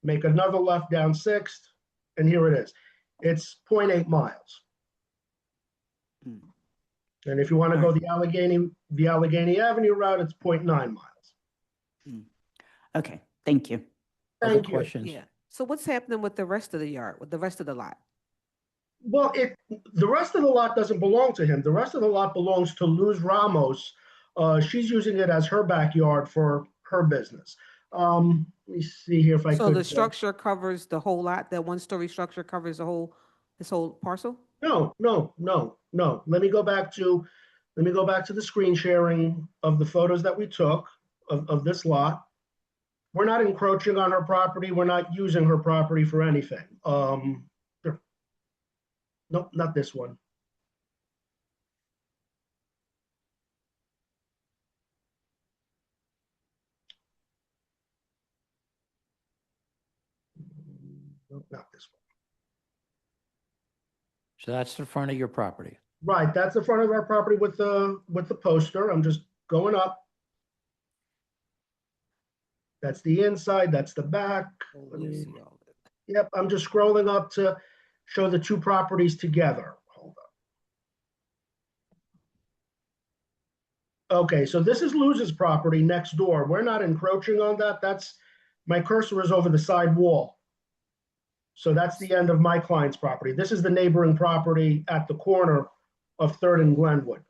make another left down 6th, and here it is. It's 0.8 miles. And if you want to go the Allegheny Avenue route, it's 0.9 miles. Okay, thank you. Thank you. Questions? Yeah. So what's happening with the rest of the yard, with the rest of the lot? Well, the rest of the lot doesn't belong to him. The rest of the lot belongs to Luz Ramos. She's using it as her backyard for her business. Let me see here if I could. So the structure covers the whole lot? That one-story structure covers this whole parcel? No. Let me go back to the screen sharing of the photos that we took of this lot. We're not encroaching on her property. We're not using her property for anything. Nope, not this one. Nope, not this one. So that's the front of your property. Right, that's the front of our property with the poster. I'm just going up. That's the inside, that's the back. Yep, I'm just scrolling up to show the two properties together. Hold up. Okay, so this is Luz's property next door. We're not encroaching on that. My cursor is over the side wall. So that's the end of my client's property. This is the neighboring property at the corner of 3rd and Glenwood.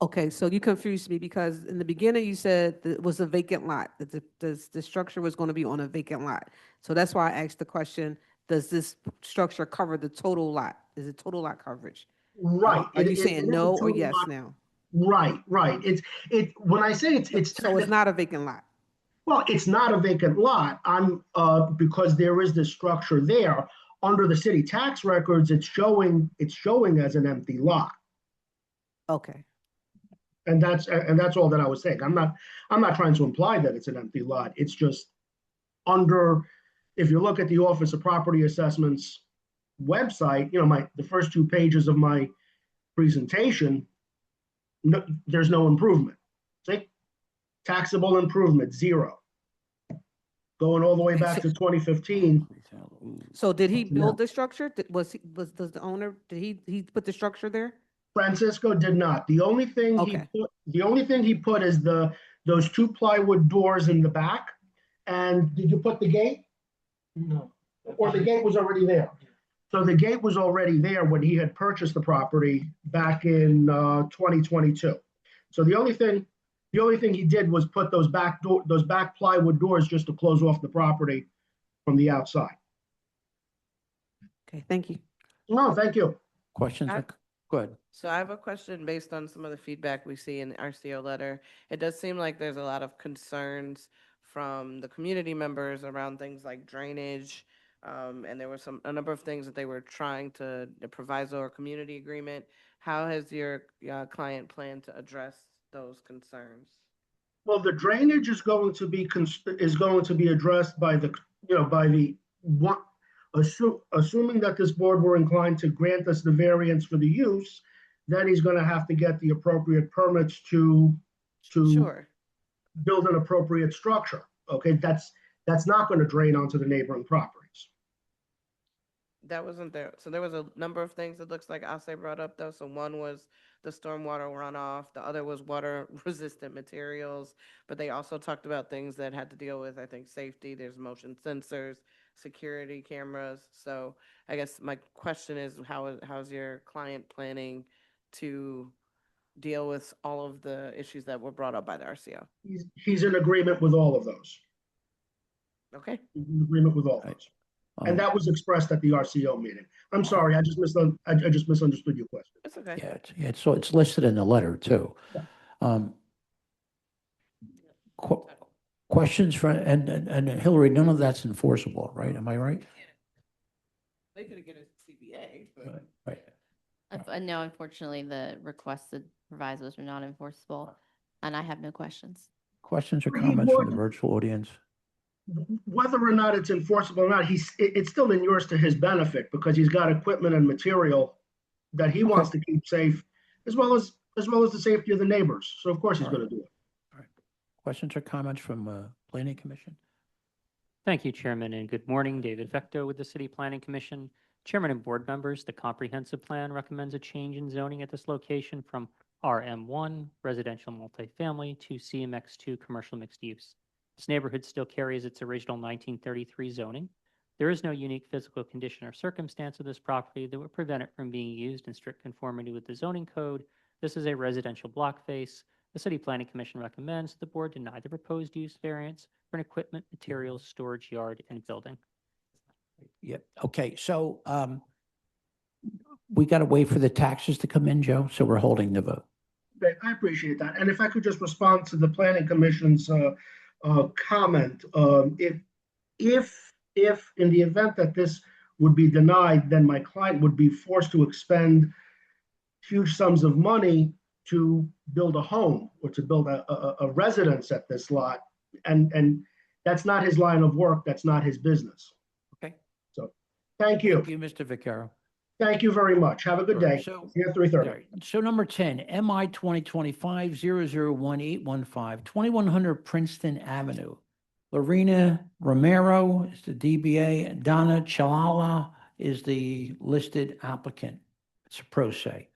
Okay, so you confused me because in the beginning you said that it was a vacant lot, that the structure was going to be on a vacant lot. So that's why I asked the question, does this structure cover the total lot? Is it total lot coverage? Right. Are you It saying is a no or total yes lot. now? Right, right. When I say it's. So it's not a vacant lot. Well, it's not a vacant lot. Because there is this structure there. Under the city tax records, it's showing as an empty lot. Okay. And that's all that I was saying. I'm not trying to imply that it's an empty lot. It's just if you look at the Office of Property Assessments website, the first 2 pages of my presentation, there's no improvement. See? Taxable improvement, 0. Going all the way back to 2015. So did he build the structure? Does the owner, did he put the structure there? Francisco did not. The only thing he put is those 2 plywood doors in the back. And did you put the gate? No. Or the gate was already there? So the gate was already there when he had purchased the property back in 2022. So the only thing he did was put those back plywood doors just to close off the property from the outside. Okay, thank you. No, thank you. Questions? Go ahead. So I have a question based on some of the feedback we see in the RCO letter. It does seem like there's a lot of concerns from the community members around things like drainage. And there were a number of things that they were trying to, the proviso or community agreement. How has your client planned to address those concerns? Well, the drainage is going to be addressed by assuming that this board were inclined to grant us the variance for the use, then he's going to have to get the appropriate permits to Sure. build an appropriate structure. Okay, that's not going to drain onto the neighboring properties. That wasn't there. So there was a number of things it looks like Ase brought up though. So one was the stormwater runoff. The other was water resistant materials. But they also talked about things that had to deal with, I think, safety. There's motion sensors, security cameras. So I guess my question is, how's your client planning to deal with all of the issues that were brought up by the RCO? He's in agreement with all of those. Okay. He's in agreement with all of those. And that was expressed at the RCO meeting. I'm sorry, I just misunderstood your question. That's okay. Yeah, so it's listed in the letter too. Questions for, and Hillary, none of that's enforceable, right? Am I right? They could get a CBA, but. Right. No, unfortunately, the requested provisos are not enforceable, and I have no questions. Questions or comments from the virtual audience? Whether or not it's enforceable or not, it's still inures to his benefit because he's got equipment and material that he wants to keep safe, as well as the safety of the neighbors. So of course he's going to do it. All right. Questions or comments from Planning Commission? Thank you, Chairman, and good morning. David Vecto with the City Planning Commission. Chairman and board members, the comprehensive plan recommends a change in zoning at this location from RM1 residential multifamily to CMX2 commercial mixed use. This neighborhood still carries its original 1933 zoning. There is no unique physical condition or circumstance of this property that would prevent it from being used in strict conformity with the zoning code. This is a residential block face. The City Planning Commission recommends that the board deny the proposed use variance for an equipment, materials, storage yard, and building. Yep. Okay, so we got to wait for the taxes to come in, Joe, so we're holding the vote. Okay, I appreciate that. And if I could just respond to the Planning Commission's comment, if in the event that this would be denied, then my client would be forced to expend huge sums of money to build a home or to build a residence at this lot. And that's not his line of work. That's not his business. Okay. So thank you. Thank you, Mr. Vaccaro. Thank you very much. Have a good day. So, See you at 3:30. So number 10, MI 2025-001815, 2100 Princeton Avenue. Lorena Romero is the DBA. Donna Chalala is the listed applicant. It's a pro se.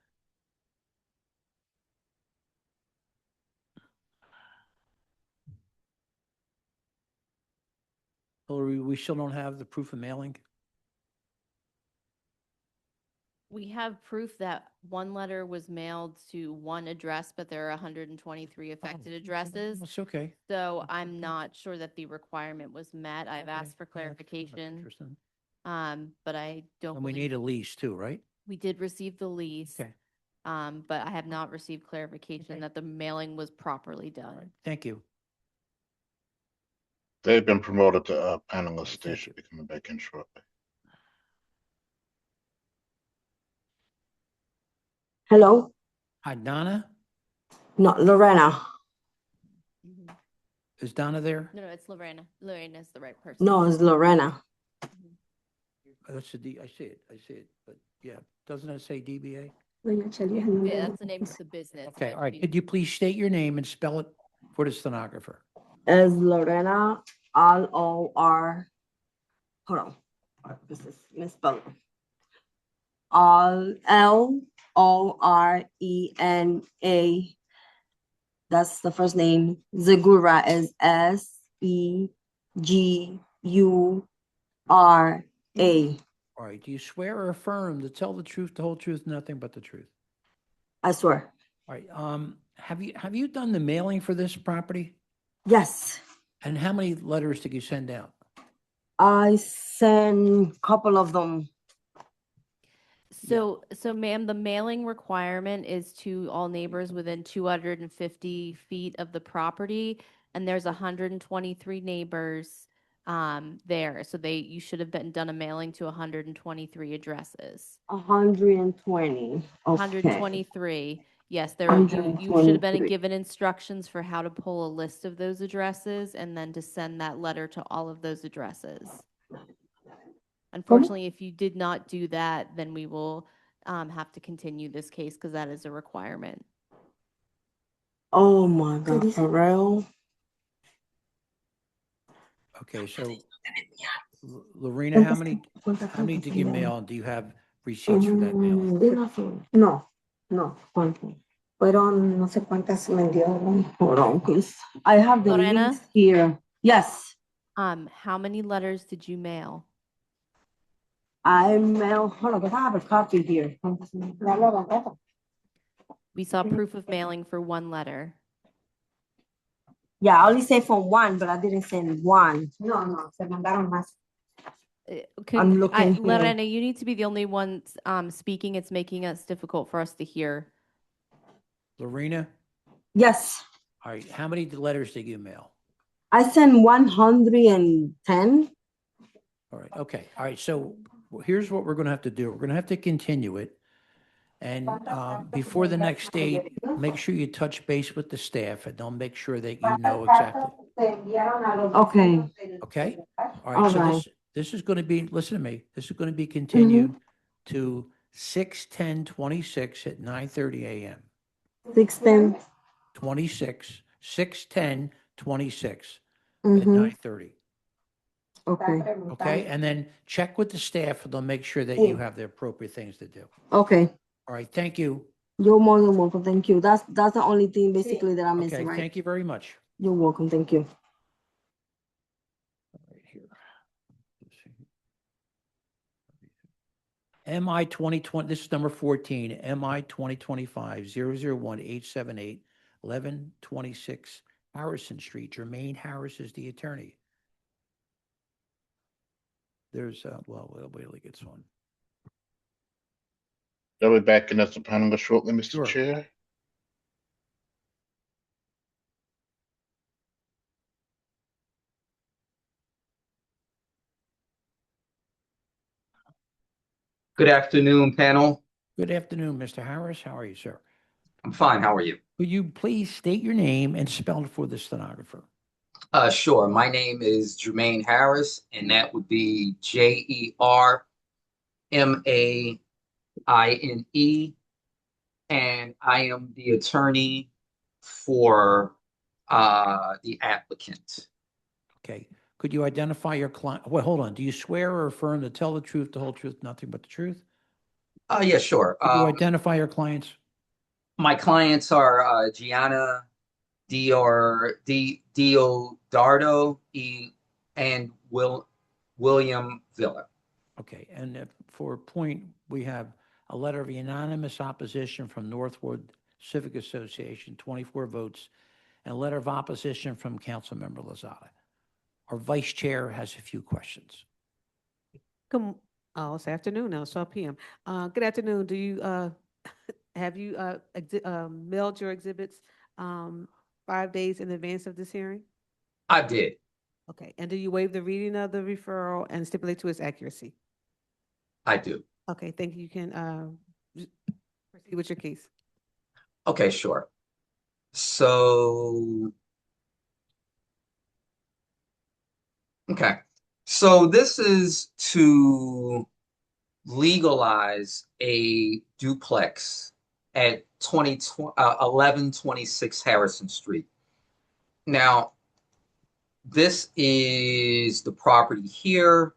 Hillary, we still don't have the proof of mailing? We have proof that one letter was mailed to one address, but there are 123 affected addresses. That's okay. So I'm not sure that the requirement was met. I've asked for clarification. But I don't. And we need a lease too, right? We did receive the lease. Okay. but I have not received clarification that the mailing was properly done. Thank you. They've been promoted to panelists. They Thank should be coming back in shortly. Hello? Hi, Donna. No, Lorena. Is Donna there? No, it's Lorena. Lorena is the right person. No, it's Lorena. That's I see it. I see it. But yeah, doesn't it say DBA? Yeah, that's the name of the business. Okay, but all right. she- Could you please state your name and spell it for the stenographer? It's Lorena, L-O-R. Hold on. This is misspelled. Lorena. That's the first name. Segura is Segura. All right. Do you swear or affirm to tell the truth, the whole truth, nothing but the truth? I swear. All right. Have you done the mailing for this property? Yes. And how many letters did you send out? I sent a couple of them. So, ma'am, the mailing requirement is to all neighbors within 250 feet of the property, and there's 123 neighbors there. So you should have done a mailing to 123 addresses. 120. Okay. 123. Yes, you should have been 123. given instructions for how to pull a list of those addresses and then to send that letter to all of those addresses. Unfortunately, if you did not do that, then we will have to continue this case because that is a requirement. Oh my God, for real? Okay, so Lorena, how many did you mail? And do you have receipts for that mailing? No, ¿cuánto? Fueron no sé cuántas me dio. Hold on, please. I have the Lorena? links here. Yes, How many letters did you mail? I mail. Hold on, because I have a copy here. We saw proof of mailing for one letter. Yeah, I only say for one, but I didn't send one. No, se mandaron más. I'm looking here. Lorena, you need to be the only one speaking. It's making us difficult for us to hear. Lorena? Yes, All right. How many letters did you mail? I sent 110. All right. Okay. All right. So here's what we're going to have to do. We're going to have to continue it. And before the next date, make sure you touch base with the staff and they'll make sure that you know exactly. Okay. Okay? All All right. So right. this is going to be, listen to me, this is going to be continued to 6/10/26 at 9:30 a.m. 16. 26, 6/10/26 at Mhm. 9:30. Okay. Okay? And then check with the staff and they'll make sure that you have the appropriate things to do. Okay. All right. Thank you. You're more than welcome. Thank you. That's the only thing basically that I'm Okay. missing, right? Thank you very much. You're welcome. Thank you. Right here. Let's see. MI 2020, this is number 14, MI 2025-001-878, 1126 Harrison Street. Jermaine Harris is the attorney. There's, well, wait till he gets one. They'll be back in as a panelist shortly, Mr. Sure. Chair. Good afternoon, panel. Good afternoon, Mr. Harris. How are you, sir? I'm fine. How are you? Will you please state your name and spell it for the stenographer? Sure. My name is Jermaine Harris, and that would be Jermaine, and I am the attorney for the applicant. Okay. Could you identify your client? Well, hold on. Do you swear or affirm to tell the truth, the whole truth, nothing but the truth? Yeah, sure. Could you identify your clients? My clients are Gianna Diodardo and William Villa. Okay. And for a point, we have a letter of unanimous opposition from Northwood Civic Association, 24 votes, and a letter of opposition from Councilmember Lozada. Our vice chair has a few questions. It's afternoon now, it's 12 p.m. Good afternoon. Do you have you mailed your exhibits 5 days in advance of this hearing? I did. Okay, and do you waive the reading of the referral and stipulate to its accuracy? I do. Okay, thank you. You can proceed with your case. Okay, sure. So, okay. So this is to legalize a duplex at 1126 Harrison Street. Now, this is the property here,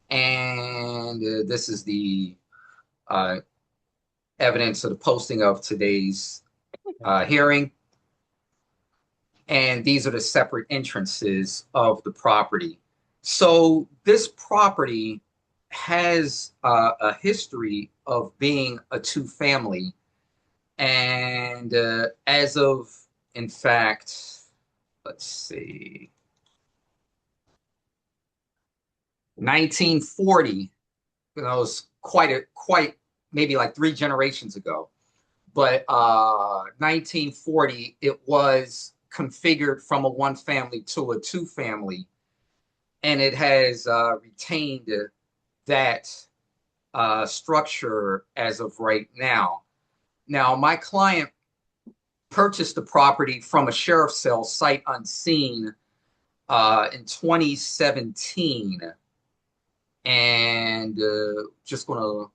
and this is the evidence of the posting of today's hearing. And these are the separate entrances of the property. So this property has a history of being a two-family. And as of, in fact, let's see, 1940, it was quite maybe like 3 generations ago. But 1940, it was configured from a 1-family to a 2-family. And it has retained that structure as of right now. Now, my client purchased the property from a sheriff's sale sight unseen in 2017. And just going to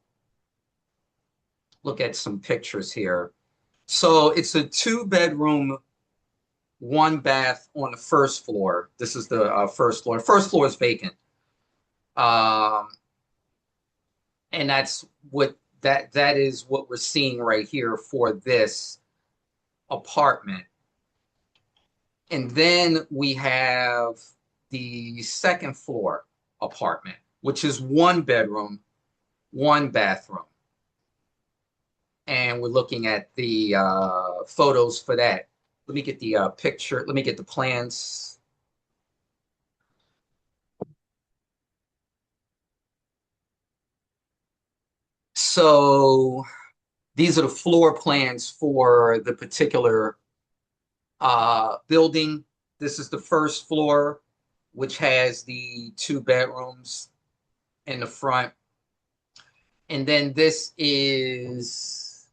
look at some pictures here. So it's a 2-bedroom, 1 bath on the first floor. This is the first floor. First floor is vacant. And that's what that is what we're seeing right here for this apartment. And then we have the second floor apartment, which is 1 bedroom, 1 bathroom. And we're looking at the photos for that. Let me get the picture. Let me get the plans. So these are the floor plans for the particular building. This is the first floor, which has the 2 bedrooms in the front. And then this is,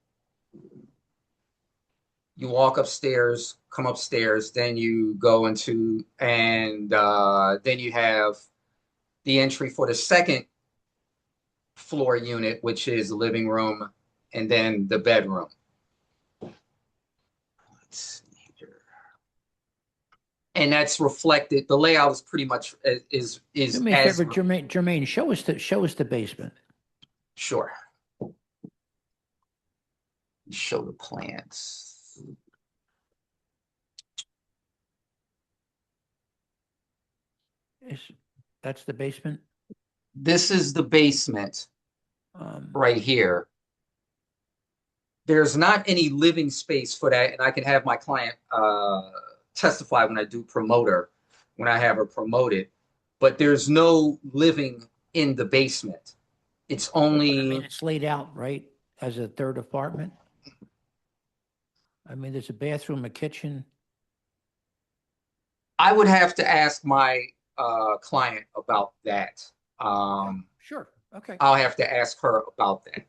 you walk upstairs, come upstairs, then you go into, and then you have the entry for the second floor unit, which is the living room, and then the bedroom. Let's see here. And that's reflected, the layout is pretty much is Do me a favor, Jermaine, show us the basement. Sure. Show the plans. That's the basement? This is the basement right here. There's not any living space for that, and I can have my client testify when I do promote her, when I have her promoted. But there's no living in the basement. It's only... I mean, it's laid out, right, as a 3rd apartment? I mean, there's a bathroom, a kitchen. I would have to ask my client about that. Sure. Okay. I'll have to ask her about that.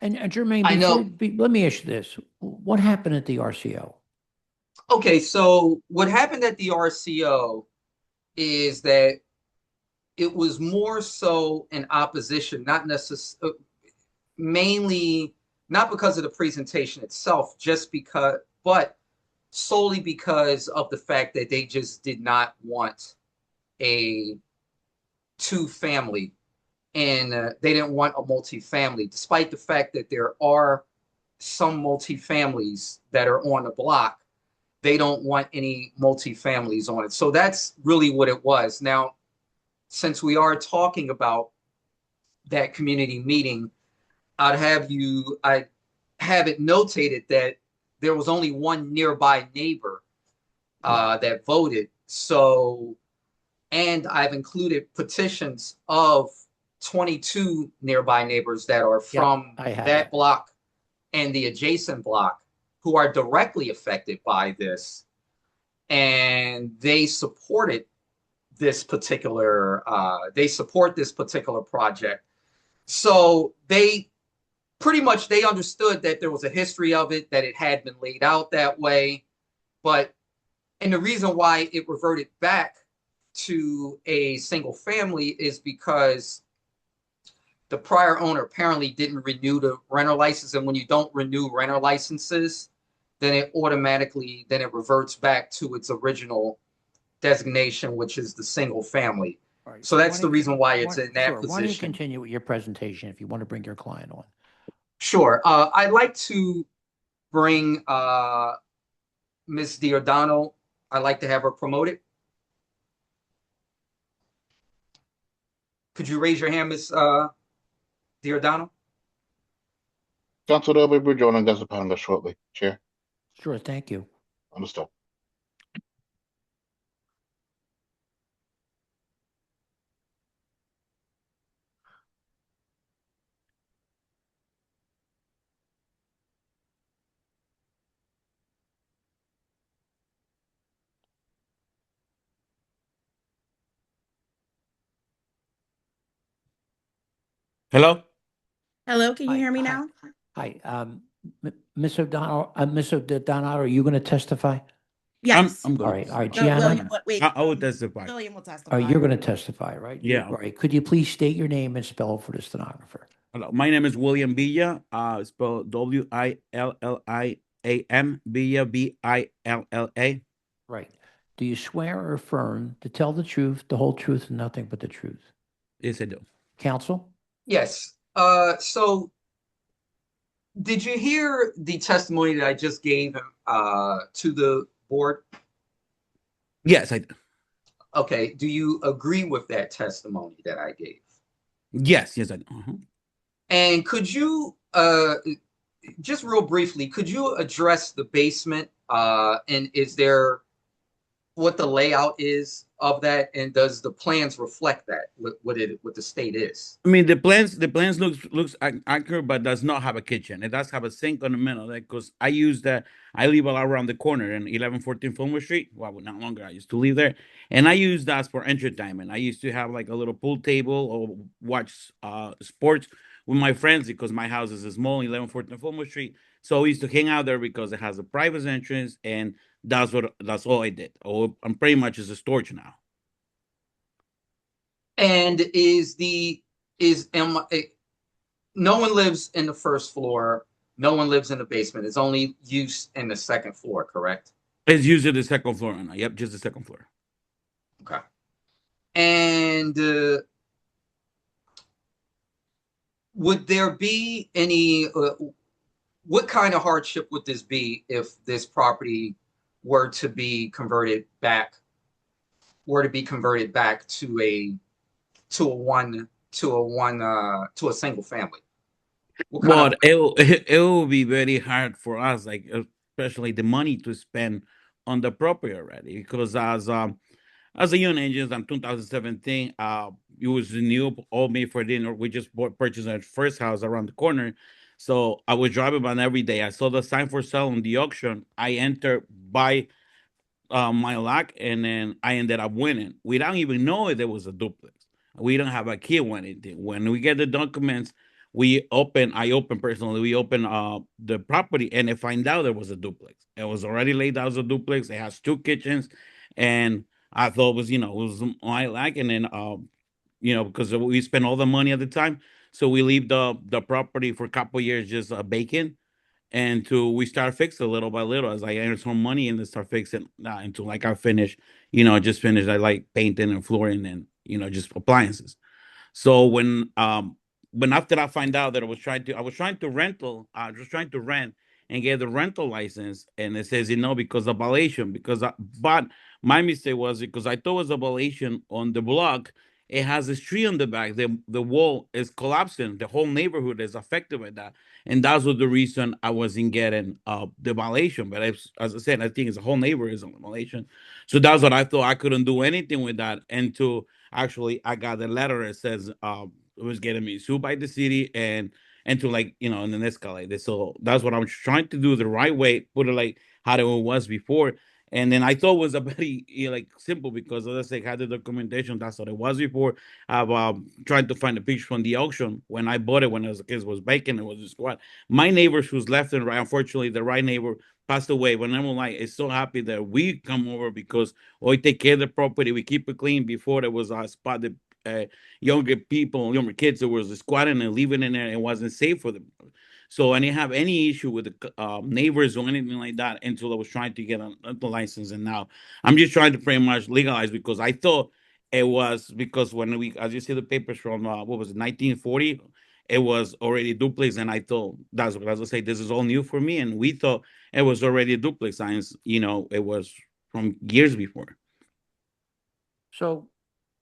And Jermaine, I know. Let me ask you this. What happened at the RCO? Okay, so what happened at the RCO is that it was more so an opposition, not necessarily, mainly not because of the presentation itself, just because, but solely because of the fact that they just did not want a 2-family, and they didn't want a multifamily, despite the fact that there are some multifamilies that are on the block. They don't want any multifamilies on it. So that's really what it was. Now, since we are talking about that community meeting, I have it notated that there was only one nearby neighbor that voted. So, and I've included petitions of 22 nearby neighbors that are from that block and the adjacent block who are directly affected by this, and they supported this particular project. So they pretty much, they understood that there was a history of it, that it had been laid out that way. And the reason why it reverted back to a single family is because the prior owner apparently didn't renew the renter license. And when you don't renew renter licenses, then it reverts back to its original designation, which is the single family. Right. So that's the reason why it's in that Sure. Why don't you position. continue with your presentation if you want to bring your client on? Sure. I'd like to bring Ms. Giordano. I'd like to have her promoted. Could you raise your hand, Ms. Giordano? Council, they'll be joining us upon us shortly, Chair. Sure, thank you. Understood. Hello? Hello, can you Hi, hear me hi, now? Hi, Ms. O'Donnell, are you going to testify? Yes. I'm good. All right, No, Gianna, William, wait, I will testify. William will testify. all right, you're going to testify, right? Yeah. All right, could you please state your name and spell it for the stenographer? Hello, my name is William Villa, spelled William, Villa, Villa. Right. Do you swear or affirm to tell the truth, the whole truth, and nothing but the truth? Yes, I do. Counsel? Yes. So did you hear the testimony that I just gave to the board? Yes, I do. Okay. Do you agree with that testimony that I gave? Yes, I do. And could you, just real briefly, could you address the basement? And is there what the layout is of that, and does the plans reflect that? What the state is? I mean, the plans looks accurate, but does not have a kitchen. It does have a sink on the middle, because I use that. I live around the corner in 1114 Fulmer Street. Well, not longer. I used to live there, and I use that for entertainment. I used to have like a little pool table or watch sports with my friends, because my house is small, 1114 Fulmer Street. So I used to hang out there because it has a private entrance, and that's all I did. Oh, I'm pretty much as a storage now. And no one lives in the first floor, no one lives in the basement. It's only use in the second floor, correct? It's usually the second floor now. Yep, just the second floor. Okay. And would there be any, what kind of hardship would this be if this property were to be converted back to a single family? Well, it will be very hard for us, like especially the money to spend on the property already, because as a young agent in 2017, it was new, all made for dinner. We just purchased our first house around the corner. So I was driving by every day. I saw the sign for sale on the auction. I entered by my luck, and then I ended up winning. We don't even know if there was a duplex. We don't have a key or anything. When we get the documents, I open the property, and I find out there was a duplex. It was already laid out as a duplex. It has 2 kitchens, and I thought it was my luck. And then because we spent all the money at the time, so we leave the property for a couple of years just vacant, and we start fixing little by little as I earn some money and then start fixing until like I finish, just finished. I like painting and flooring and just appliances. So when after I find out that I was trying to rent and get the rental license, and it says because of violation, but my mistake was because I thought it was a violation on the block. It has a tree on the back. The wall is collapsing. The whole neighborhood is affected by that, and that's what the reason I wasn't getting the violation. But as I said, I think it's a whole neighborhood is on violation. So that's what I thought. I couldn't do anything with that until actually I got the letter that says it was getting me sued by the city, and into like, you know, in an escalator. So that's what I'm trying to do the right way, put it like how it was before. And then I thought it was a very like simple because as I say, had the documentation. That's what it was before. I've tried to find a picture from the auction when I bought it when I was a kid. It was vacant. It was a squad. My neighbors who's left and right. Unfortunately, the right neighbor passed away. But I'm like, it's so happy that we come over because we take care of the property. We keep it clean. Before there was a spot that younger people, younger kids that was squatting and leaving in there. It wasn't safe for them. So I didn't have any issue with the neighbors or anything like that until I was trying to get the license. And now I'm just trying to pretty much legalize because I thought it was because when we, as you see the papers from, what was it, 1940, it was already duplex. And I thought, that's what I was say, this is all new for me. And we thought it was already a duplex science, you know, it was from years before. So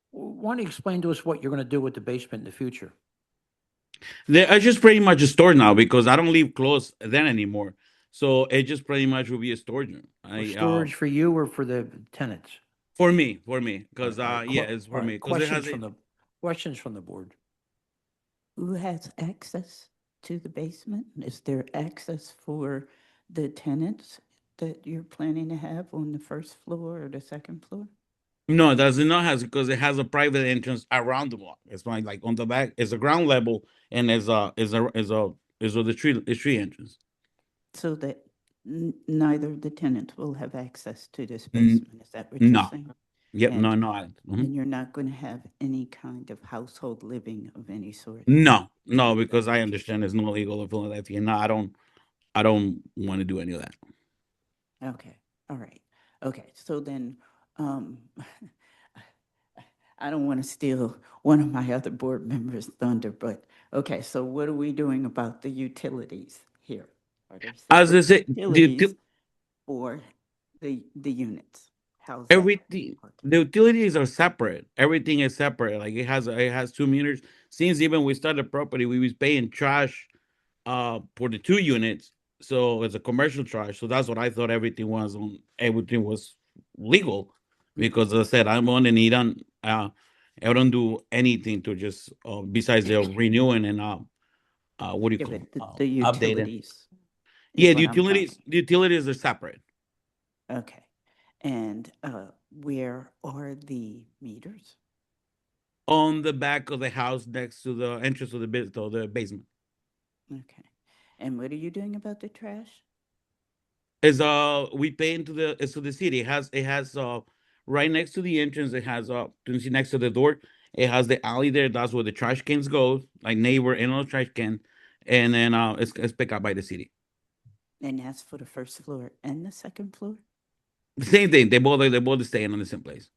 why don't you explain to us what you're going to do with the basement in the future? I just pretty much a store now because I don't leave clothes then anymore. So it just pretty much will be a storage room. Storage for you or for the tenants? For me, because yeah, it's for All right, me. Because it questions has from the questions from the board. Who has access to the basement? Is there access for the tenants that you're planning to have on the first floor or the second floor? No, it does not has because it has a private entrance around the block. It's like on the back. It's a ground level and there's the tree entrance. So that neither of the tenants will have access to this basement. Is that what you're No. saying? Yep. And- No. No. And you're not going to have any kind of household living of any sort? No. Because I understand it's not legal in Philadelphia. No, I don't want to do any of that. Okay, all right. Okay, so then, I don't want to steal one of my other board members' thunder, but, okay, so what are we doing about the utilities here? Are there As I separate say, utilities for the units? How's that? everything, the utilities are separate. Everything is separate. Like it has 2 meters. Since even we started property, we was paying trash for the 2 units. So it's a commercial trash. So that's what I thought everything was legal. Because as I said, I'm on and I don't do anything to just besides the renewing and what do you Yeah, call it? but the Updating. utilities. is Yeah, what I'm talking- the utilities are separate. Okay, and where are the meters? On the back of the house next to the entrance of the basement. Okay, and what are you doing about the trash? Is we pay into the city. It has right next to the entrance, it has you see next to the door, it has the alley there. That's where the trash cans go, like neighbor and all trash can. And then it's picked up by the city. And that's for the first floor and the second floor? The same thing. They both staying on the same place.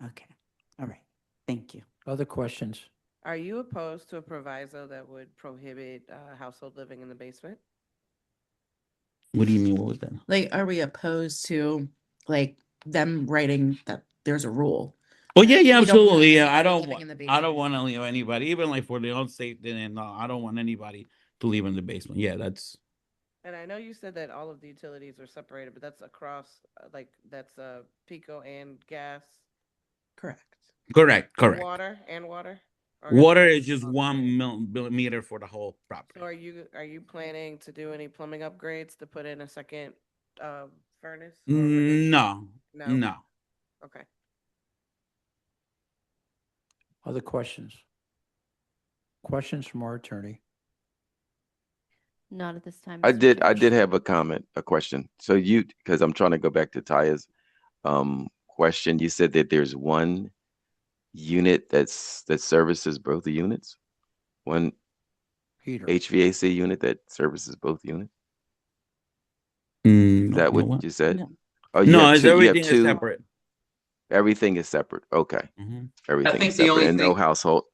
Okay, all right, thank you. Other questions? Are you opposed to a proviso that would prohibit household living in the basement? What do you mean? What was that? Like, are we opposed to like them writing that there's a rule? Oh yeah, We don't want absolutely. Yeah, anybody living in the I basement. don't want to leave anybody, even like for their own safety. And I don't want anybody to live in the basement. Yeah, that's. And I know you said that all of the utilities are separated, but that's across, like, that's Pico and gas. Correct. Correct. Water? Or Water is just 1 millimeter for the whole property. So are you planning to do any plumbing upgrades to put in a second furnace? No. Okay. Other questions? Questions from our attorney? Not at this time. I Mr. did Chair. have a question. So because I'm trying to go back to Taya's question, you said that there's one unit that services both the units? One Heater. HVAC unit that services both units? Is that what you said? No. Oh, No, you have everything is two. separate. Everything is separate. Okay. Everything think is the separate only and no thing- household.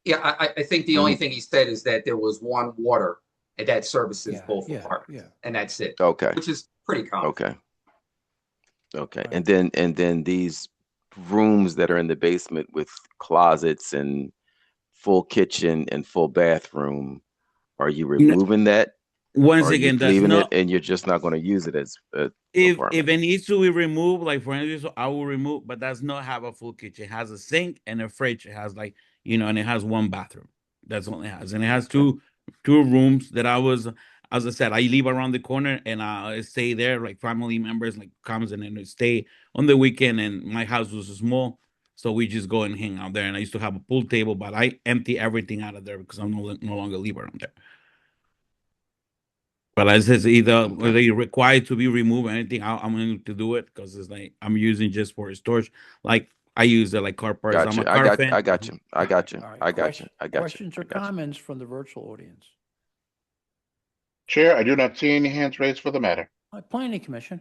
Yeah, I think the only thing he said is that there was one water that services both apartments, and that's it. Okay. Which is pretty common. Okay. And then these rooms that are in the basement with closets and full kitchen and full bathroom, are you removing that? Once Or are again, you that's leaving not. it and you're just not going to use it as a If apartment? it needs to be removed, like for instance, I will remove, but does not have a full kitchen. It has a sink and a fridge. It has and it has one bathroom. That's all it has, and it has two two rooms that I was, as I said, I live around the corner and I stay there. Like family members like comes and then stay on the weekend. And my house was small, so we just go and hang out there. And I used to have a pool table, but I empty everything out of there because I'm no longer live around there. But I says either whether you're required to be removed or anything, I'm going to do it because it's like I'm using just for storage. Like I use it like car parts. Got I'm you. a car fan. I got you. I got you. All right, I got you. I got you. Questions or comments from the virtual audience? Chair, I do not see any hands raised for the matter. Planning Commission.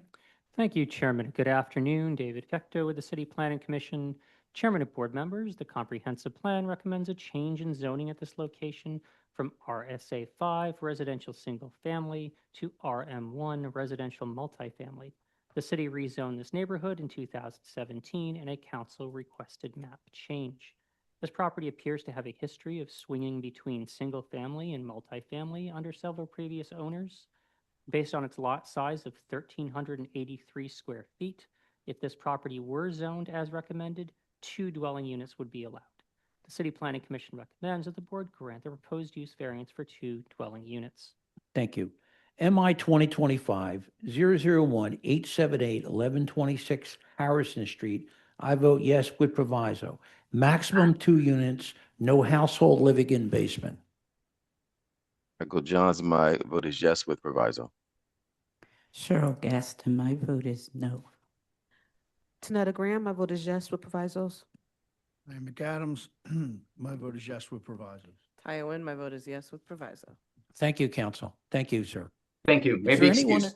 Thank you, Chairman. Good afternoon. David Fecto with the City Planning Commission. Chairman and board members, the comprehensive plan recommends a change in zoning at this location from RSA 5 residential single family to RM1 residential multifamily. The city rezoned this neighborhood in 2017 and a council requested map change. This property appears to have a history of swinging between single family and multifamily under several previous owners. Based on its lot size of 1,383 square feet, if this property were zoned as recommended, 2 dwelling units would be allowed. The City Planning Commission recommends that the board grant the proposed use variance for 2 dwelling units. Thank you. MI 2025-001-878-1126 Harrison Street. I vote yes with proviso. Maximum 2 units, no household living in basement. Michael Johns, my vote is yes with proviso. Cheryl Gaston, my vote is no. Tanetta Graham, my vote is yes with provisos. Ray McAdams, my vote is yes with provisos. Tyoin, my vote is yes with proviso. Thank you, counsel. Thank you, sir. Thank you. Is Maybe there anyone? excuse.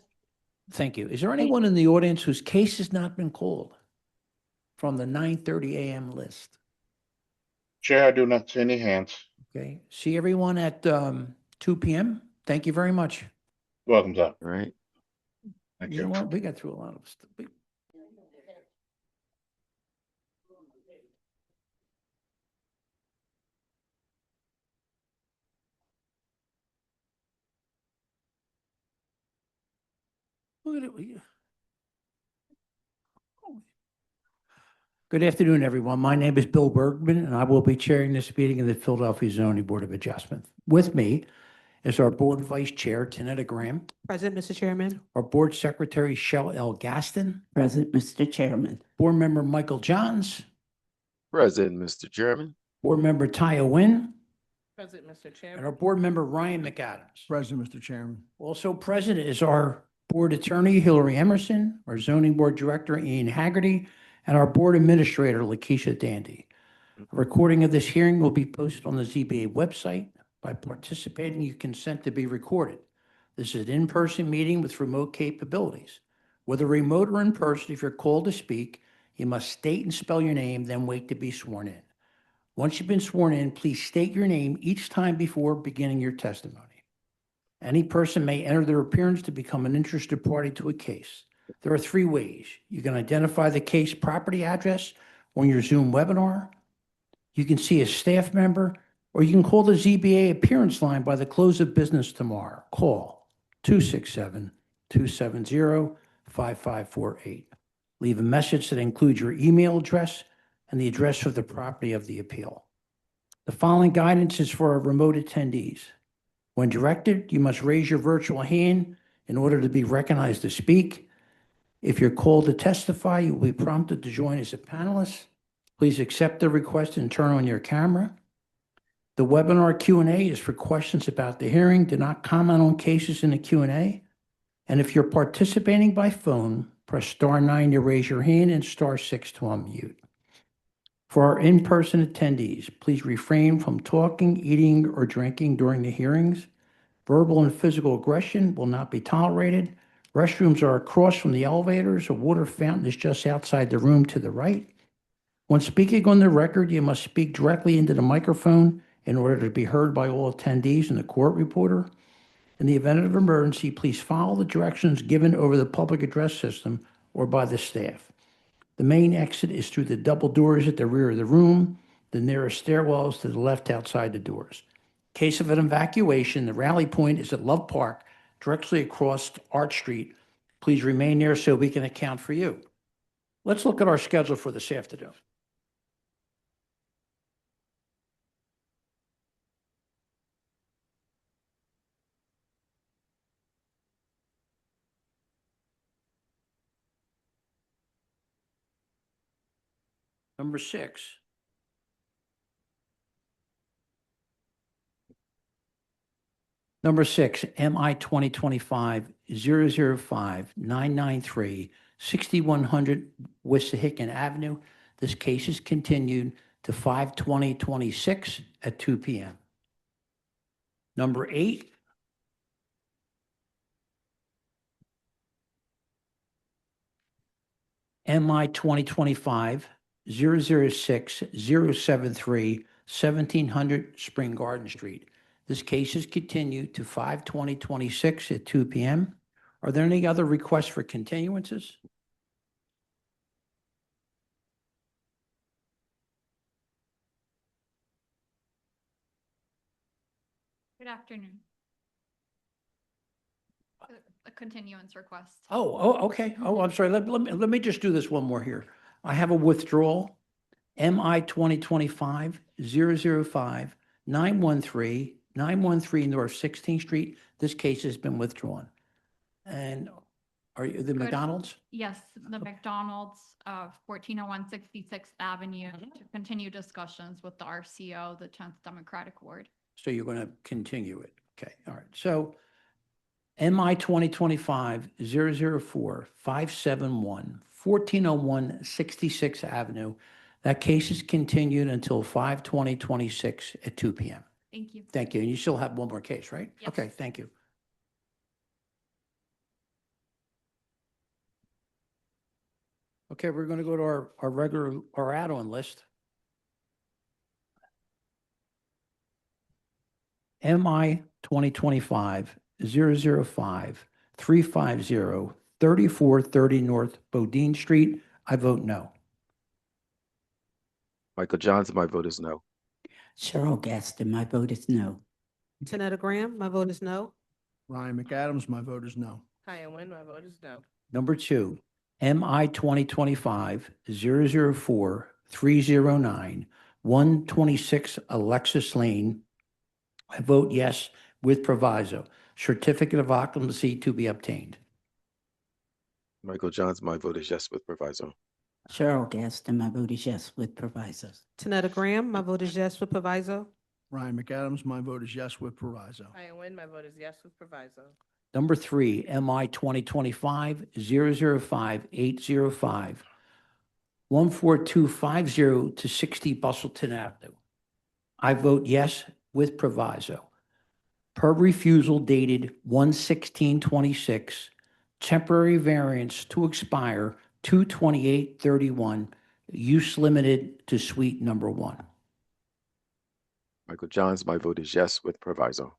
Thank you. Is there anyone in the audience whose case has not been called from the 9:30 a.m. list? Chair, I do not see any hands. Okay. See everyone at 2 p.m. Thank you very much. Welcome, sir. All right. Thank You know you. what? We got through a lot of stuff. Look at it. Good afternoon, everyone. My name is Bill Bergman, and I will be chairing this meeting of the Philadelphia Zoning Board of Adjustment. With me is our Board Vice Chair, Tanetta Graham, Present, Mr. Chairman. our Board Secretary, Shell L. Gaston, Present, Mr. Chairman. Board Member Michael Johns, Present, Mr. Chairman. Board Member Taya Wynn, Present, Mr. and Chairman. our Board Member Ryan McAdams. Present, Mr. Chairman. Also present is our Board Attorney, Hillary Emerson, our Zoning Board Director, Ian Haggerty, and our Board Administrator, Lakeisha Dandy. A recording of this hearing will be posted on the ZBA website. By participating, you consent to be recorded. This is an in-person meeting with remote capabilities. Whether remote or in person, if you're called to speak, you must state and spell your name, then wait to be sworn in. Once you've been sworn in, please state your name each time before beginning your testimony. Any person may enter their appearance to become an interested party to a case. There are 3 ways. You can identify the case property address on your Zoom webinar. You can see a staff member, or you can call the ZBA appearance line by the close of business tomorrow. Call 267-270-5548. Leave a message that includes your email address and the address of the property of the appeal. The following guidance is for our remote attendees. When directed, you must raise your virtual hand in order to be recognized to speak. If you're called to testify, you will be prompted to join as a panelist. Please accept the request and turn on your camera. The webinar Q&A is for questions about the hearing. Do not comment on cases in the Q&A. And if you're participating by phone, press *9 to raise your hand and *6 to unmute. For our in-person attendees, please refrain from talking, eating, or drinking during the hearings. Verbal and physical aggression will not be tolerated. Restrooms are across from the elevators. A water fountain is just outside the room to the right. When speaking on the record, you must speak directly into the microphone in order to be heard by all attendees and the court reporter. In the event of emergency, please follow the directions given over the public address system or by the staff. The main exit is through the double doors at the rear of the room. The nearest stairwell is to the left outside the doors. In case of an evacuation, the rally point is at Love Park, directly across Arch Street. Please remain there so we can account for you. Let's look at our schedule for this afternoon. Number 6. Number 6, MI 2025-005-993, 6100 Wissahickon Avenue. This case is continued to 5/20/26 at 2 p.m. Number 8, MI 2025-006-073, 1700 Spring Garden Street. This case is continued to 5/20/26 at 2 p.m. Are there any other requests for continuances? Good afternoon. A continuance request. Okay. I'm sorry. Let me just do this one more here. I have a withdrawal. MI 2025-005-913, 913 North 16th Street. This case has been withdrawn. And are you the McDonald's? Yes, the McDonald's, 1401 66th Avenue, to continue discussions with the RCO, the 10th Democratic Ward. So you're going to continue it. Okay. All right. So MI 2025-004-571, 1401 66th Avenue. That case is continued until 5/20/26 at 2 p.m. Thank you. Thank you. And you still have one more case, right? Yes. Okay. Thank you. Okay, we're going to go to our add-on list. MI 2025-005-350, 3430 North Bodine Street. I vote no. Michael Johns, my vote is no. Cheryl Gaston, my vote is no. Tanetta Graham, my vote is no. Ryan McAdams, my vote is no. Taya Nguyen, my vote is no. Number 2, MI 2025-004-309, 126 Alexis Lane. I vote yes with proviso. Certificate of occupancy to be obtained. Michael Johns, my vote is yes with proviso. Cheryl Gaston, my vote is yes with provisos. Tanetta Graham, my vote is yes with proviso. Ryan McAdams, my vote is yes with proviso. Taya Nguyen, my vote is yes with proviso. Number 3, MI 2025-005-805, 14250 to 60 Bustleton Avenue. I vote yes with proviso. Per refusal dated 1/16/26, temporary variance to expire 2/28/31, use limited to suite number 1. Michael Johns, my vote is yes with proviso.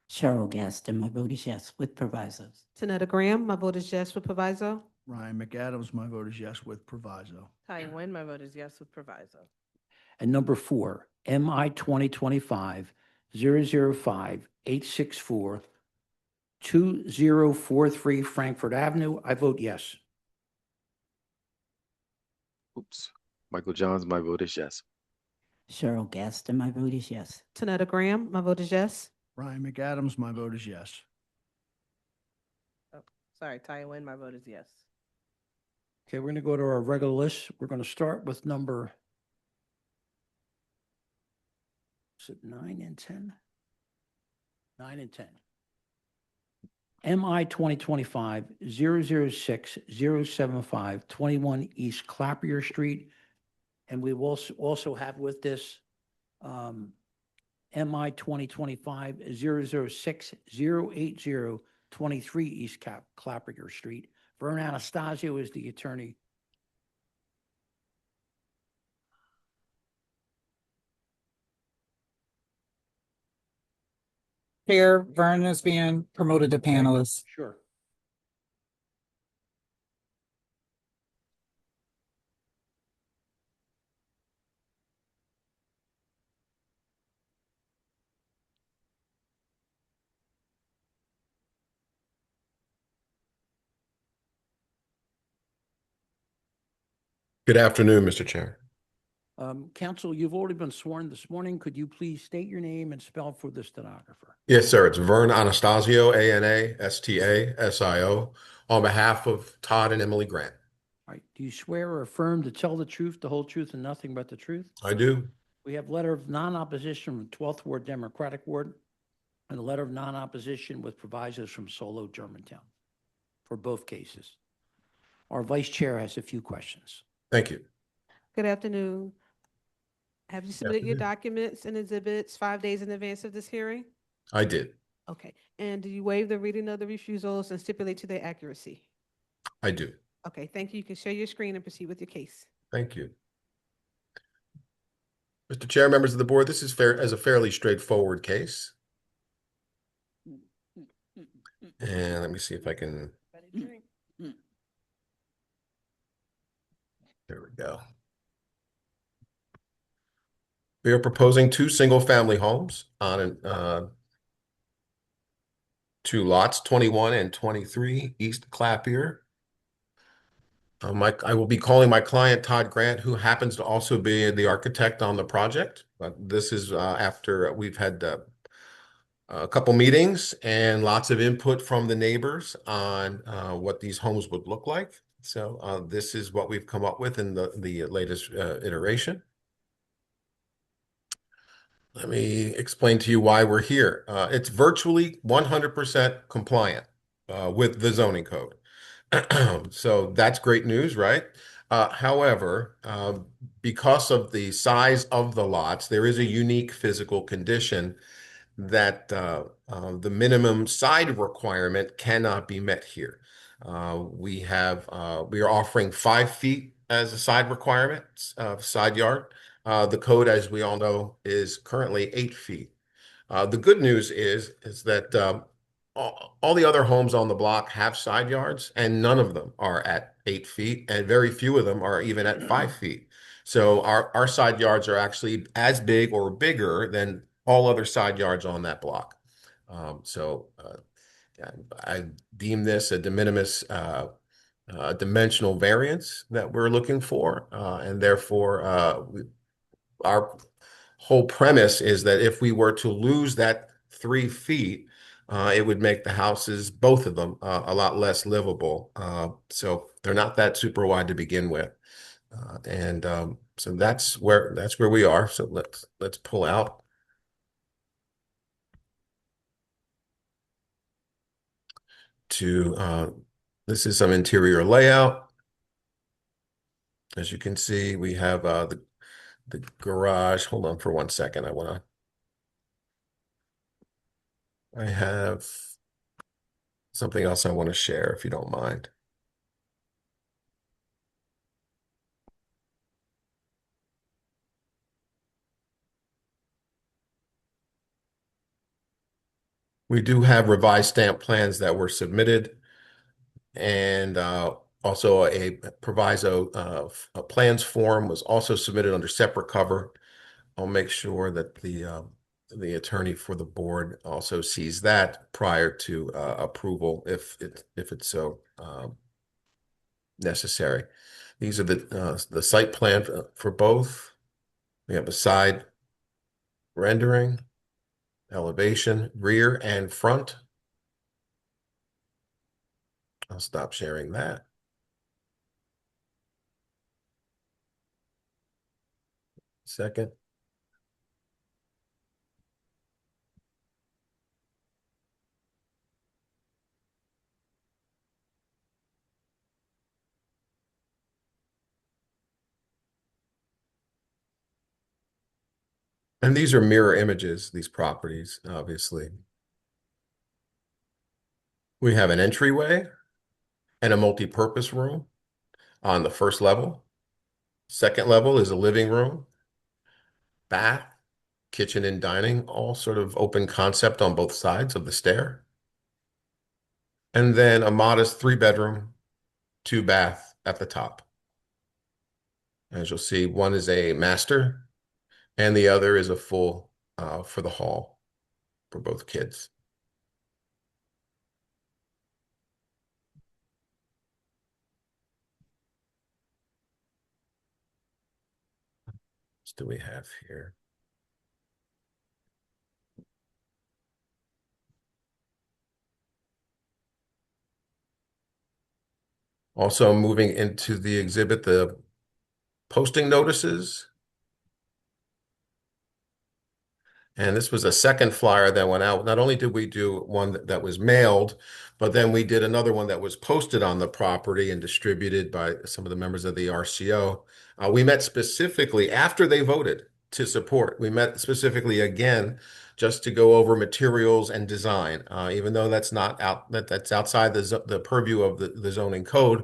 Cheryl Gaston, my vote is yes with provisos. Tanetta Graham, my vote is yes with proviso. Ryan McAdams, my vote is yes with proviso. Taya Nguyen, my vote is yes with proviso. And number 4, MI 2025-005-864, 2043 Frankfurt Avenue. I vote yes. Oops. Michael Johns, my vote is yes. Cheryl Gaston, my vote is yes. Tanetta Graham, my vote is yes. Ryan McAdams, my vote is yes. Oh, sorry, Taya Nguyen, my vote is yes. Okay, we're going to go to our regular list. We're going to start with number, is it 9 and 10? 9 and 10. MI 2025-006-075, 21 East Clappier Street. And we will also have with this MI 2025-006-080, 23 East Clappier Street. Vern Anastasio is the attorney. Chair, Vern is being promoted to panelist. Sure. Good afternoon, Mr. Chair. Counsel, you've already been sworn this morning. Could you please state your name and spell for the stenographer? Yes, sir. It's Vern Anastasio, Anastasio, on behalf of Todd and Emily Grant. All right, do you swear or affirm to tell the truth, the whole truth, and nothing but the truth? I do. We have letter of non-opposition from 12th Ward Democratic Ward and a letter of non-opposition with provisos from Solo, Germantown for both cases. Our vice chair has a few questions. Thank you. Good afternoon. Have you submitted your Afternoon. documents and exhibits 5 days in advance of this hearing? I did. Okay. And do you waive the reading of the refusals and stipulate to their accuracy? I do. Okay, thank you. You can share your screen and proceed with your case. Thank you. Mr. Chair, members of the board, this is a fairly straightforward case. And let me see if I can. There we go. We are proposing 2 single-family homes on 2 lots, 21 and 23 East Clapier. I will be calling my client, Todd Grant, who happens to also be the architect on the project. This is after we've had a couple meetings and lots of input from the neighbors on what these homes would look like. So this is what we've come up with in the latest iteration. Let me explain to you why we're here. It's virtually 100% compliant with the zoning code. So that's great news, right? However, because of the size of the lots, there is a unique physical condition that the minimum side requirement cannot be met here. We are offering 5 feet as a side requirement, side yard. The code, as we all know, is currently 8 feet. The good news is that all the other homes on the block have side yards, and none of them are at 8 feet, and very few of them are even at 5 feet. So our side yards are actually as big or bigger than all other side yards on that block. I deem this a de minimis dimensional variance that we're looking for, and therefore our whole premise is that if we were to lose that 3 feet, it would make the houses, both of them, a lot less livable. So they're not that super wide to begin with, so that's where we are. So let's pull out. This is some interior layout. As you can see, we have the garage. Hold on for 1 second. I have something else I want to share, if you don't mind. We do have revised stamp plans that were submitted, and also a proviso of a plans form was also submitted under separate cover. I'll make sure that the attorney for the board also sees that prior to approval if it's so necessary. These are the site plan for both. We have a side rendering, elevation, rear and front. I'll stop sharing that. Second. And these are mirror images, these properties, obviously. We have an entryway and a multi-purpose room on the first level. Second level is a living room, bath, kitchen and dining, all sort of open concept on both sides of the stair. And then a modest 3-bedroom, 2-bath at the top. As you'll see, one is a master and the other is a full for the hall for both kids. What do we have here? Also moving into the exhibit, the posting notices. And this was a second flyer that went out. Not only did we do one that was mailed, but then we did another one that was posted on the property and distributed by some of the members of the RCO. We met specifically after they voted to support. We met specifically again just to go over materials and design, even though that's not out that's outside the purview of the zoning code.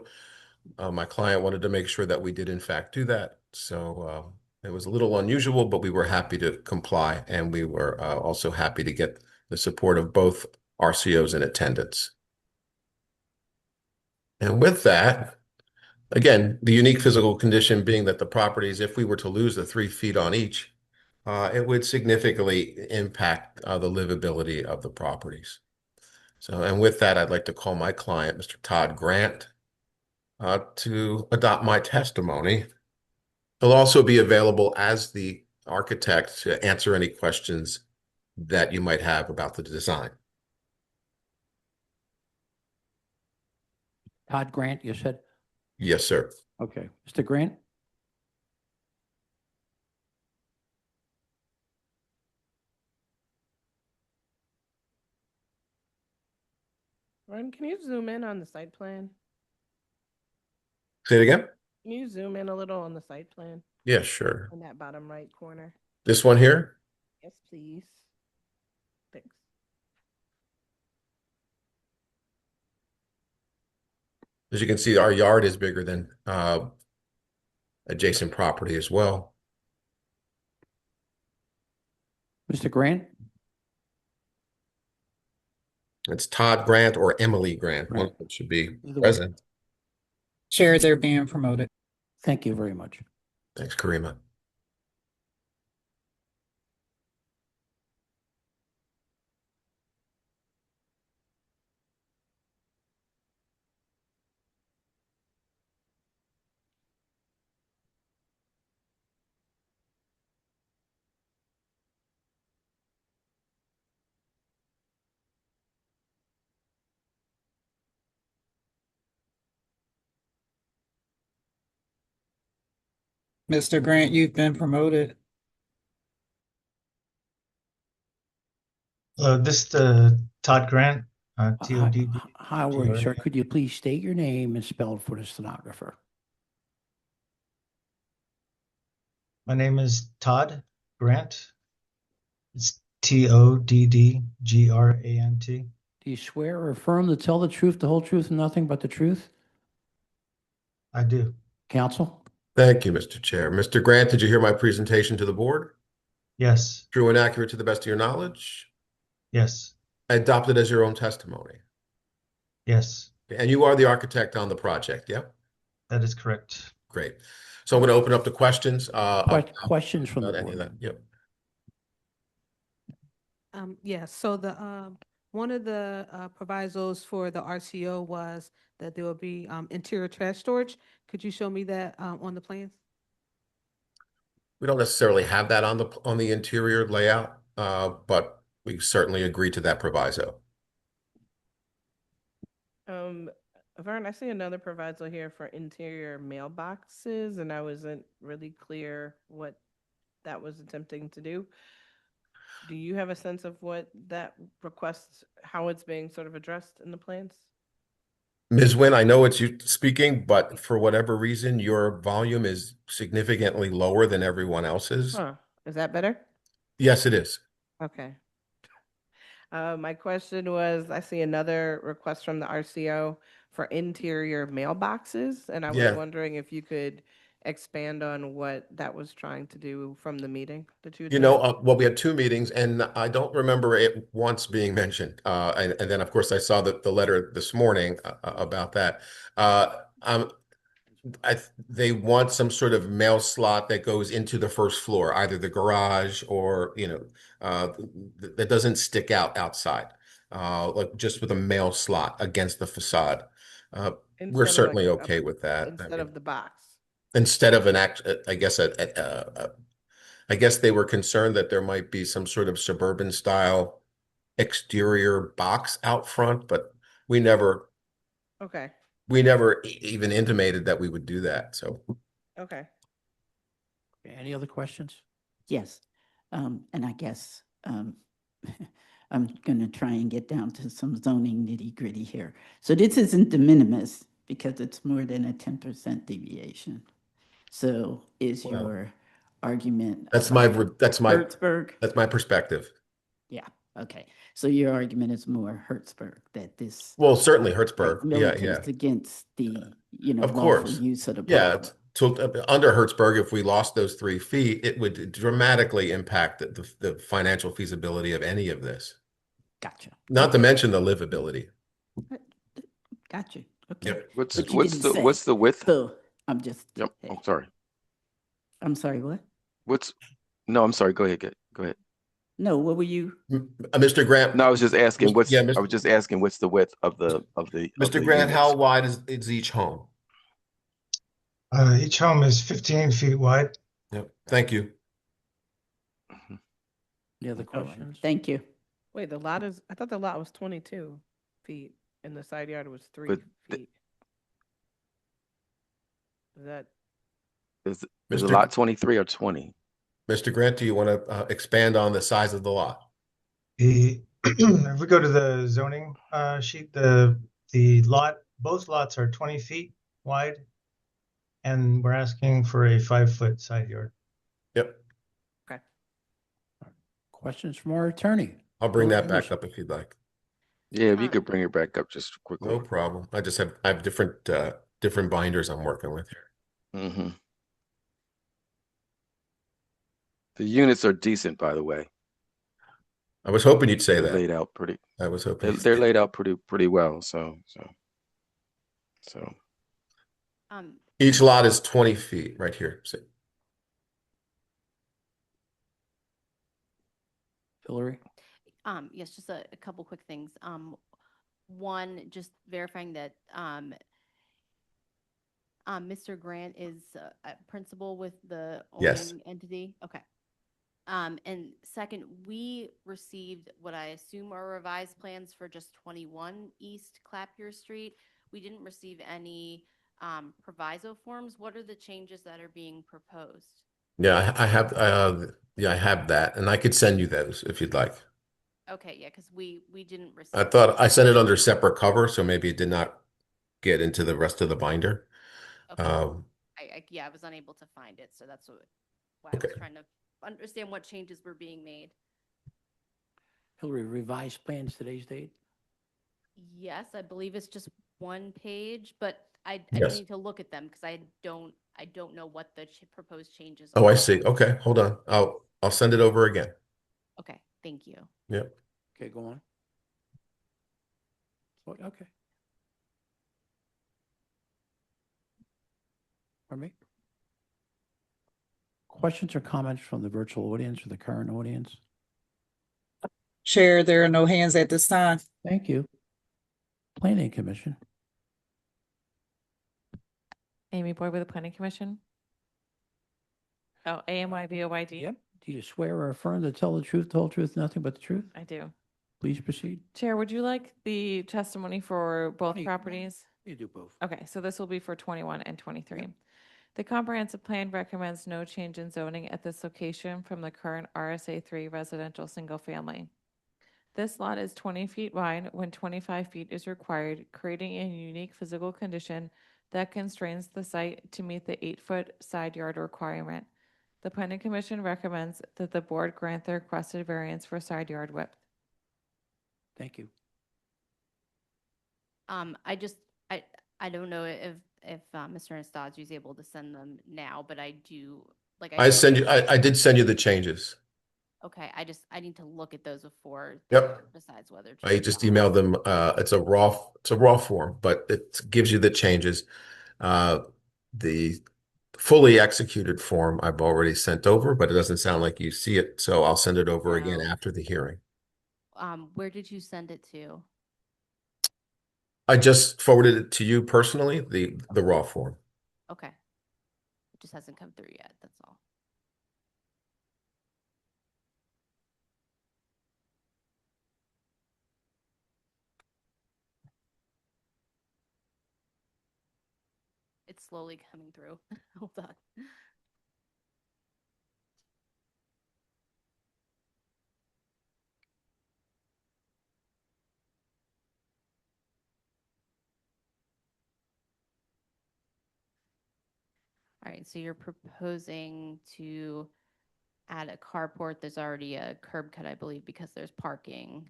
My client wanted to make sure that we did in fact do that. So it was a little unusual, but we were happy to comply, and we were also happy to get the support of both RCOs in attendance. And with that, again, the unique physical condition being that the properties, if we were to lose the 3 feet on each, it would significantly impact the livability of the properties. So, and with that, I'd like to call my client, Mr. Todd Grant, to adopt my testimony. He'll also be available as the architect to answer any questions that you might have about the design. Todd Grant, you said? Yes, sir. Okay. Mr. Grant? Ron, can you zoom in on the site plan? Say it again? Can you zoom in a little on the site plan? Yeah, sure. In that bottom right corner? This one here? Yes, please. Thanks. As you can see, our yard is bigger than adjacent property as well. Mr. Grant? It's Todd Grant or Emily Grant. One of them should be present. Chair, they're being promoted. Thank you very much. Thanks, Karima. Mr. Grant, you've been promoted. This is Todd Grant, TOD. How are you, sir? Could you please state your name and spell it for the stenographer? My name is Todd Grant. It's TODDGRANT. Do you swear or affirm to tell the truth, the whole truth, and nothing but the truth? I do. Counsel? Thank you, Mr. Chair. Mr. Grant, did you hear my presentation to the board? Yes. True and accurate to the best of your knowledge? Yes. Adopted as your own testimony? Yes. And you are the architect on the project, yeah? That is correct. Great. So I'm going to open up the questions. Questions from the any of board. that. Yep. Yeah, so the one of the provisos for the RCO was that there will be interior trash storage. Could you show me that on the plans? We don't necessarily have that on the interior layout, but we certainly agree to that proviso. Vern, I see another proviso here for interior mailboxes, and I wasn't really clear what that was attempting to do. Do you have a sense of what that request, how it's being sort of addressed in the plans? Ms. Nguyen, I know it's you speaking, but for whatever reason, your volume is significantly lower than everyone else's. Huh. Is that better? Yes, it is. Okay. My question was, I see another request from the RCO for interior mailboxes, and I was wondering if you could expand on what that was trying to do from the meeting that you You know, well, we had 2 meetings, and I don't remember it once being mentioned. And then, of course, I saw the letter this morning about that. They want some sort of mail slot that goes into the first floor, either the garage or, that doesn't stick out outside, like just with a mail slot against the facade. We're certainly okay with that. Instead of the box. Instead of I guess I guess they were concerned that there might be some sort of suburban style exterior box out front, but we never. Okay. we never even intimated that we would do that, so. Okay. Any other questions? Yes, and I guess I'm gonna try and get down to some zoning nitty gritty here. So this isn't de minimis because it's more than a 10% deviation. So is Well, your argument? That's my Hertzberg? that's my perspective. Yeah, okay. So your argument is more Hertzberg, that this Well, certainly Hertzberg. Yeah, yeah. militates against the, Of lawful course. use of the Yeah, property. under Hertzberg, if we lost those 3 feet, it would dramatically impact the financial feasibility of any of this. Gotcha. Not to mention the livability. Gotcha. Okay. Yep. What's But you what's didn't the what's say. the width? So I'm just. Yep. Oh, sorry. I'm sorry, what? No, I'm sorry. Go ahead. Go ahead. No, what were you? Mr. Grant. No, I was just asking what's yeah, I was just asking what's the width of the Mr. Grant, how wide is each home? Each home is 15 feet wide. Yep. Thank you. Any other questions? Thank you. Wait, I thought the lot was 22 feet and the side yard was 3 But feet. Is that? Is the lot 23 or 20? Mr. Grant, do you want to expand on the size of the lot? If we go to the zoning sheet, both lots are 20 feet wide, and we're asking for a 5-foot side yard. Yep. Okay. Questions from our attorney? I'll bring that back up if you'd like. Yeah, if you could bring it back up just quickly. No problem. I have different binders I'm working with here. Mm-hmm. The units are decent, by the way. I was hoping you'd say They're that. laid out pretty. I was hoping they're laid out pretty well. So. Each lot is 20 feet right here. See. Hillary? Yes, just a couple quick things. One, just verifying that Mr. Grant is a principal with the Yes. owning entity? Okay. And second, we received what I assume are revised plans for just 21 East Clapier Street. We didn't receive any proviso forms. What are the changes that are being proposed? Yeah, I have I have that, and I could send you those if you'd like. Okay, yeah, because we didn't receive. I thought I sent it under separate cover, so maybe it did not get into the rest of the binder. Okay. I was unable to find it, so that's why I was trying to understand what changes were being made. Hillary, revised plans today's date? Yes, I believe it's just one page, but I Yes. need to look at them because I don't know what the proposed changes Oh, are. I see. Okay, hold on. I'll send it over again. Okay, thank you. Yep. Okay, go on. Okay. Pardon me? Questions or comments from the virtual audience or the current audience? Chair, there are no hands at this time. Thank you. Planning Commission. Amy Boyd with the Planning Commission. Oh, AMYBOYD. Yep. Do you swear or affirm to tell the truth, the whole truth, nothing but the truth? I do. Please proceed. Chair, would you like the testimony for both You- properties? You do both. Okay, so this will be for 21 and 23. The comprehensive plan recommends no change in zoning at this location from the current RSA 3 residential single family. This lot is 20 feet wide when 25 feet is required, creating a unique physical condition that constrains the site to meet the 8-foot side yard requirement. The Planning Commission recommends that the board grant the requested variance for side yard width. Thank you. I don't know if Mr. Anastasio is able to send them now, but I do like. I did send you the changes. Okay, I need to look at those before. Yep. Decides whether to. I just emailed them. It's a raw form, but it gives you the changes. The fully executed form I've already sent over, but it doesn't sound like you see it, so I'll send it over again after the hearing. Where did you send it to? I just forwarded it to you personally, the raw form. Okay. It just hasn't come through yet, that's all. It's slowly coming through. Hold on. All right, so you're proposing to add a carport. There's already a curb cut, I believe, because there's parking.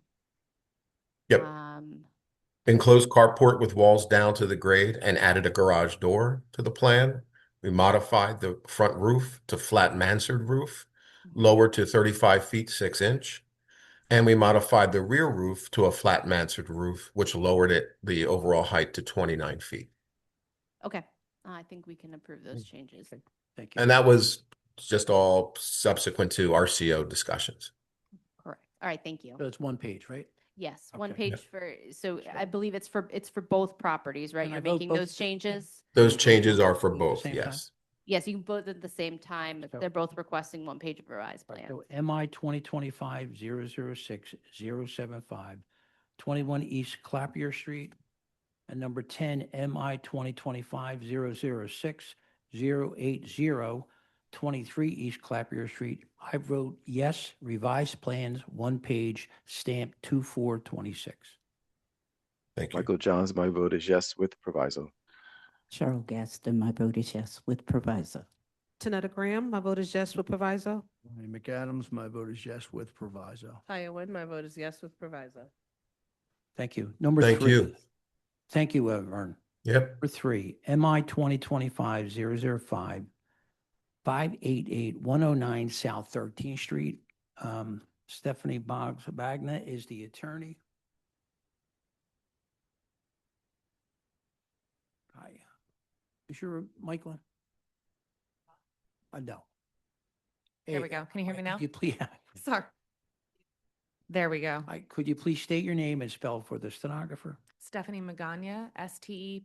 Yep. Um, Enclosed carport with walls down to the grade and added a garage door to the plan. We modified the front roof to flat mansard roof, lowered to 35 feet 6 inch. And we modified the rear roof to a flat mansard roof, which lowered the overall height to 29 feet. okay, I think we can approve those changes. Thank you. And that was just all subsequent to RCO discussions. Correct. All right, thank you. So it's one page, right? Yes, one Okay. page for, so I believe it's for both properties, right? Can I You're vote making both? those changes? Those changes are for At the both, same time? yes. Yes, you can both at the same time. So- They're both requesting one page of revised Right, plans. so MI 2025-006-075, 21 East Clapier Street, and number 10, MI 2025-006-080, 23 East Clapier Street. I wrote yes, revised plans, one page, stamp 2426. Thank you. Michael Johns, my vote is yes with proviso. Cheryl Gaston, my vote is yes with proviso. Tanetta Graham, my vote is yes with proviso. Ryan McAdams, my vote is yes with proviso. Taya Wynn, my vote is yes with proviso. Thank you. Number Thank 3. you. Thank you, Vern. Yep. Number 3, MI 2025-005, 588-109 South 13th Street. Stephanie Boggs Bagna is the attorney. Hi. Is your mic on? No. There we go. Can you hear me now? Could you please, Sorry. There we go. could you please state your name and spell for the stenographer? Stephanie Magana, Stephanie,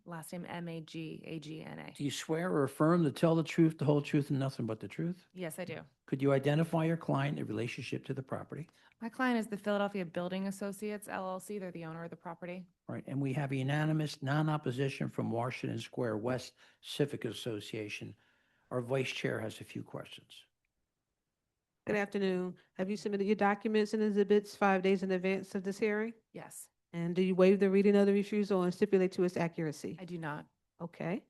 last name Magagana. Do you swear or affirm to tell the truth, the whole truth, and nothing but the truth? Yes, I do. Could you identify your client in relationship to the property? My client is the Philadelphia Building Associates LLC. They're the owner of the property. Right, and we have a unanimous non-opposition from Washington Square West Civic Association. Our vice chair has a few questions. Good afternoon. Have you submitted your documents and exhibits 5 days in advance of this hearing? Yes, And do you waive the reading of the refusal and stipulate to its accuracy? I do not. Okay.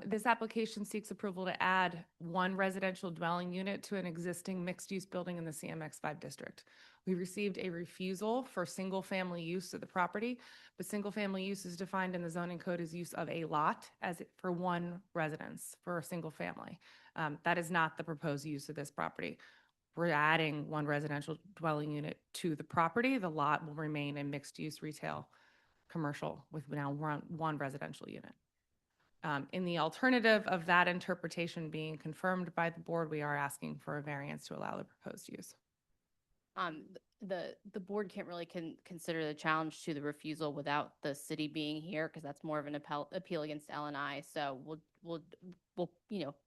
This application seeks approval to add one residential dwelling unit to an existing mixed-use building in the CMX5 district. We received a refusal for single-family use of the property, but single-family use is defined in the zoning code as use of a lot for one residence for a single family. That is not the proposed use of this property. We're adding one residential dwelling unit to the property. The lot will remain a mixed-use retail commercial with now one residential unit. In the alternative of that interpretation being confirmed by the board, we are asking for a variance to allow the proposed use. The board can't really consider the challenge to the refusal without the city being here, because that's more of an appeal against L&I. So we'll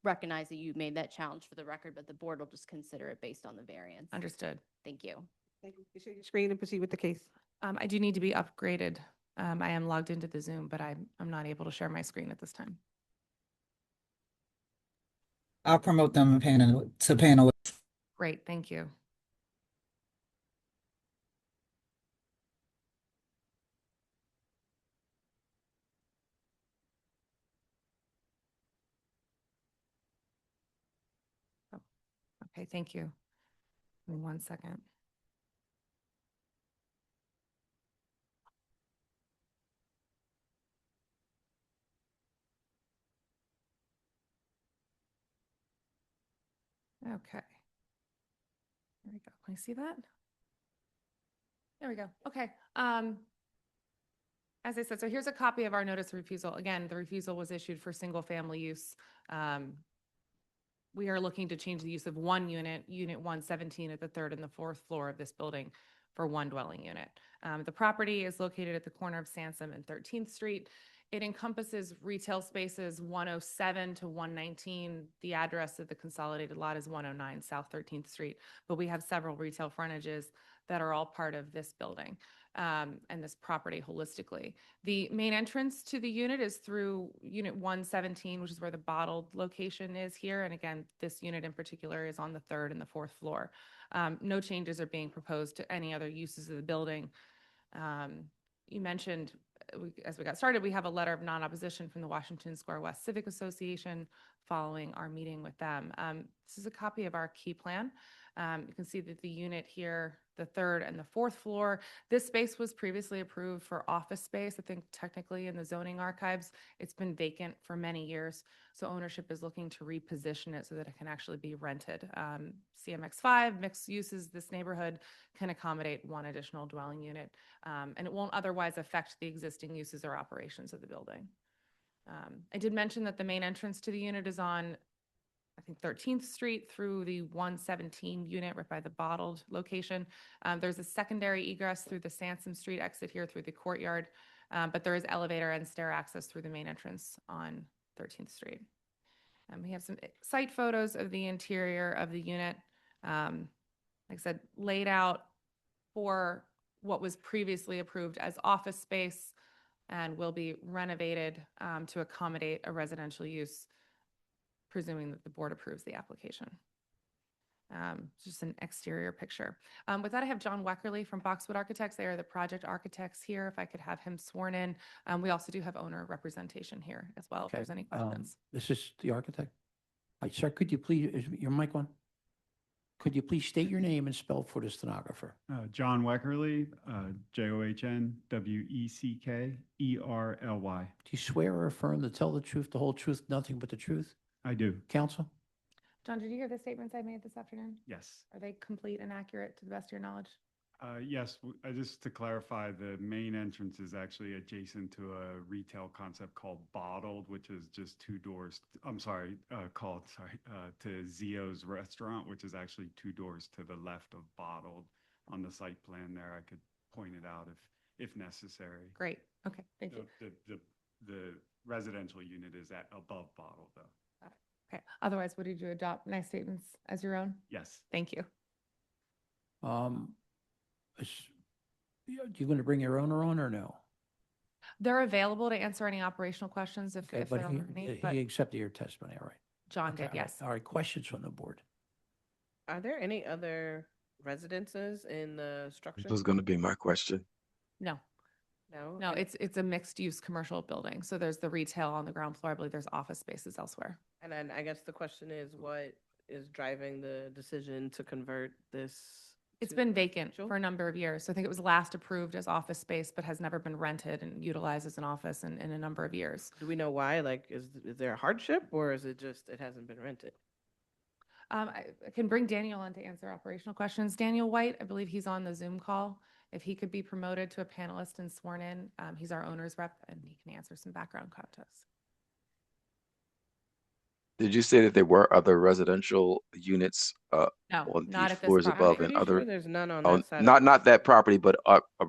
recognize that you made that challenge for the record, but the board will just consider it based on the variance. Understood. Thank you. Thank you. Share your screen and proceed with the case. I do need to be upgraded. I am logged into the Zoom, but I'm not able to share my screen at this time. I'll promote them to panelists. Great, thank you. Oh, okay, thank you. Give me 1 second. Okay. There we go. Can I see that? There we go. Okay. As I said, so here's a copy of our notice of refusal. Again, the refusal was issued for single family use. We are looking to change the use of one unit, unit 117 at the 3rd and the 4th floor of this building for one dwelling unit. The property is located at the corner of Sansom and 13th Street. It encompasses retail spaces 107 to 119. The address of the consolidated lot is 109 South 13th Street, but we have several retail frontages that are all part of this building and this property holistically. The main entrance to the unit is through Unit 117, which is where the bottled location is here. And again, this unit in particular is on the 3rd and the 4th floor. No changes are being proposed to any other uses of the building. You mentioned, as we got started, we have a letter of non-opposition from the Washington Square West Civic Association following our meeting with them. This is a copy of our key plan. You can see that the unit here, the 3rd and the 4th floor, this space was previously approved for office space. I think technically in the zoning archives, it's been vacant for many years. So ownership is looking to reposition it so that it can actually be rented. CMX5, mixed uses, this neighborhood can accommodate one additional dwelling unit, and it won't otherwise affect the existing uses or operations of the building. I did mention that the main entrance to the unit is on, I think, 13th Street through the 117 unit right by the bottled location. There's a secondary egress through the Sansom Street exit here through the courtyard, but there is elevator and stair access through the main entrance on 13th Street. We have some site photos of the interior of the unit. Like I said, laid out for what was previously approved as office space and will be renovated to accommodate a residential use, presuming that the board approves the application. Just an exterior picture. With that, I have John Weckerly from Boxwood Architects. They are the project architects here. If I could have him sworn in. We also do have owner representation here as well, if there's any questions. This is the architect. Sir, could you please, is your mic on? Could you please state your name and spell for the stenographer? John Weckerly, John-Weckkerly. Do you swear or affirm to tell the truth, the whole truth, nothing but the truth? I do. Counsel? John, did you hear the statements I made this afternoon? Yes. Are they complete and accurate to the best of your knowledge? Yes, just to clarify, the main entrance is actually adjacent to a retail concept called Bottled, which is just 2 doors. To Zio's Restaurant, which is actually 2 doors to the left of Bottled on the site plan there. I could point it out if necessary. Great. Okay. Thank you. The residential unit is above Bottled, though. Okay. Otherwise, would you adopt my statements as your own? Yes. Thank you. You going to bring your owner on or no? They're available to answer any operational questions if Okay, there but are any. But he accepted your testimony, all right. John Okay, did, all right. yes. All right, questions from the board? Are there any other residences in the structure? This was going to be my question. No. No? No, it's a mixed-use commercial building. So there's the retail on the ground floor. I believe there's office spaces elsewhere. And then I guess the question is, what is driving the decision to convert this? It's been vacant for a number of years. So I think it was last approved as office space, but has never been rented and utilized as an office in a number of years. Do we know why? Like, is there a hardship, or is it just it hasn't been rented? I can bring Daniel on to answer operational questions. Daniel White, I believe he's on the Zoom call. If he could be promoted to a panelist and sworn in, he's our owner's rep and he can answer some background context. Did you say that there were other residential units No, on not these at this floors property. above and Pretty other? sure there's none on Oh, that side. not that property, but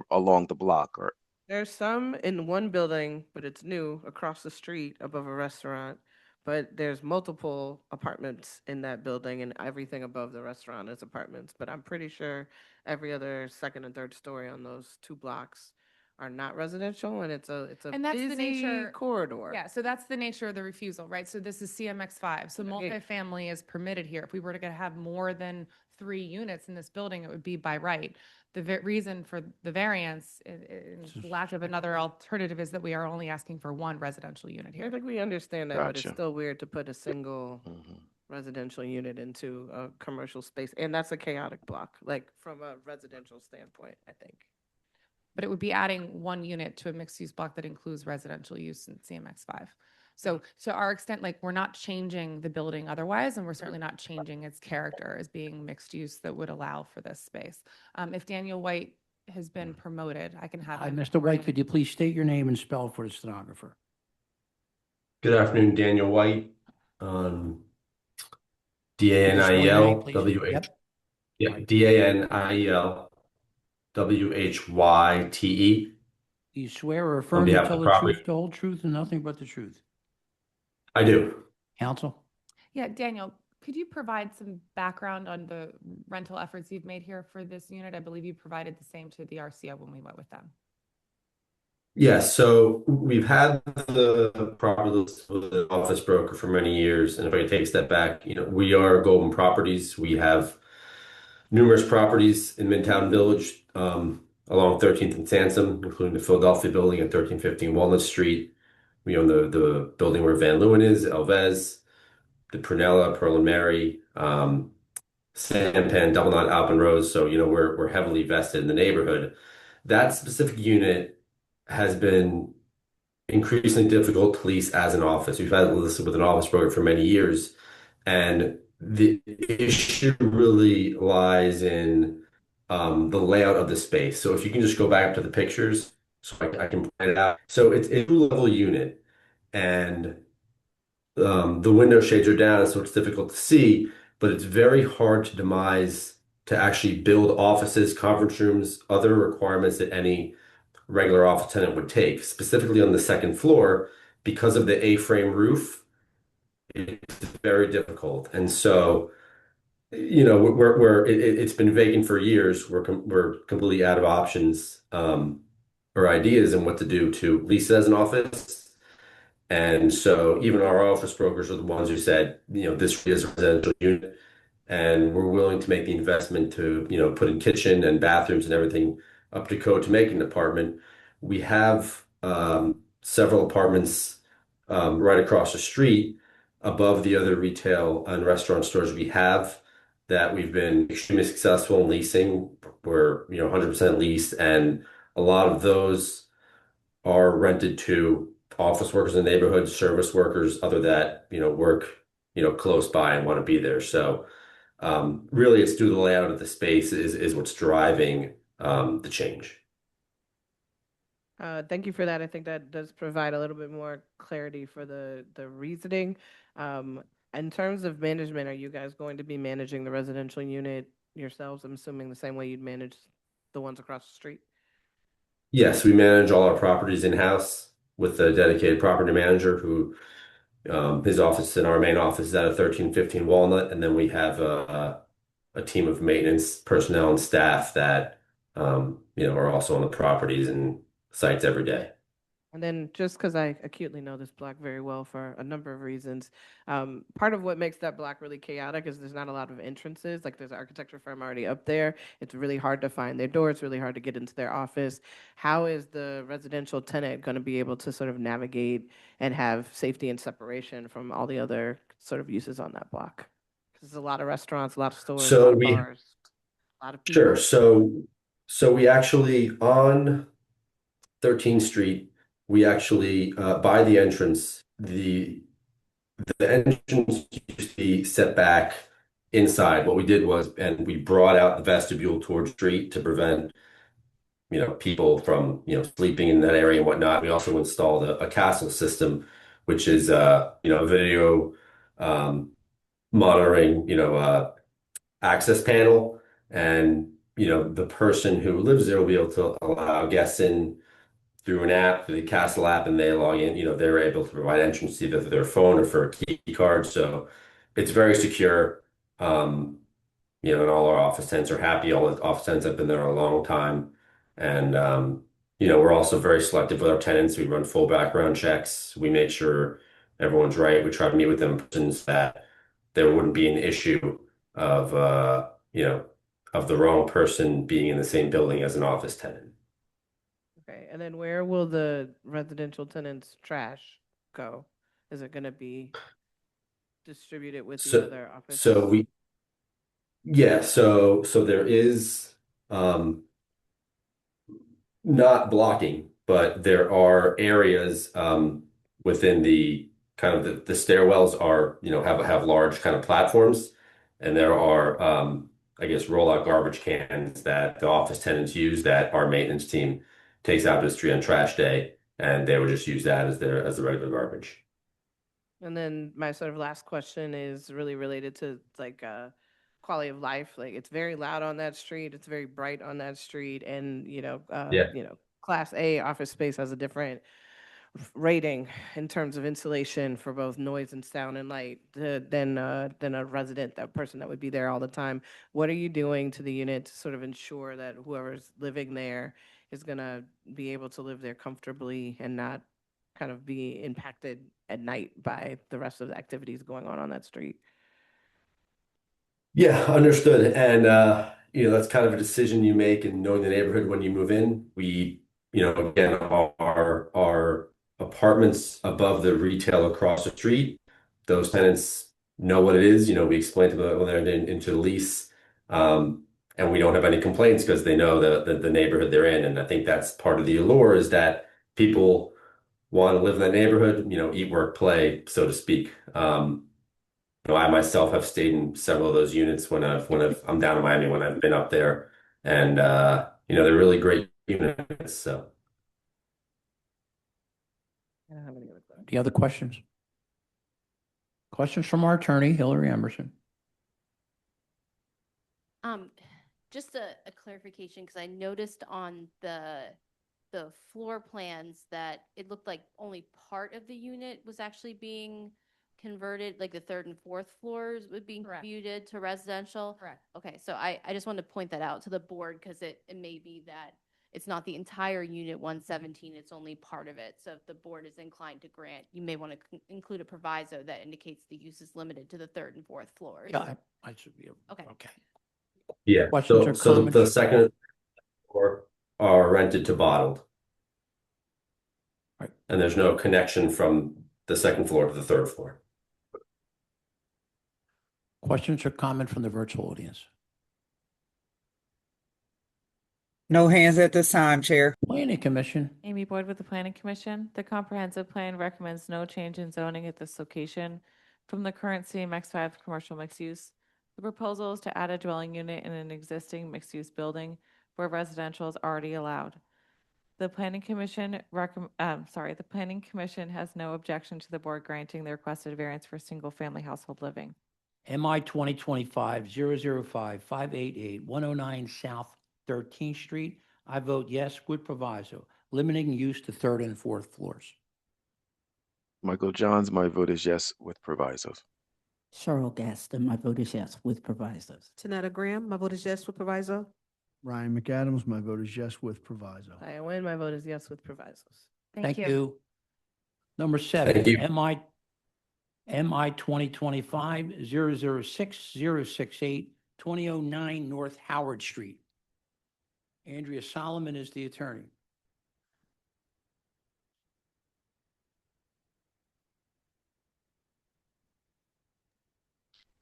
along the block, or There's some in one building, but it's new across the street above a restaurant. But there's multiple apartments in that building, and everything above the restaurant is apartments. But I'm pretty sure every other second and third story on those 2 blocks are not residential, and it's a And that's the busy nature- corridor. Yeah, so that's the nature of the refusal, right? So this is CMX5. So multifamily is permitted here. If we were to have more than 3 units in this building, it would be by right. The reason for the variance, in lack of another alternative, is that we are only asking for 1 residential unit I here. think we understand that, but it's Gotcha. still weird to put a single residential unit into a commercial space, and that's a chaotic block, like from a residential standpoint, I think. But it would be adding 1 unit to a mixed-use block that includes residential use in CMX5. So to our extent, like, we're not changing the building otherwise, and we're certainly not changing its character as being mixed use that would allow for this space. If Daniel White has been promoted, I can have Hi, him. Mr. White, could you please state your name and spell for the stenographer? Good afternoon, Daniel White. DANIEL please? WH. Yep. Yeah, DANIEL WHYTE. You swear or affirm to behalf of tell the the property. truth, the whole truth, and nothing but the truth? I do. Counsel? Yeah, Daniel, could you provide some background on the rental efforts you've made here for this unit? I believe you provided the same to the RCO when we met with them. Yes, so we've had the property with the office broker for many years, and if I take a step back, we are Golden Properties. We have numerous properties in Midtown Village, along 13th and Sansom, including the Philadelphia building at 1315 Walnut Street. We own the building where Van Leeuwen is, Elvez, the Prunella, Pearl and Mary, Sampan, Double Knot, Alpen Rose. So, we're heavily vested in the neighborhood. That specific unit has been increasingly difficult to lease as an office. We've had it listed with an office broker for many years, and the issue really lies in the layout of the space. So if you can just go back to the pictures, so I can point it out. So it's a two-level unit, and the window shades are down, so it's difficult to see, but it's very hard to demise to actually build offices, conference rooms, other requirements that any regular office tenant would take. Specifically on the second floor, because of the A-frame roof, it's very difficult. And so, it's been vacant for years. We're completely out of options or ideas on what to do to lease it as an office. And so even our office brokers are the ones who said, this is a residential unit, and we're willing to make the investment to, put in kitchen and bathrooms and everything up to code to make an apartment. We have several apartments right across the street above the other retail and restaurant stores we have that we've been extremely successful in leasing. We're 100% leased, and a lot of those are rented to office workers in the neighborhood, service workers, other that work close by and want to be there. So really, it's due to the layout of the space is what's driving the change. Thank you for that. I think that does provide a little bit more clarity for the reasoning. In terms of management, are you guys going to be managing the residential unit yourselves? I'm assuming the same way you'd manage the ones across the street. Yes, we manage all our properties in-house with a dedicated property manager who his office in our main office is at 1315 Walnut, and then we have a team of maintenance personnel and staff that are also on the properties and sites every day. And then just because I acutely know this block very well for a number of reasons, part of what makes that block really chaotic is there's not a lot of entrances. Like there's an architecture firm already up there. It's really hard to find their door. It's really hard to get into their office. How is the residential tenant going to be able to sort of navigate and have safety and separation from all the other sort of uses on that block? Because there's a lot of restaurants, a lot of stores, a lot of bars, a lot of people. Sure. So we actually, on 13th Street, we actually, by the entrance, the entrance used to be set back inside. What we did was, and we brought out the vestibule towards the street to prevent, people from, sleeping in that area and whatnot. We also installed a castle system, which is, video monitoring, access panel. And, the person who lives there will be able to allow guests in through an app, through the Castle app, and they log in, they're able to provide entrance either through their phone or for a key card. So it's very secure. And all our office tenants are happy. All the office tenants have been there a long time. And, we're also very selective with our tenants. We run full background checks. We make sure everyone's right. We try to meet with them so that there wouldn't be an issue of, of the wrong person being in the same building as an office tenant. Okay, and then where will the residential tenants' trash go? Is it going to be distributed with the other offices? So there is not blocking, but there are areas within the kind of the stairwells are have large kind of platforms, and there are roll-out garbage cans that the office tenants use that our maintenance team takes out to the street on trash day, and they would just use that as the regular garbage. And then my sort of last question is really related to quality of life. Like it's very loud on that street, it's very bright on that street, and Class A office space has a different rating in terms of insulation for both noise and sound and light than a resident, that person that would be there all the time. What are you doing to the unit to sort of ensure that whoever's living there is gonna be able to live there comfortably and not kind of be impacted at night by the rest of the activities going on that street? Yeah, understood. And that's kind of a decision you make and knowing the neighborhood when you move in. We, again, our apartments above the retail across the street, those tenants know what it is. We explain to them when they're into the lease. And we don't have any complaints because they know the neighborhood they're in. And I think that's part of the allure is that people want to live in that neighborhood, eat, work, play, so to speak. I myself have stayed in several of those units when I'm down in Miami when I've been up there, and they're really great units. So, Any other questions? Questions from our attorney, Hillary Emerson. Just a clarification, because I noticed on the floor plans that it looked like only part of the unit was actually being converted, like the third and fourth floors would be converted to residential? Correct. Okay, so I just wanted to point that out to the board because it may be that it's not the entire unit 117, it's only part of it. So if the board is inclined to grant, you may want to include a proviso that indicates the use is limited to the third and fourth floors. Yeah, I should be able. Okay. Okay. yeah. Questions or So the comments? second floor are rented to bottled. Right. And there's no connection from the second floor to the third floor. Questions or comment from the virtual audience? No hands at this time, Chair. Planning Commission. Amy Boyd with the Planning Commission. The comprehensive plan recommends no change in zoning at this location from the current CMX5 commercial mixed use. The proposal is to add a dwelling unit in an existing mixed-use building where residential is already allowed. The Planning Commission the Planning Commission has no objection to the board granting the requested variance for single-family household living. MI 2025-005-588-109 South 13th Street. I vote yes with proviso, limiting use to third and fourth floors. Michael Johns, my vote is yes with provisos. Cheryl Gaston, my vote is yes with provisos. Tanetta Graham, my vote is yes with proviso. Ryan McAdams, my vote is yes with proviso. Diane Nguyen, my vote is yes with provisos. Thank you. Number 7, Thank you. MI 2025-006-068, 2009 North Howard Street. Andrea Solomon is the attorney.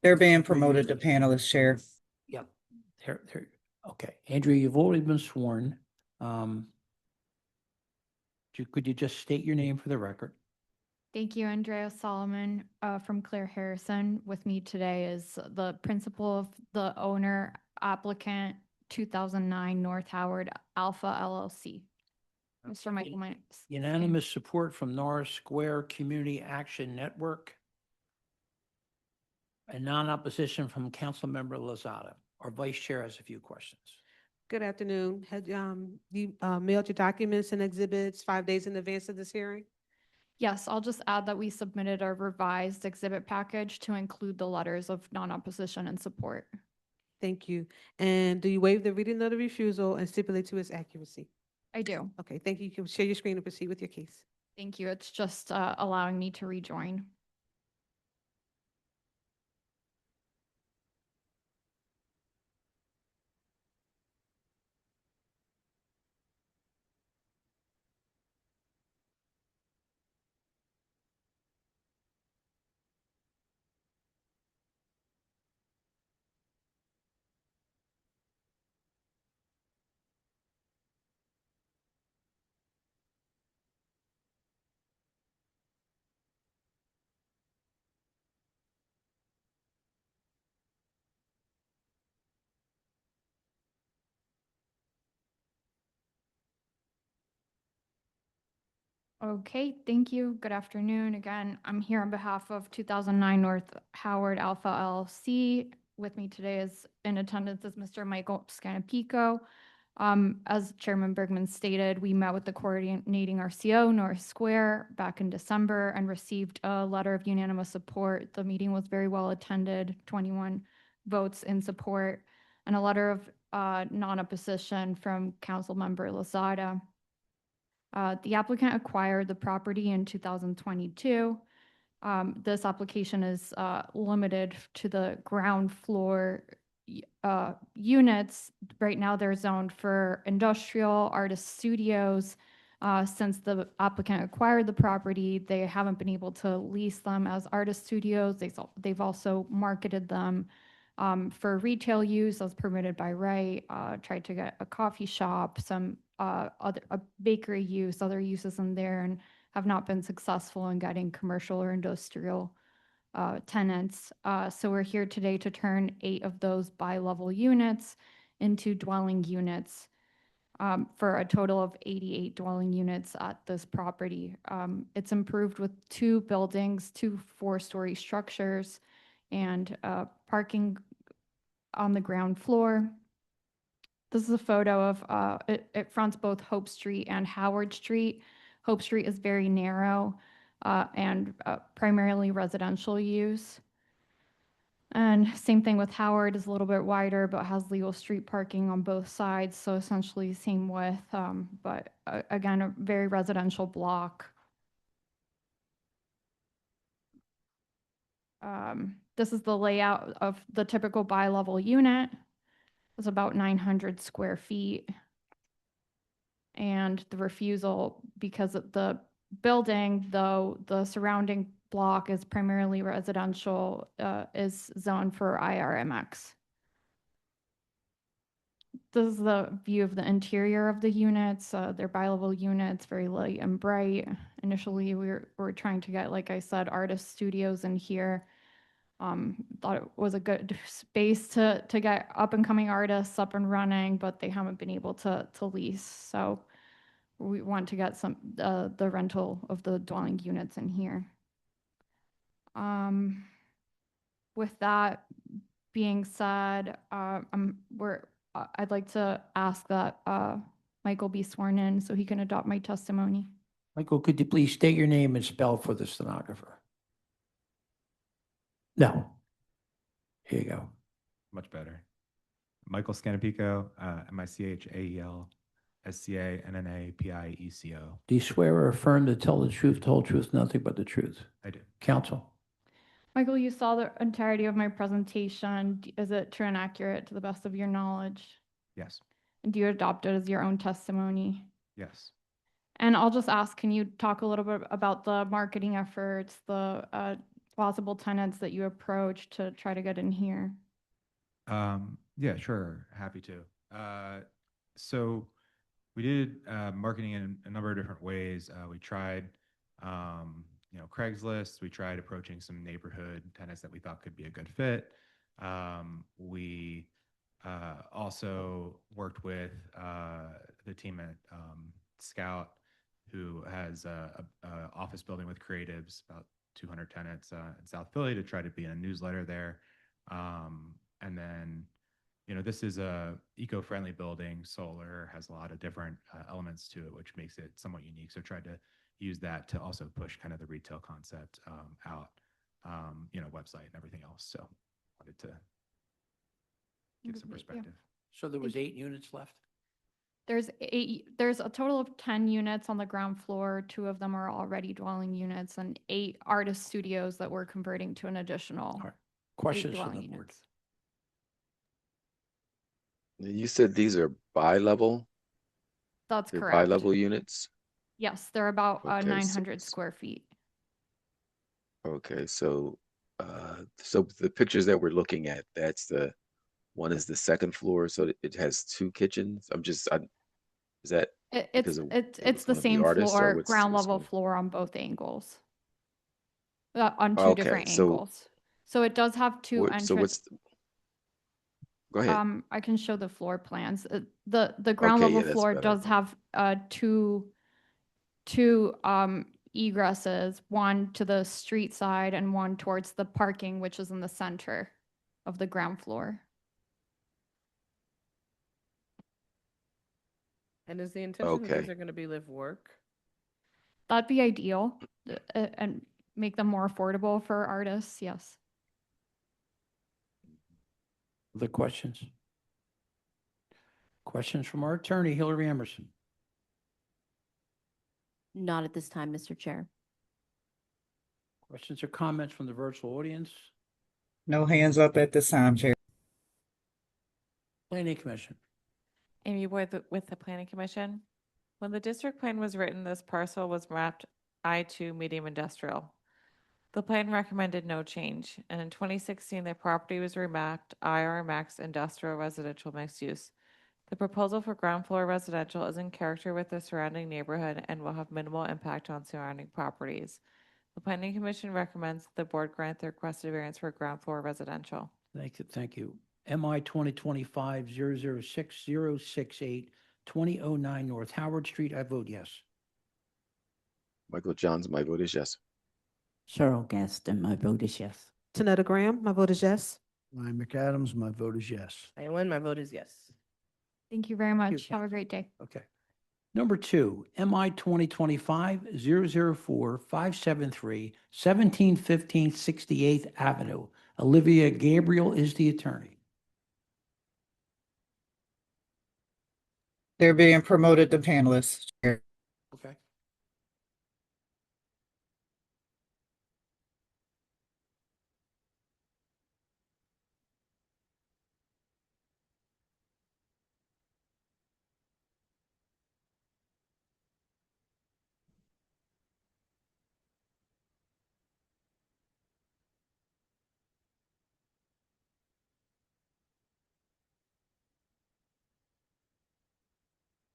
They're being promoted to panelist, Chair. Yep. Okay. Andrea, you've already been sworn. Could you just state your name for the record? Thank you, Andrea Solomon from Claire Harrison. With me today is the principal of the owner applicant 2009 North Howard Alpha LLC. Mr. Michael Myers. Unanimous support from Norris Square Community Action Network. And non-opposition from Councilmember Lozada. Our Vice Chair has a few questions. Good afternoon. Had you mailed your documents and exhibits 5 days in advance of this hearing? Yes, I'll just add that we submitted a revised exhibit package to include the letters of non-opposition and support. Thank you. And do you waive the reading of the refusal and stipulate to its accuracy? I do. Okay, thank you. You can share your screen and proceed with your case. Thank you. It's just allowing me to rejoin. Okay, thank you. Good afternoon. Again, I'm here on behalf of 2009 North Howard Alpha LLC. With me today is in attendance is Mr. Michael Scanapico. As Chairman Bergman stated, we met with the coordinating RCO, North Square, back in December and received a letter of unanimous support. The meeting was very well attended, 21 votes in support, and a letter of non-opposition from Council Member Lozada. The applicant acquired the property in 2022. This application is limited to the ground floor units. Right now, they're zoned for industrial, artist studios. Since the applicant acquired the property, they haven't been able to lease them as artist studios. They've also marketed them for retail use as permitted by right, tried to get a coffee shop, some a bakery use, other uses in there, and have not been successful in getting commercial or industrial tenants. So we're here today to turn 8 of those bi-level units into dwelling units for a total of 88 dwelling units at this property. It's improved with 2 buildings, 2 4-story structures, and parking on the ground floor. This is a photo of, it fronts both Hope Street and Howard Street. Hope Street is very narrow and primarily residential use. And same thing with Howard, is a little bit wider, but has legal street parking on both sides. So essentially same width, but again, a very residential block. This is the layout of the typical bi-level unit. It's about 900 square feet. And the refusal, because of the building, though the surrounding block is primarily residential, is zoned for IRMX. This is the view of the interior of the units. They're bi-level units, very light and bright. Initially, we were trying to get, like I said, artist studios in here. Thought it was a good space to get up and coming artists up and running, but they haven't been able to lease. So we want to get some the rental of the dwelling units in here. With that being said, I'd like to ask that Michael be sworn in so he can adopt my testimony. Michael, could you please state your name and spell for the stenographer? No. Here you go. Much better. Michael Scanapico, MICHAEL-SCANNAPIECO. Do you swear or affirm to tell the truth, the whole truth, nothing but the truth? I do. Counsel. Michael, you saw the entirety of my presentation. Is it true and accurate to the best of your knowledge? Yes. And do you adopt it as your own testimony? Yes. And I'll just ask, can you talk a little bit about the marketing efforts, the possible tenants that you approached to try to get in here? Yeah, sure. Happy to. So we did marketing in a number of different ways. We tried, Craigslist. We tried approaching some neighborhood tenants that we thought could be a good fit. We also worked with the team at Scout, who has a office building with creatives, about 200 tenants in South Philly, to try to be in a newsletter there. And then, this is a eco-friendly building. Solar has a lot of different elements to it, which makes it somewhat unique. So tried to use that to also push kind of the retail concept out, website and everything else. So wanted to give some perspective. So there was 8 units left? There's a total of 10 units on the ground floor. 2 of them are already dwelling units, and 8 artist studios that we're converting to an additional Questions 8 from dwelling the board? units. You said these are bi-level? That's They're correct. bi-level units? Yes, they're about Okay, 900 square feet. Okay, so the pictures that we're looking at, one is the second floor, so it has 2 kitchens. Is that It's because it's the one of the same artists, or floor, what's ground going level on? floor on both angles. On 2 Okay, different so angles. So it does have 2 so what's entrances. Go ahead. I can show the floor plans. The ground Okay, yeah, level that's floor better. does have two egresses, one to the street side and one towards the parking, which is in the center of the ground floor. And is the intention that Okay. these are going to be live work? That'd be ideal, and make them more affordable for artists, yes. Other questions? Questions from our attorney, Hillary Emerson. Not at this time, Mr. Chair. Questions or comments from the virtual audience? No hands up at this time, Chair. Planning Commission. Amy Wood with the Planning Commission. When the district plan was written, this parcel was mapped I2 medium industrial. The plan recommended no change, and in 2016, the property was remapped IR Max industrial residential mixed use. The proposal for ground floor residential is in character with the surrounding neighborhood and will have minimal impact on surrounding properties. The Planning Commission recommends the board grant the requested variance for ground floor residential. Thank you. MI 2025-006068, 2009 North Howard Street. I vote yes. Michael Johns, my vote is yes. Cheryl Gaston, my vote is yes. Tanetta Graham, my vote is yes. Ryan McAdams, my vote is yes. Diane Lynn, my vote is yes. Thank you very much. Have a great day. Okay. Number 2, MI 2025-004573, 1715 68th Avenue. Olivia Gabriel is the attorney. They're being promoted to panelists, Chair. Okay.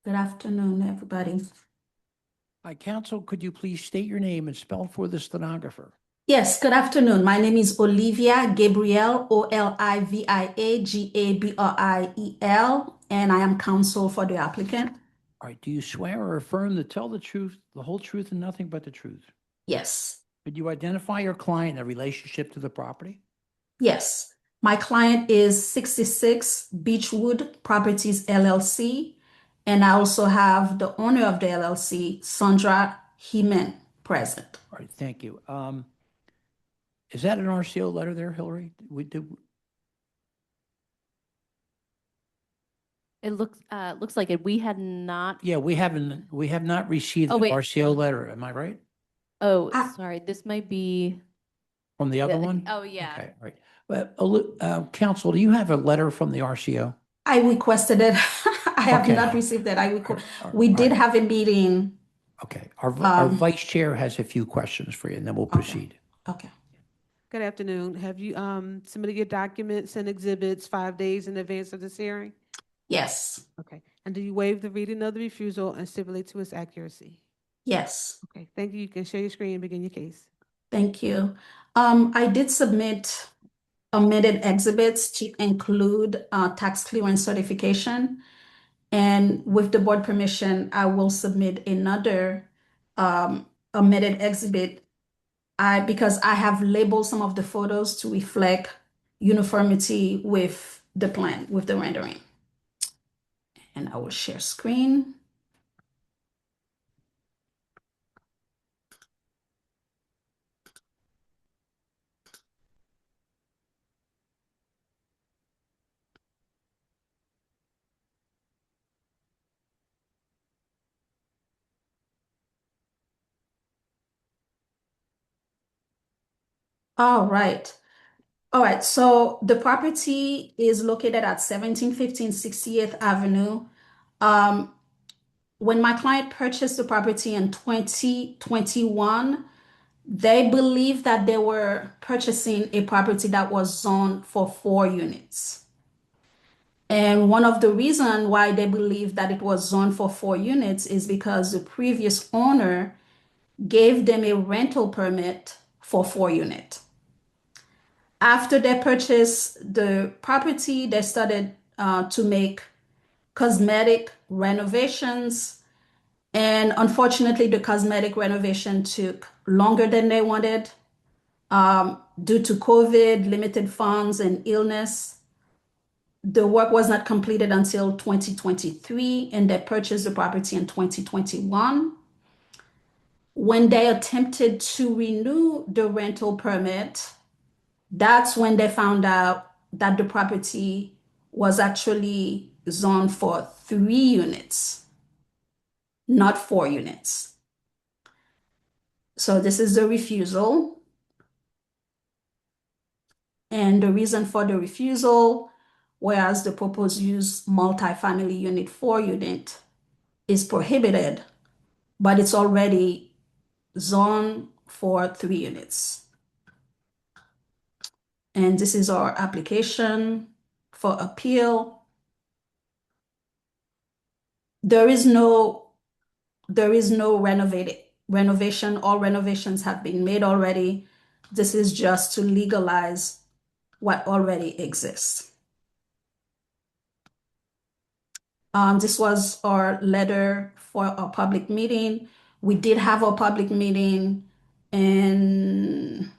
Good afternoon, everybody. Hi, counsel, could you please state your name and spell for the stenographer? Yes, good afternoon. My name is Olivia Gabriel, Oliviagabriel, and I am counsel for the applicant. All right, do you swear or affirm to tell the truth, the whole truth, and nothing but the truth? Yes, Could you identify your client in relationship to the property? yes. My client is 66 Beechwood Properties LLC, and I also have the owner of the LLC, Sandra Heeman, present. All right, thank you. Is that an RCO letter there, Hillary? It looks like it. We had not. Yeah, we have not received Oh, the wait. RCO letter. Am I right? Oh, sorry. This might be. From the other one? Oh, yeah. Okay, all right. But, counsel, do you have a letter from the RCO? I requested it. I have Okay. not received it. We did have a meeting. Okay, our vice chair has a few questions for you, and then we'll proceed. Okay. Good afternoon. Have you submitted your documents and exhibits 5 days in advance of this hearing? Yes. Okay. And do you waive the reading of the refusal and stipulate to its accuracy? Yes. Okay, thank you. You can share your screen and begin your case. Thank you. I did submit omitted exhibits to include tax clearance certification. And with the board permission, I will submit another omitted exhibit because I have labeled some of the photos to reflect uniformity with the plan, with the rendering. And I will share screen. All right. All right. So the property is located at 1715 68th Avenue. When my client purchased the property in 2021, they believed that they were purchasing a property that was zoned for 4 units. And one of the reasons why they believed that it was zoned for 4 units is because the previous owner gave them a rental permit for 4 units. After they purchased the property, they started to make cosmetic renovations. And unfortunately, the cosmetic renovation took longer than they wanted due to COVID, limited funds, and illness. the work was not completed until 2023, and they purchased the property in 2021. When they attempted to renew the rental permit, that's when they found out that the property was actually zoned for 3 units, not 4 units. So this is the refusal. And the reason for the refusal, whereas the proposed use multifamily unit 4 unit is prohibited, but it's already zoned for 3 units. And this is our application for appeal. There is no renovation. All renovations have been made already. This is just to legalize what already exists. This was our letter for a public meeting. We did have a public meeting in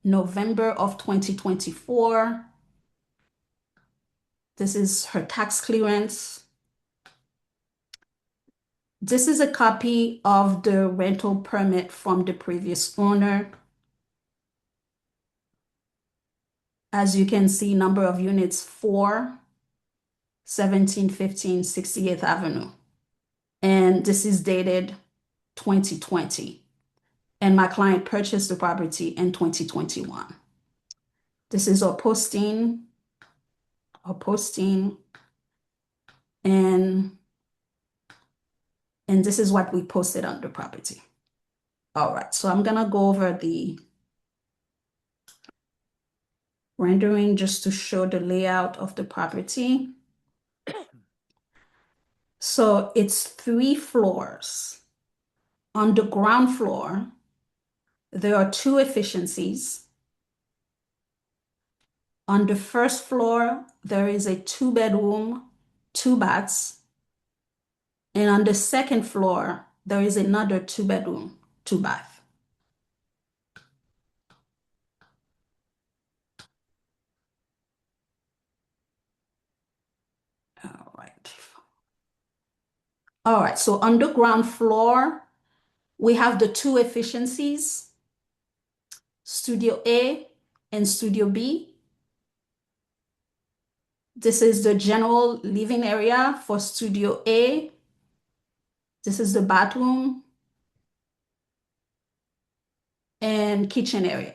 November of 2024. This is her tax clearance. This is a copy of the rental permit from the previous owner. As you can see, number of units 4, 1715 68th Avenue. And this is dated 2020. And my client purchased the property in 2021. This is a posting, and this is what we posted on the property. All right, so I'm gonna go over the rendering just to show the layout of the property. So it's 3 floors. On the ground floor, there are 2 efficiencies. On the first floor, there is a 2-bedroom, 2 baths. And on the second floor, there is another 2-bedroom, 2 bath. All right, so on the ground floor, we have the 2 efficiencies, Studio A and Studio B. This is the general living area for Studio A. This is the bathroom and kitchen area.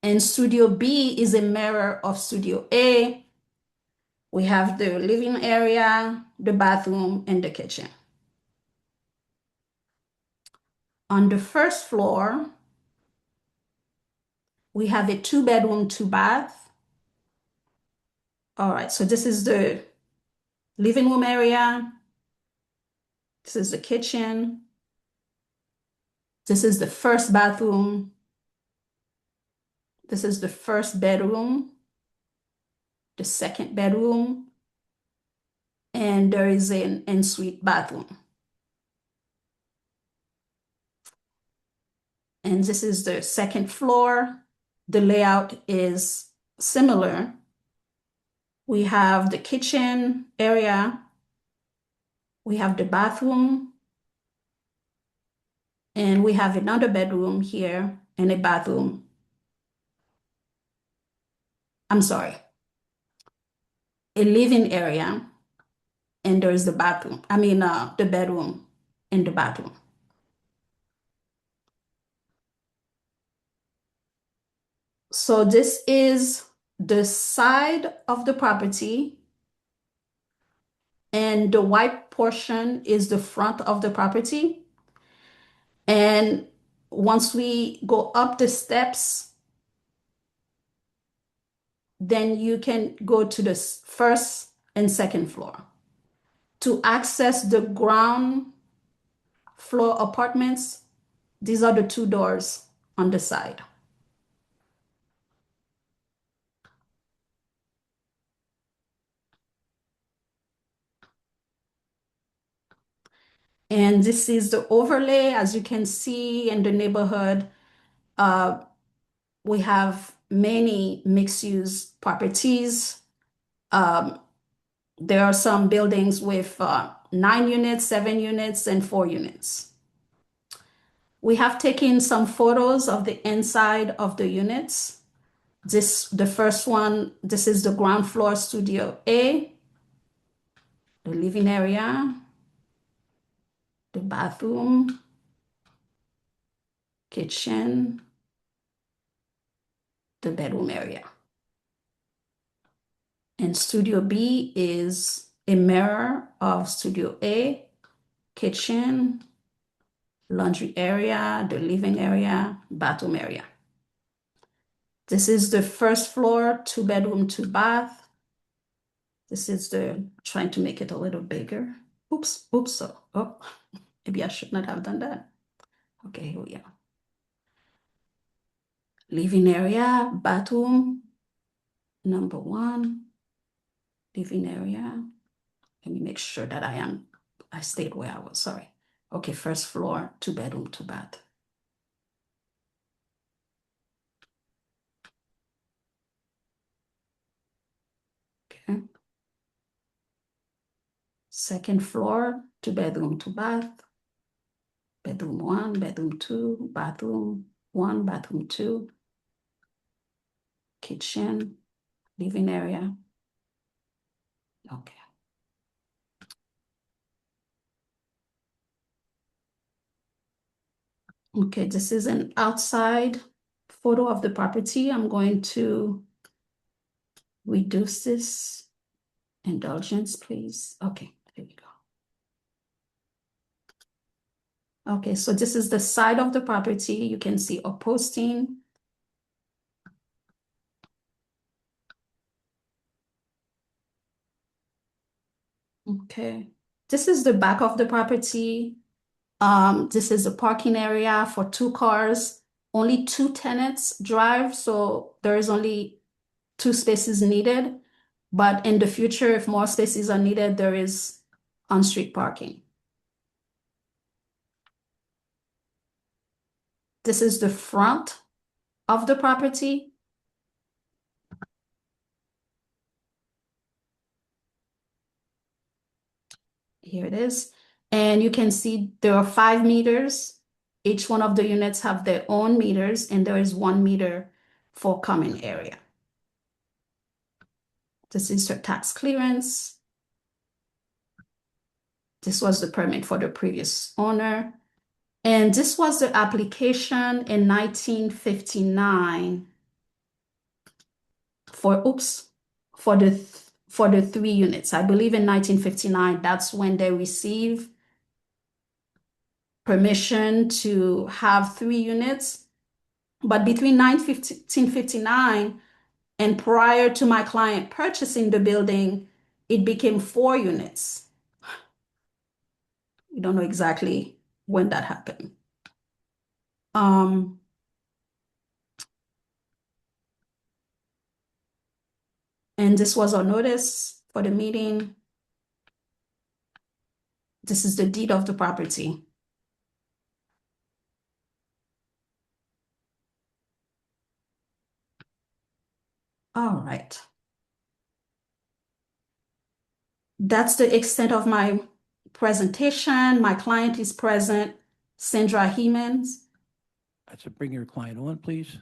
And Studio B is a mirror of Studio A. We have the living area, the bathroom, and the kitchen. On the first floor, we have a 2-bedroom, 2 bath. All right, so this is the living room area. This is the kitchen. This is the first bathroom. This is the first bedroom, the second bedroom, and there is an ensuite bathroom. And this is the second floor. The layout is similar. We have the kitchen area. We have the bathroom. And we have another bedroom here and a bathroom. I'm sorry. A living area. And there's the bathroom. The bedroom and the bathroom. So this is the side of the property, and the white portion is the front of the property. And once we go up the steps, then you can go to the first and second floor. To access the ground floor apartments, these are the 2 doors on the side. And this is the overlay. As you can see in the neighborhood, we have many mixed-use properties. There are some buildings with 9 units, 7 units, and 4 units. We have taken some photos of the inside of the units. The first one, this is the ground floor studio A, the living area, the bathroom, kitchen, the bedroom area. And studio B is a mirror of studio A, kitchen, laundry area, the living area, bathroom area. This is the first floor, 2 bedroom, 2 bath. This is trying to make it a little bigger. Oops, oh, maybe I should not have done that. Okay, here we are. Living area, bathroom, number 1, living area. Let me make sure that I stayed where I was, sorry. Okay, first floor, 2 bedroom, 2 bath. Okay. Second floor, 2 bedroom, 2 bath. Bedroom 1, bedroom 2, bathroom 1, bathroom 2. Kitchen, living area. Okay. Okay, this is an outside photo of the property. I'm going to reduce this. Indulgence, please. Okay, here we go. Okay, so this is the side of the property. You can see a posting. Okay, this is the back of the property. This is a parking area for 2 cars. Only 2 tenants drive, so there is only 2 spaces needed. But in the future, if more spaces are needed, there is on-street parking. This is the front of the property. Here it is. And you can see there are 5 meters. Each one of the units have their own meters, and there is 1 meter for common area. This is your tax clearance. This was the permit for the previous owner. And this was the application in 1959 for the 3 units. I believe in 1959, that's when they received permission to have 3 units. But between 1959 and prior to my client purchasing the building, it became 4 units. We don't know exactly when that happened. And this was our notice for the meeting. This is the deed of the property. All right. That's the extent of my presentation. My client is present, Sandra Hemans. So bring your client on, please.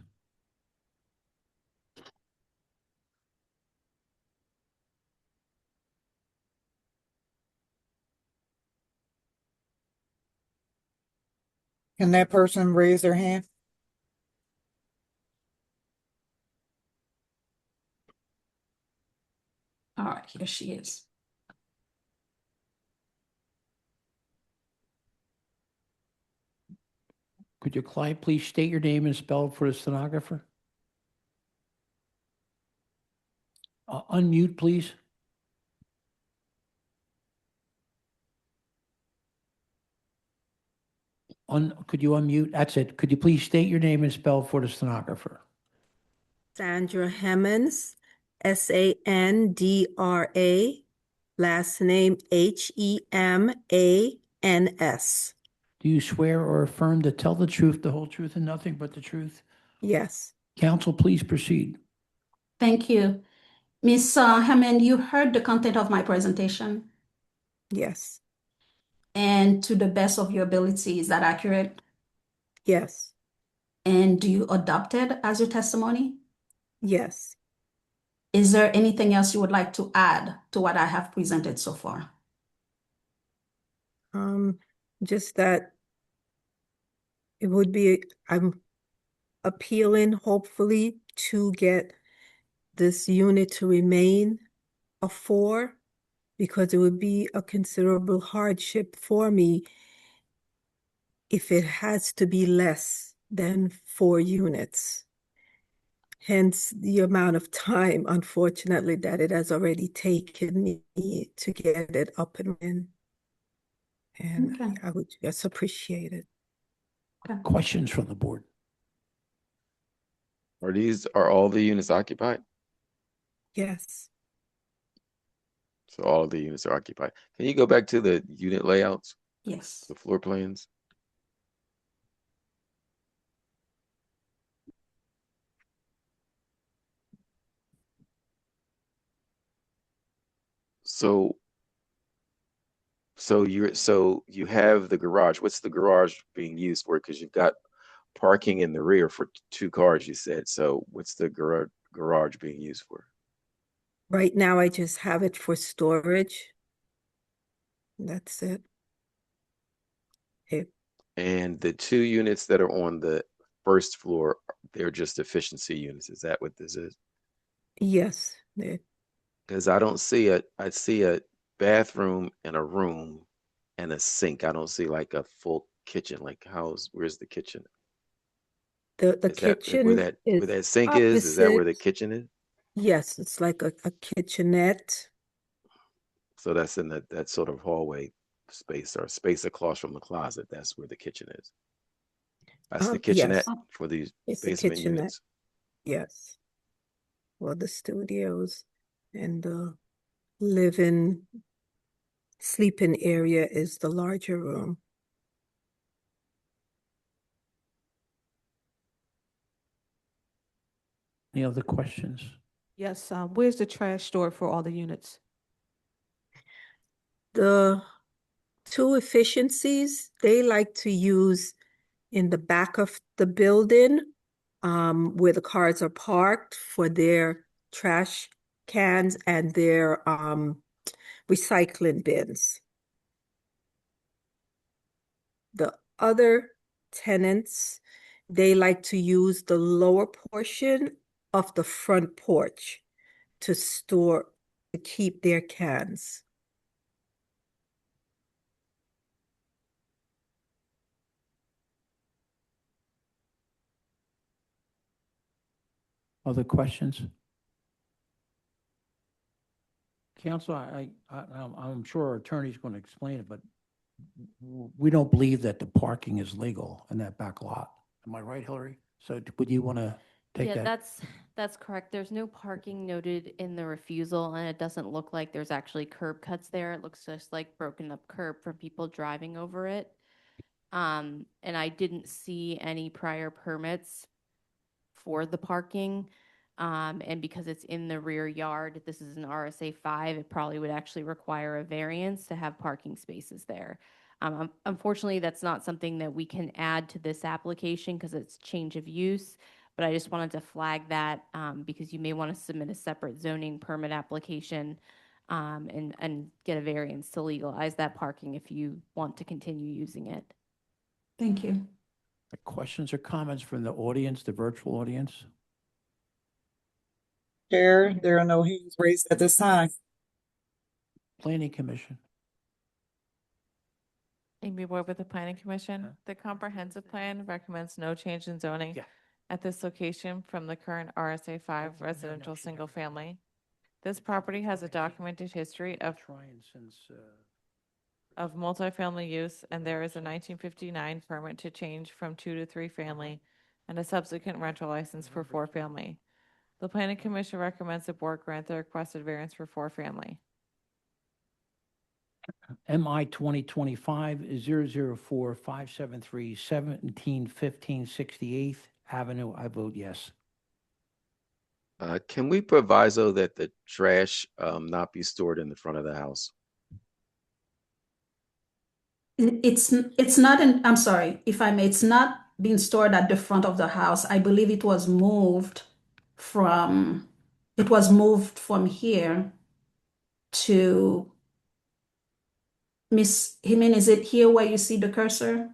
Can that person raise their hand? All right, here she is. Could your client please state your name and spell it for the stenographer? Unmute, please. Could you unmute? That's it. Could you please state your name and spell for the stenographer? Sandra Hemans, Sandra, last name Hemans. Do you swear or affirm to tell the truth, the whole truth, and nothing but the truth? Yes. Counsel, please proceed. Thank you. Ms. Hammond, you heard the content of my presentation, Yes. and to the best of your ability, is that accurate? Yes. And do you adopt it as your testimony? Yes. Is there anything else you would like to add to what I have presented so far? Just that it would be, I'm appealing hopefully to get this unit to remain a 4, because it would be a considerable hardship for me if it has to be less than 4 units. Hence the amount of time, unfortunately, that it has already taken me to get it up and in. And Okay. I would just appreciate it. Questions from the board? Are all the units occupied? Yes. So all of the units are occupied. Can you go back to the unit layouts, Yes. the floor plans? So you have the garage. What's the garage being used for? Because you've got parking in the rear for 2 cars, you said. So what's the garage being used for? Right now, I just have it for storage. That's it. Okay. And the 2 units that are on the first floor, they're just efficiency units. Is that what this is? Yes. Because I see a bathroom and a room and a sink. I don't see like a full kitchen. Like where's the kitchen? The Is that kitchen where that sink is? Is that where the opposite. kitchen is? Yes, it's like a kitchenette. So that's in that sort of hallway space or space across from the closet. That's where the kitchen is. That's the kitchenette Yes, for these it's the basement kitchenette. units. Yes. Well, the studios and the living, sleeping area is the larger room. Any other questions? Yes, where's the trash stored for all the units? The 2 efficiencies, they like to use in the back of the building, where the cars are parked, for their trash cans and their recycling bins. The other tenants, they like to use the lower portion of the front porch to keep their cans. Other questions? Counsel, I'm sure our attorney's going to explain it, but we don't believe that the parking is legal in that back lot. Am I right, Hillary? So would you want to take Yeah, that? that's correct. There's no parking noted in the refusal, and it doesn't look like there's actually curb cuts there. It looks just like broken up curb from people driving over it. And I didn't see any prior permits for the parking. And because it's in the rear yard, this is an RSA 5, it probably would actually require a variance to have parking spaces there. Unfortunately, that's not something that we can add to this application because it's change of use, but I just wanted to flag that because you may want to submit a separate zoning permit application and get a variance to legalize that parking if you want to continue using it. Thank you. Questions or comments from the audience, the virtual audience? Chair, there are no hands raised at this time. Planning Commission. Amy Ward with the Planning Commission. The comprehensive plan recommends no change in zoning at this location from the current RSA 5 residential single family. This property has a documented history of multifamily use, and there is a 1959 permit to change from 2 to 3 family and a subsequent rental license for 4 family. The Planning Commission recommends the board grant the requested variance for 4 family. MI 2025-004-573 1715 68th Avenue. I vote yes. Can we proviso that the trash not be stored in the front of the house? It's not in, I'm sorry, if I may, it's not being stored at the front of the house. I believe it was moved from, here to Miss Jimenez. Is it here where you see the cursor?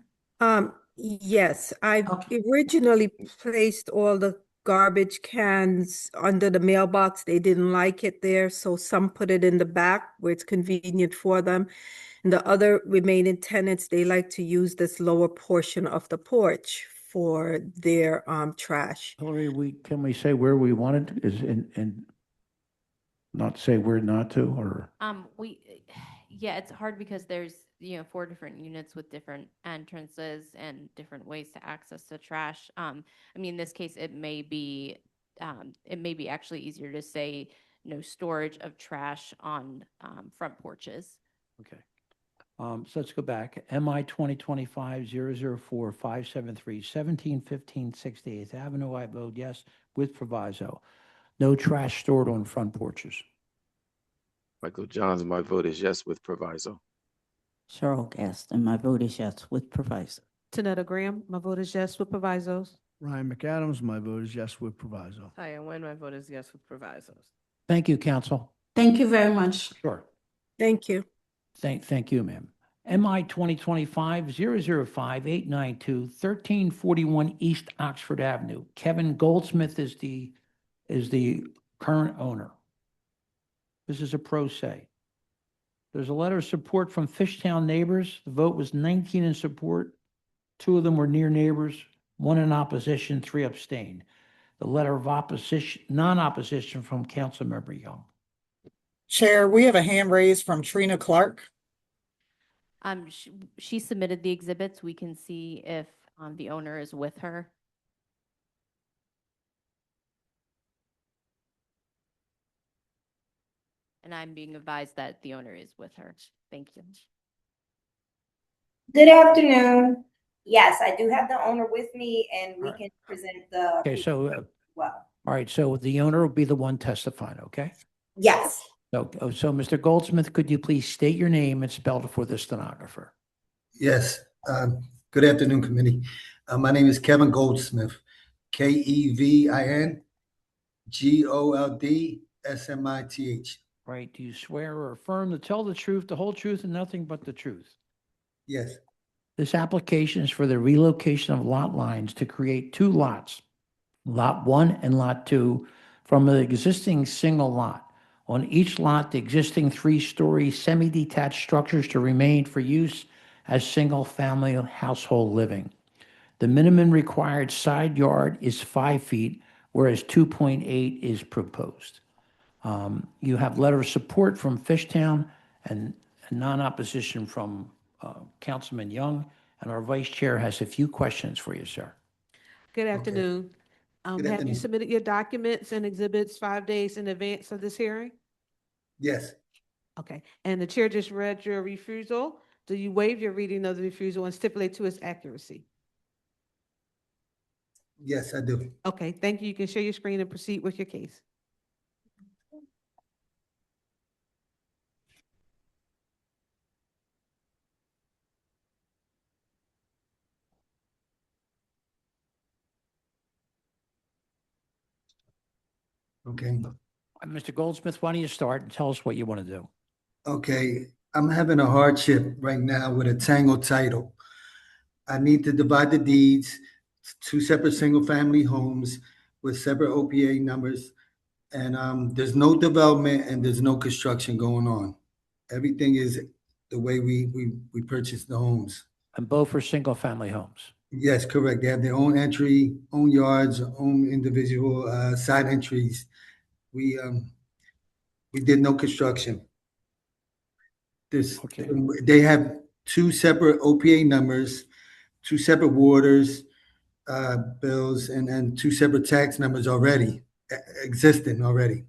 Yes, I originally placed all the garbage cans under the mailbox. They didn't like it there, so some put it in the back where it's convenient for them. And the other remaining tenants, they like to use this lower portion of the porch for their trash. Hillary, can we say where we wanted is in not say where not to, or? Yeah, it's hard because there's, 4 different units with different entrances and different ways to access the trash. In this case, it may be actually easier to say no storage of trash on front porches. Okay. So let's go back. MI 2025-004-573, 1715 68th Avenue. I vote yes with proviso. No trash stored on front porches. Michael Johns, my vote is yes with proviso. Cheryl Gaston, my vote is yes with proviso. Tanetta Graham, my vote is yes with provisos. Ryan McAdams, my vote is yes with proviso. Diane Nguyen, my vote is yes with provisos. Thank you, council. Thank you very much. Sure. Thank you. Thank you, ma'am. MI 2025-005-892, 1341 East Oxford Avenue. Kevin Goldsmith is the current owner. This is a pro se. There's a letter of support from Fishtown neighbors. The vote was 19 in support. 2 of them were near neighbors, 1 in opposition, 3 abstained. The letter of non-opposition from Councilmember Young. Chair, we have a hand raised from Trina Clark. She submitted the exhibits. We can see if the owner is with her. And I'm being advised that the owner is with her. Thank you. Good afternoon. Yes, I do have the owner with me and we can present the. Okay, so, well, all right, so the owner will be the one testifying, okay? yes. So, Mr. Goldsmith, could you please state your name and spell it for the stenographer? Yes. Good afternoon, committee. My name is Kevin Goldsmith, KEVIN GOLDSMITH. Right. Do you swear or affirm to tell the truth, the whole truth, and nothing but the truth? Yes. This application is for the relocation of lot lines to create 2 lots, Lot 1 and Lot 2, from an existing single lot. On each lot, the existing 3-story semi-detached structures to remain for use as single-family household living. The minimum required side yard is 5 feet, whereas 2.8 is proposed. You have letter of support from Fishtown and non-opposition from Councilman Young, and our vice chair has a few questions for you, sir. Good afternoon. Have you submitted your documents and exhibits 5 days in advance of this hearing? Yes. Okay, and the chair just read your refusal. Do you waive your reading of the refusal and stipulate to its accuracy? Yes, I do. Okay, thank you. You can share your screen and proceed with your case. Okay. Mr. Goldsmith, why don't you start and tell us what you want to do? Okay. I'm having a hardship right now with a tangle title. I need to divide the deeds, 2 separate single-family homes with separate OPA numbers. And there's no development and there's no construction going on. Everything is the way we purchased the homes. And both are single-family homes. Yes, correct. They have their own entry, own yards, own individual side entries. We did no construction. They have 2 separate OPA numbers, 2 separate waters bills, and then 2 separate tax numbers already existing already.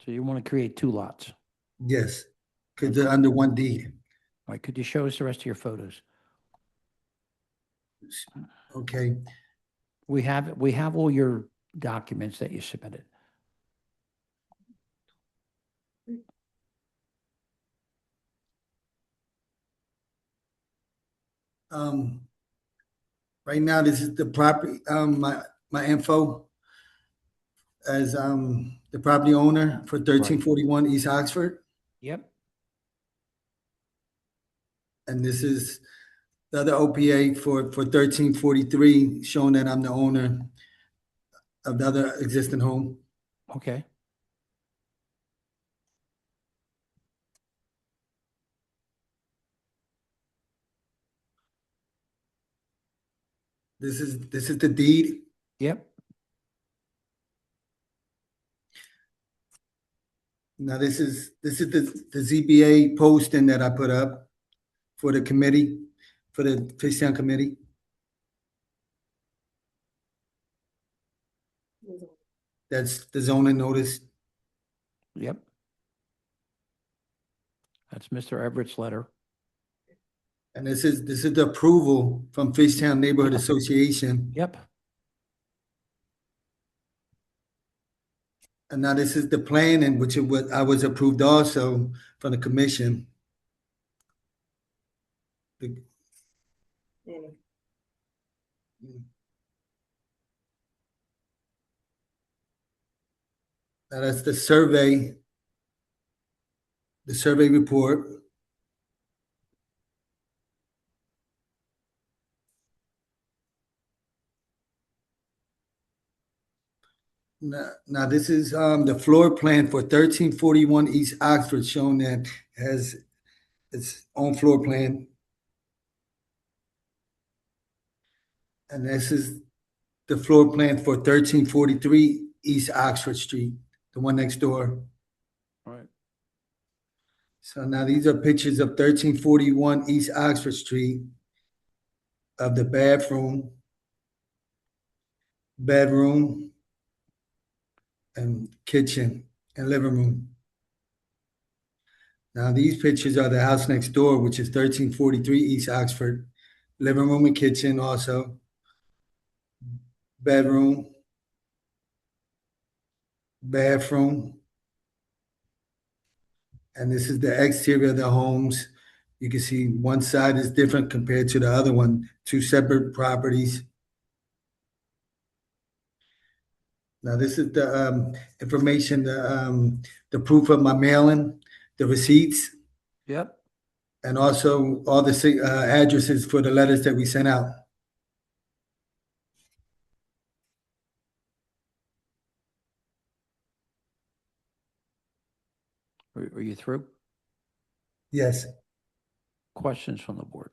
So you want to create 2 lots? Yes, because they're under one deed. All right, could you show us the rest of your photos? Okay. We have all your documents that you submitted. Right now, this is the property, my info as, the property owner for 1341 East Oxford. Yep. And this is the other OPA for 1343, showing that I'm the owner of the other existing home. Okay. This is the deed. Yep. Now this is the ZBA posting that I put up for the committee, for the Fishtown committee. That's the zoning notice. Yep. That's Mr. Everett's letter. And this is the approval from Fishtown Neighborhood Association. Yep. And now this is the plan, and which is what I was approved also from the commission. Now that's the survey report. Now this is the floor plan for 1341 East Oxford, showing that has its own floor plan. And this is the floor plan for 1343 East Oxford Street, the one next door. All right. So now these are pictures of 1341 East Oxford Street of the bedroom, and kitchen and living room. Now these pictures are the house next door, which is 1343 East Oxford. Living room and kitchen also. Bedroom, bathroom. And this is the exterior of the homes. You can see one side is different compared to the other one, two separate properties. Now this is the information, the proof of my mailing, the receipts. Yep. And also all the addresses for the letters that we sent out. Are you through? Yes. Questions from the board?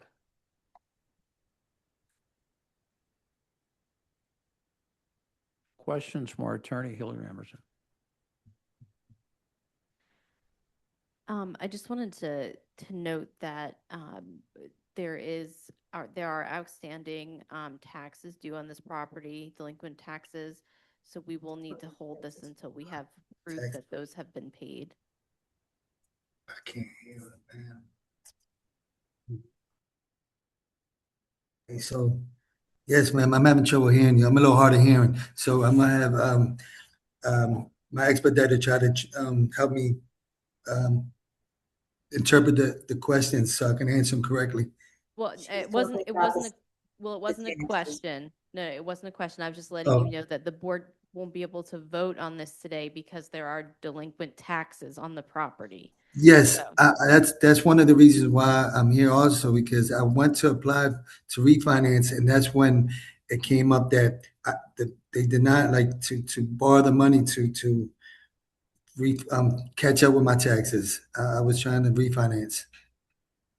Questions from our attorney, Hillary Emerson? I just wanted to note that there are outstanding taxes due on this property, delinquent taxes. So we will need to hold this until we have proof that those have been paid. I can't hear it, man. Okay, so yes, ma'am, I'm having trouble hearing you. I'm a little hard of hearing. So I'm gonna have my expediter try to help me interpret the questions so I can answer them correctly. Well, it wasn't a question. No, it wasn't a question. I was just letting you know that the board won't be able to vote on this today because there are delinquent taxes on the property. Yes, that's one of the reasons why I'm here also, because I went to apply to refinance, and that's when it came up that they did not like to borrow the money to catch up with my taxes. I was trying to refinance,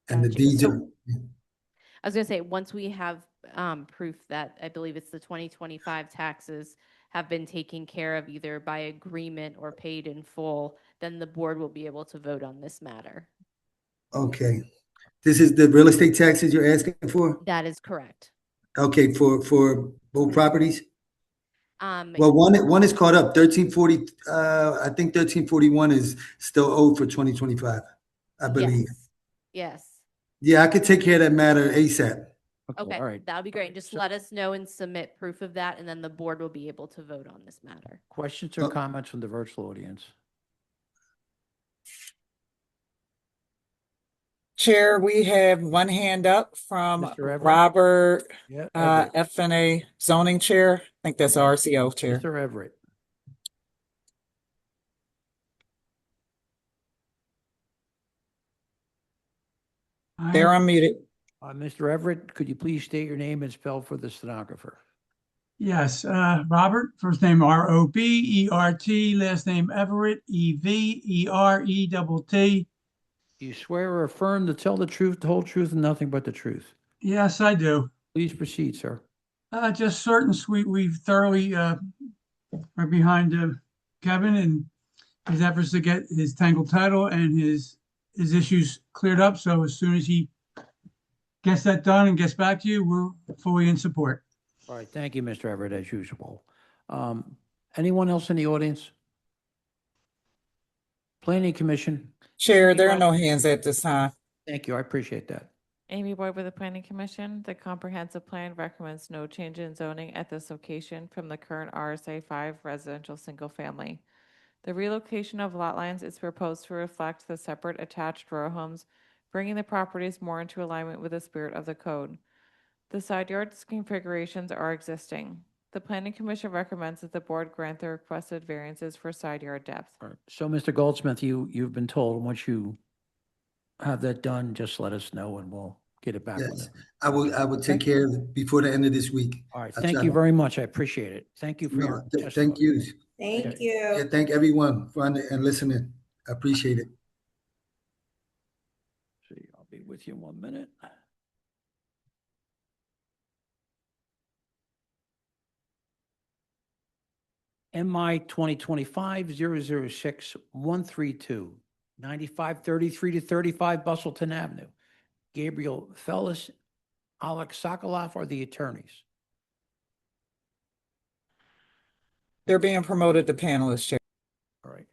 and the deeds are. I was gonna say, once we have proof that I believe it's the 2025 taxes have been taken care of either by agreement or paid in full, then the board will be able to vote on this matter. Okay. This is the real estate taxes you're asking for? That is correct. Okay, for both properties? Well, one is caught up, 1340, I think 1341 is still owed for 2025, I believe. Yes. Yeah, I could take care of that matter ASAP. Okay, all right. that would be great. Just So- let us know and submit proof of that, and then the board will be able to vote on this matter. Questions or comments from the virtual audience? Chair, we have one hand up from Mr. Everett? Robert, Yeah, Everett. FNA zoning chair. I think that's RCO chair. Mr. Everett. They're unmuted. Mr. Everett, could you please state your name and spell for the stenographer? Yes, Robert, first name Robert, last name Everett, Everett. You swear or affirm to tell the truth, the whole truth, and nothing but the truth? Yes, I do. Please proceed, sir. Just short and sweet, we've thoroughly are behind Kevin and his efforts to get his tangled title and his issues cleared up. So as soon as he gets that done and gets back to you, we're fully in support. All right, thank you, Mr. Everett, as usual. Anyone else in the audience? Planning Commission? Chair, there are no hands at this time. Thank you, I appreciate that. Amy Boyd with the Planning Commission. The comprehensive plan recommends no change in zoning at this location from the current RSA 5 residential single family. The relocation of lot lines is proposed to reflect the separate attached row homes, bringing the properties more into alignment with the spirit of the code. The side yards configurations are existing. The Planning Commission recommends that the board grant the requested variances for side yard depth. All right. So, Mr. Goldsmith, you've been told, once you have that done, just let us know and we'll get it back. Yes, I will take care of it before the end of this week. All right, I'll thank try you to- very much. I appreciate it. Thank you for No, your testimony. thank you. Thank you. Yeah, thank everyone for and listening. I appreciate it. See, I'll be with you in 1 minute. MI 2025-006-132, 9533 to 35 Bustleton Avenue. Gabriel Fellis, Alex Sokoloff are the attorneys. They're being promoted to panelists, Chair. All right.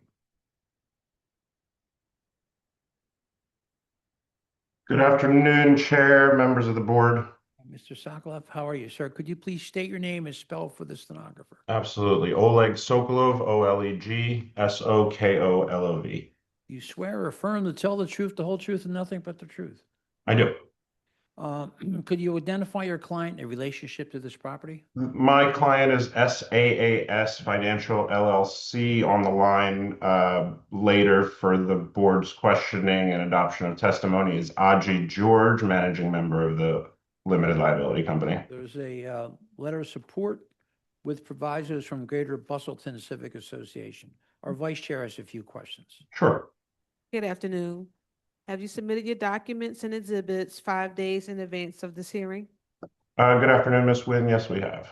Good afternoon, Chair, members of the board. Mr. Sokoloff, how are you, sir? Could you please state your name and spell for the stenographer? Absolutely. Oleg Sokolov, Oleg Sokolov. You swear or affirm to tell the truth, the whole truth, and nothing but the truth? I do. Could you identify your client in relationship to this property? My client is SAAS Financial LLC on the line later for the board's questioning and adoption of testimony is Aji George, managing member of the limited liability company. There's a letter of support with provisos from Greater Bustleton Civic Association. Our vice chair has a few questions. Sure. Good afternoon. Have you submitted your documents and exhibits 5 days in advance of this hearing? Good afternoon, Ms. Wynn. Yes, we have.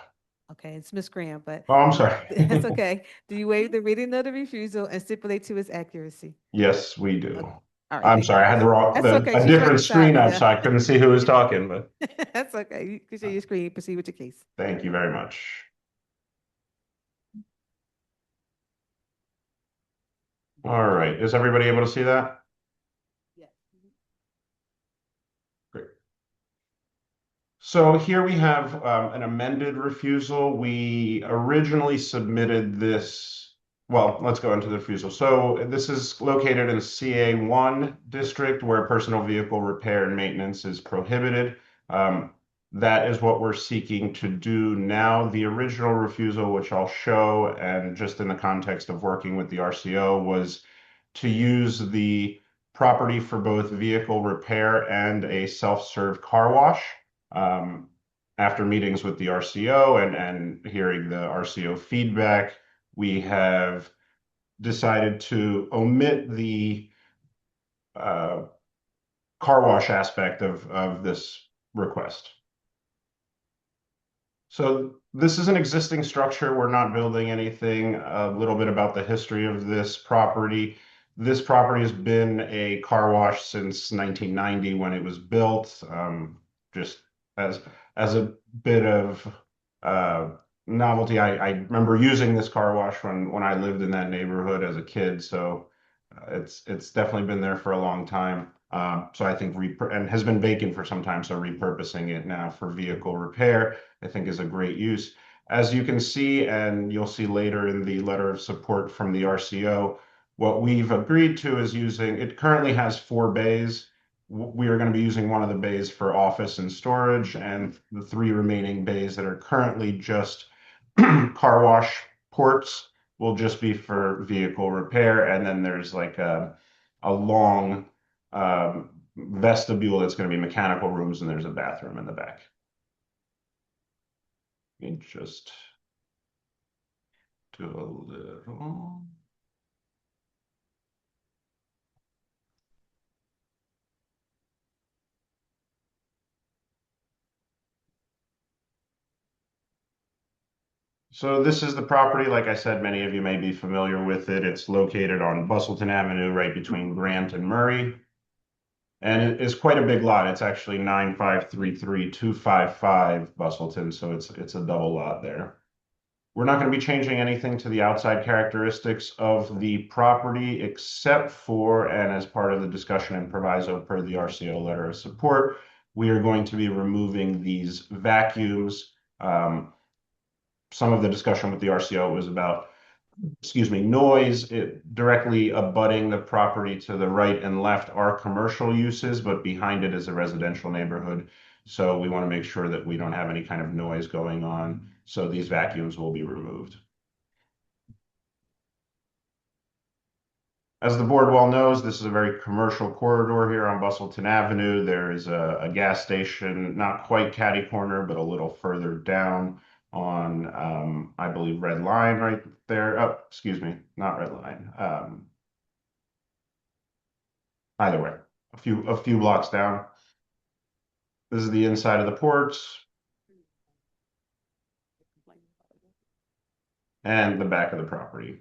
Okay, it's Ms. Graham, but. Oh, I'm sorry. That's okay. Do you waive the reading of the refusal and stipulate to its accuracy? Yes, we do. All right, I'm thank sorry, I had the wrong, That's okay. a She's different right screen beside up, me, so I couldn't see who was talking, but That's okay. You can share your screen, proceed with your case. thank you very much. All right, is everybody able to see that? Great. So here we have an amended refusal. We originally submitted this, well, let's go into the refusal. So this is located in CA1 district where personal vehicle repair and maintenance is prohibited. That is what we're seeking to do now. The original refusal, which I'll show, and just in the context of working with the RCO, was to use the property for both vehicle repair and a self-serve car wash. After meetings with the RCO and hearing the RCO feedback, we have decided to omit the car wash aspect of this request. So this is an existing structure. We're not building anything. A little bit about the history of this property. This property has been a car wash since 1990 when it was built. Just as a bit of novelty, I remember using this car wash when I lived in that neighborhood as a kid. So it's definitely been there for a long time. So I think and has been vacant for some time, so repurposing it now for vehicle repair, I think is a great use. As you can see, and you'll see later in the letter of support from the RCO, what we've agreed to is it currently has 4 bays. We are going to be using one of the bays for office and storage, and the 3 remaining bays that are currently just car wash ports will just be for vehicle repair. And then there's like a long vestibule that's going to be mechanical rooms, and there's a bathroom in the back. Let me just do a little. So this is the property. Like I said, many of you may be familiar with it. It's located on Bustleton Avenue, right between Grant and Murray. And it is quite a big lot. It's actually 9533255 Bustleton, so it's a double lot there. We're not going to be changing anything to the outside characteristics of the property, except for, and as part of the discussion and proviso per the RCO letter of support, we are going to be removing these vacuums. Some of the discussion with the RCO was about, noise. Directly abutting the property to the right and left are commercial uses, but behind it is a residential neighborhood. So we want to make sure that we don't have any kind of noise going on. So these vacuums will be removed. As the board well knows, this is a very commercial corridor here on Bustleton Avenue. There is a gas station, not quite catty corner, but a little further down on, I believe, Red Line right there. Oh, excuse me, not Red Line. Either way, a few blocks down. This is the inside of the ports. And the back of the property.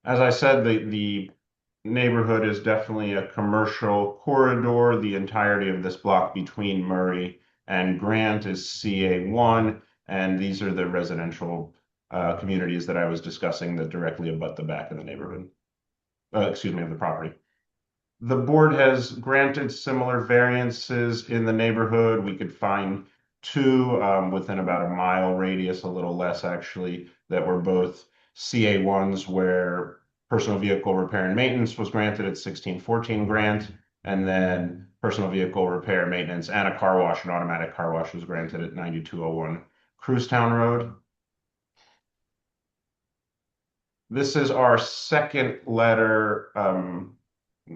As I said, the neighborhood is definitely a commercial corridor. The entirety of this block between Murray and Grant is CA1, and these are the residential communities that I was discussing that directly abut the back of the neighborhood. Of the property. The board has granted similar variances in the neighborhood. We could find 2 within about a mile radius, a little less actually, that were both CA1s where personal vehicle repair and maintenance was granted at 1614 Grant, and then personal vehicle repair, maintenance, and a car wash, an automatic car wash, was granted at 9201 Cruztown Road. This is our second letter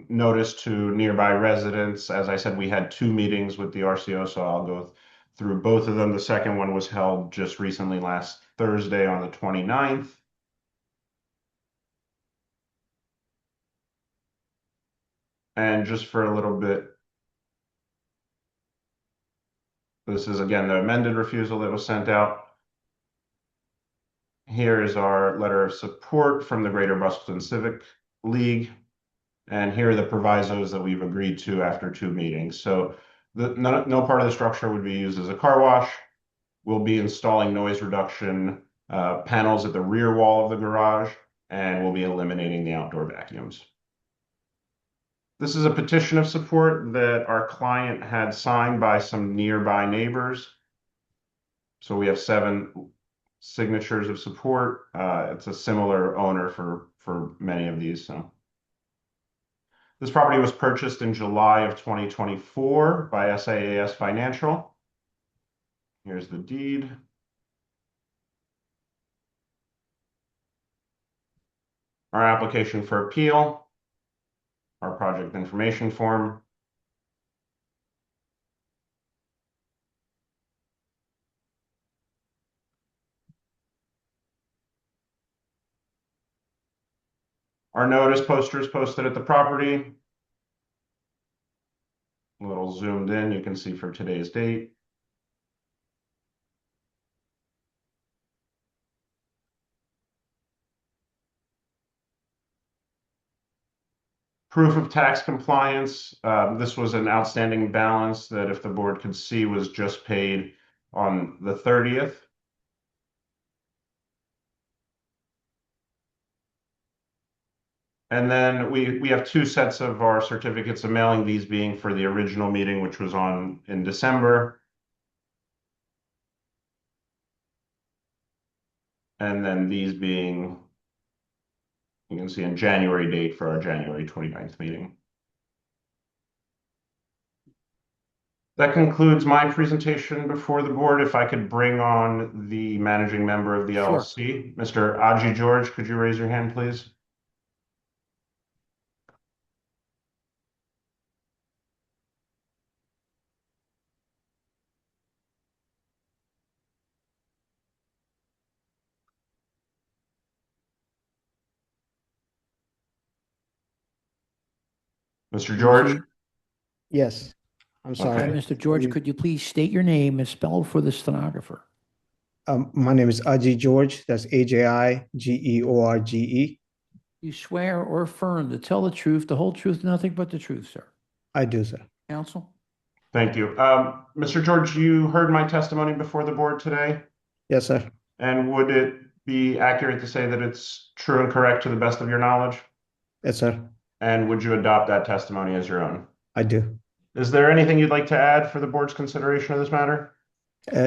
notice to nearby residents. As I said, we had 2 meetings with the RCO, so I'll go through both of them. The second one was held just recently last Thursday on the 29th. And just for a little bit, this is again the amended refusal that was sent out. Here is our letter of support from the Greater Bustleton Civic League. And here are the provisos that we've agreed to after 2 meetings. So no part of the structure would be used as a car wash. We'll be installing noise reduction panels at the rear wall of the garage, and we'll be eliminating the outdoor vacuums. This is a petition of support that our client had signed by some nearby neighbors. So we have 7 signatures of support. It's a similar owner for many of these. So this property was purchased in July of 2024 by SAAS Financial. Here's the deed. Our application for appeal. Our project information form. Our notice posters posted at the property. A little zoomed in, you can see for today's date. Proof of tax compliance. This was an outstanding balance that, if the board could see, was just paid on the 30th. And then we have two sets of our certificates of mailing, these being for the original meeting, which was in December. And then these being, you can see in January date for our January 29th meeting. That concludes my presentation before the board. If I could bring on the managing member of the Sure. LLC, Mr. Aji George, could you raise your hand, please? Mr. George? Yes, I'm Okay, sorry. Mr. George, could you please state your name and spell for the stenographer? My name is Aji George. That's Ajigeorge. You swear or affirm to tell the truth, the whole truth, nothing but the truth, sir. I do, sir. Counsel? Thank you. Mr. George, you heard my testimony before the board today, Yes, sir. and would it be accurate to say that it's true and correct to the best of your knowledge? Yes, sir. And would you adopt that testimony as your own? I do. Is there anything you'd like to add for the board's consideration of this matter?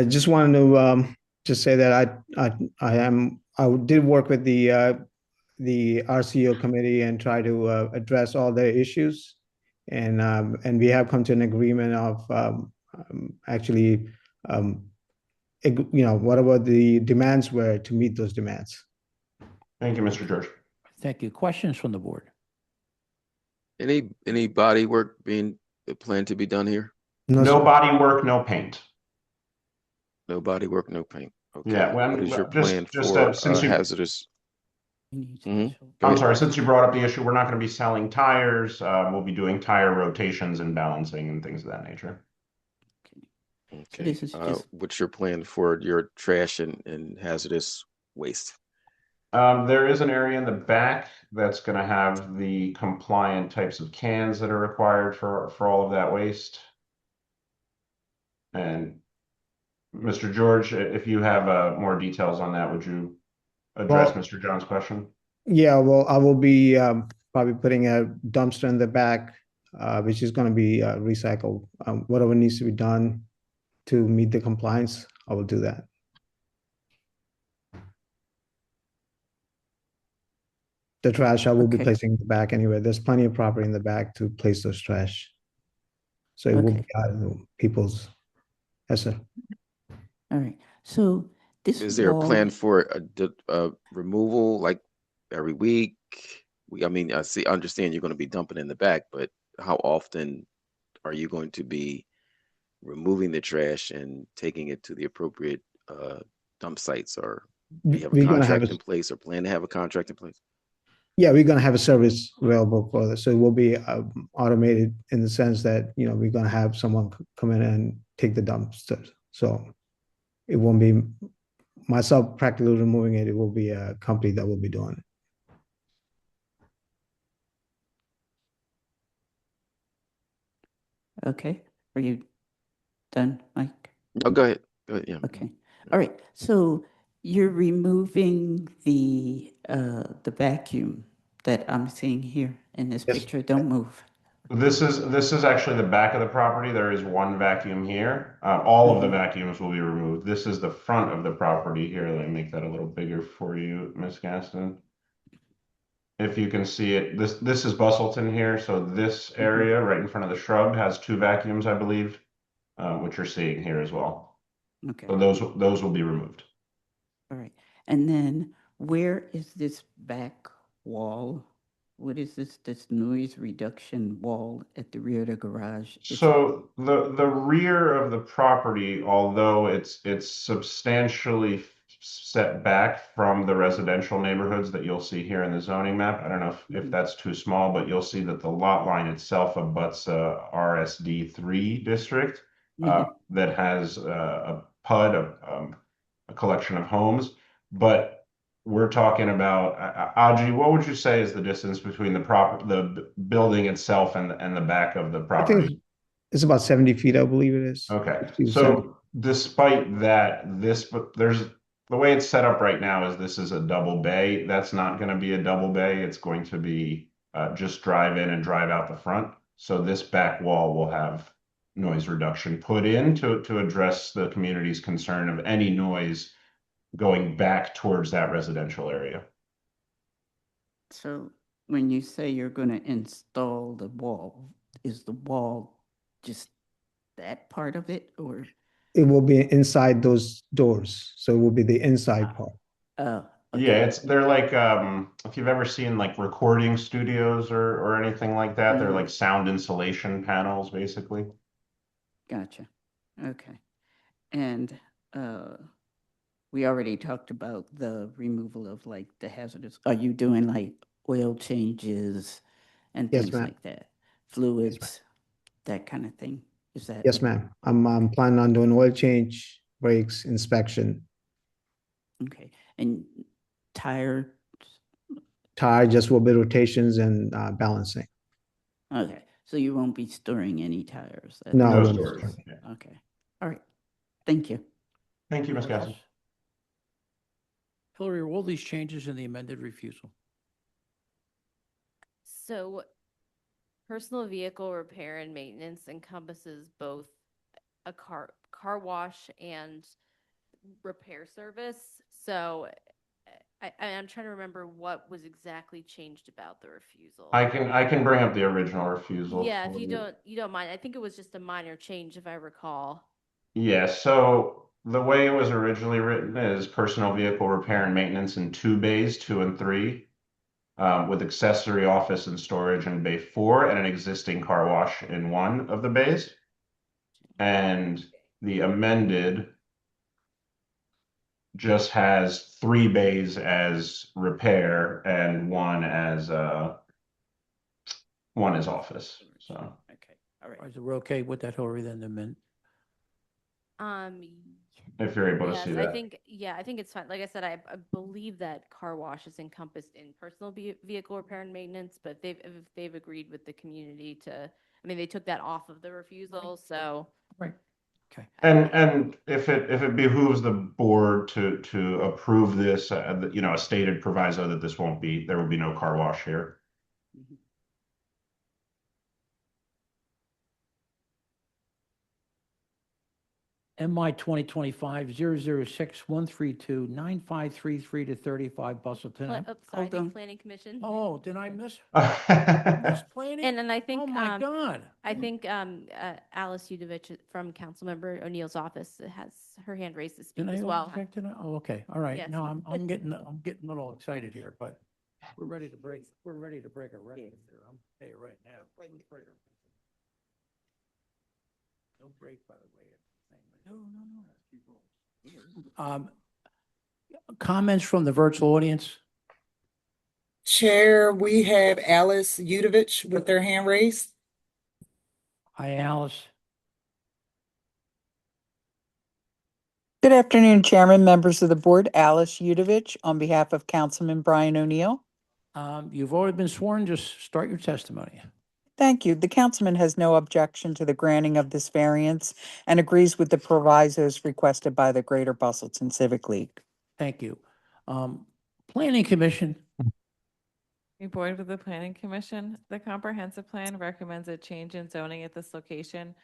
Just wanted to just say that I did work with the RCO committee and try to address all their issues, and we have come to an agreement of actually whatever the demands were to meet those demands. Thank you, Mr. George. Thank you. Questions from the board? Any body work being planned to be done here? No body work, no paint. No body work, no paint. Okay. Yeah, What is your plan for hazardous? I'm sorry, since you brought up the issue, we're not going to be selling tires. We'll be doing tire rotations and balancing and things of that nature. Okay. What's your plan for your trash and hazardous waste? There is an area in the back that's going to have the compliant types of cans that are required for all of that waste. And Mr. George, if you have more details on that, would you address Mr. John's question? Yeah, well, I will be probably putting a dumpster in the back, which is going to be recycled. Whatever needs to be done to meet the compliance, I will do that. The trash I will be placing in the back anyway. There's plenty of property in the back to place those trash. So it will be out in people's. Yes, sir. All right. So this Is there a wall- plan for a removal like every week? I mean, understand you're going to be dumping in the back, but how often are you going to be removing the trash and taking it to the appropriate dump sites? Or do you have a We're gonna contract have a- in place or plan to have a contract in place? Yeah, we're going to have a service available for this. So it will be automated in the sense that, we're going to have someone come in and take the dumpsters. So it won't be myself practically removing it. It will be a company that will be doing it. Okay. Are you done, Mike? Oh, go ahead. Go ahead. Yeah. Okay. All right. So you're removing the vacuum that I'm seeing here in this picture. Don't move. This is actually the back of the property. There is one vacuum here. All of the vacuums will be removed. This is the front of the property here. Let me make that a little bigger for you, Ms. Gaston. If you can see it, this is Bustleton here. So this area right in front of the shrub has two vacuums, I believe, which you're seeing here as well. Okay. So those will be removed. All right. And then where is this back wall? What is this noise reduction wall at the rear of the garage? So the rear of the property, although it's substantially set back from the residential neighborhoods that you'll see here in the zoning map. I don't know if that's too small, but you'll see that the lot line itself abuts a RSD3 district that has a PUD, a collection of homes. But we're talking about, Aji, what would you say is the distance between the building itself and the back of the I property? think it's about 70 feet, I believe it is. Okay. 60 to 70. So despite that, the way it's set up right now is this is a double bay. That's not going to be a double bay. It's going to be just drive in and drive out the front. So this back wall will have noise reduction put in to address the community's concern of any noise going back towards that residential area. So when you say you're going to install the wall, is the wall just that part of it, or? It will be inside those doors, so it will be the inside part. Yeah, they're like if you've ever seen like recording studios or anything like that, they're like sound insulation panels basically. Gotcha. Okay. And we already talked about the removal of like the hazardous. Are you doing like oil changes and Yes, things ma'am. like that? Fluids, that kind of thing? Is that? Yes, ma'am. I'm planning on doing oil change, brakes, inspection, Okay. And tire? tire, just will be rotations and balancing. Okay. So you won't be storing any tires? No, I No won't be storage. storing. Yeah. Okay. All right. Thank you. Thank you, Ms. Anyone Gasson. else? Hillary, are all these changes in the amended refusal? So personal vehicle repair and maintenance encompasses both a car wash and repair service. So I'm trying to remember what was exactly changed about the refusal. I can bring up the original refusal. Yeah, if for you don't mind. I think it was just a minor change if I recall. Yeah, so the way it was originally written is personal vehicle repair and maintenance in 2 bays, 2 and 3, with accessory office and storage in bay 4 and an existing car wash in 1 of the bays. And the amended just has 3 bays as repair and 1 as office. So Okay. All right. Is it okay with that, Hillary, then the amend? if you're able to Yes, see that. I think it's fine. Like I said, I believe that car wash is encompassed in personal vehicle repair and maintenance, but if they've agreed with the community to, I mean, they took that off of the refusal, so. Right. Okay. And if it behooves the board to approve this, a stated proviso that there will be no car wash here. MI 2025-006-132-9533 to 35 Bustleton. Sorry, hold the on. planning commission. Oh, did I miss? Thank Miss planning? And I think, Oh, my God. I think, Alice Udovich from Councilmember O'Neill's office has her hand raised to speak Did I as well. overcorrect it? Oh, okay, all right. Yes. No, I'm getting a little excited here, but we're ready to break a record here. I'm tell you right now. No break, by the way. No. Comments from the virtual audience? Chair, we have Alice Udovich with their hand raised. Hi, Alice. Good afternoon, Chairman, members of the board. Alice Udovich on behalf of Councilman Brian O'Neill. You've already been sworn. Just start your testimony. Thank you. The councilman has no objection to the granting of this variance and agrees with the provisos requested by the Greater Bustleton Civic League. Thank you. Planning Commission. Board with the Planning Commission, the comprehensive plan recommends a change in zoning at this location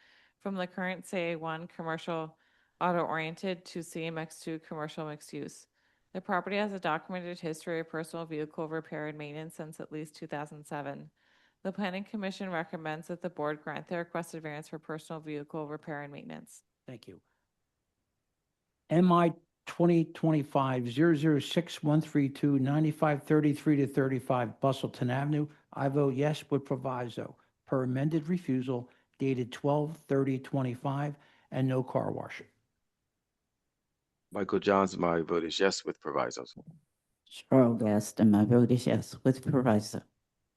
from the current CA1 commercial auto-oriented to CMX2 commercial mixed use. The property has a documented history of personal vehicle repair and maintenance since at least 2007. The Planning Commission recommends that the board grant the requested variance for personal vehicle repair and maintenance. Thank you. MI 2025-006-132-9533 to 35 Bustleton Avenue. I vote yes with proviso per amended refusal dated 12/30/25 and no car wash. Michael Johns, my vote is yes with provisos. Cheryl Gaston, my vote is yes with proviso.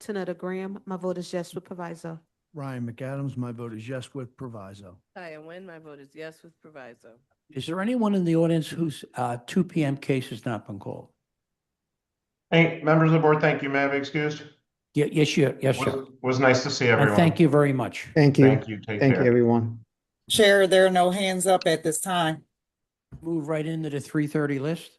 Tanetta Graham, my vote is yes with proviso. Ryan McAdams, my vote is yes with proviso. Diane Nguyen, my vote is yes with proviso. Is there anyone in the audience whose 2 p.m. case has not been called? Hey, members of the board, thank you. May I be excused? Yes, sir. Was nice to see And everyone. thank you very much. Thank you. Thank you. Take Thank care. you, everyone. Chair, there are no hands up at this time. Move right into the 3:30 list.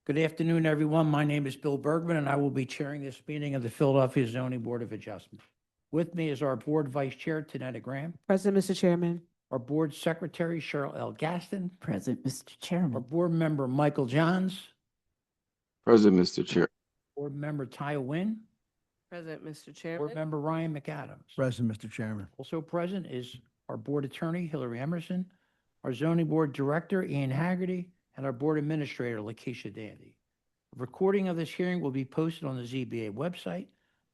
Good afternoon, everyone. My name is Bill Bergman, and I will be chairing this meeting of the Philadelphia Zoning Board of Adjustment. With me is our Board Vice Chair, Tanetta Graham, Present, Mr. Chairman. our Board Secretary, Cheryl L. Gaston, Present, Mr. our Chairman. Board Member, Michael Johns, Present, Mr. Chair. Board Member, Ty Wynn, Present, Mr. Board Chairman. Member, Ryan McAdams. Present, Mr. Chairman. Also present is our Board Attorney, Hillary Emerson, our Zoning Board Director, Ian Haggerty, and our Board Administrator, Lakeisha Dandy. A recording of this hearing will be posted on the ZBA website.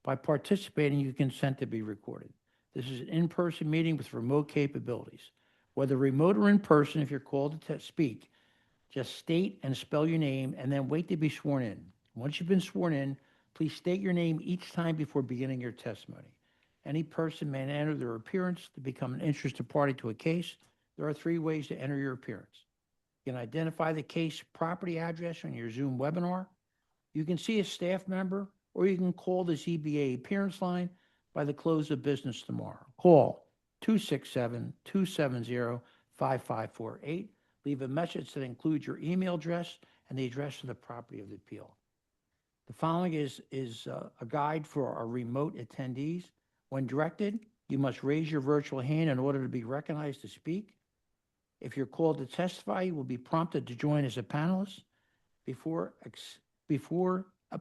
By participating, you consent to be recorded. This is an in-person meeting with remote capabilities. Whether remote or in person, if you're called to speak, just state and spell your name and then wait to be sworn in. Once you've been sworn in, please state your name each time before beginning your testimony. Any person may enter their appearance to become an interested party to a case. There are 3 ways to enter your appearance. You can identify the case property address on your Zoom webinar. You can see a staff member, or you can call the ZBA appearance line by the close of business tomorrow. Call 267-270-5548. Leave a message that includes your email address and the address of the property of the appeal. The following is a guide for our remote attendees. When directed, you must raise your virtual hand in order to be recognized to speak. If you're called to testify, you will be prompted to join as a panelist.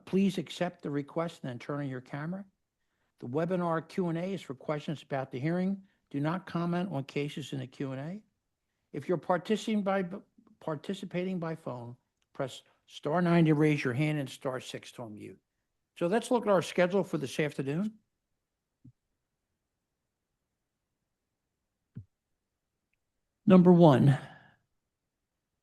Please accept the request and then turn on your camera. The webinar Q&A is for questions about the hearing. Do not comment on cases in the Q&A. If you're participating by phone, press *9 to raise your hand and *6 to unmute. So let's look at our schedule for this afternoon. Number 1,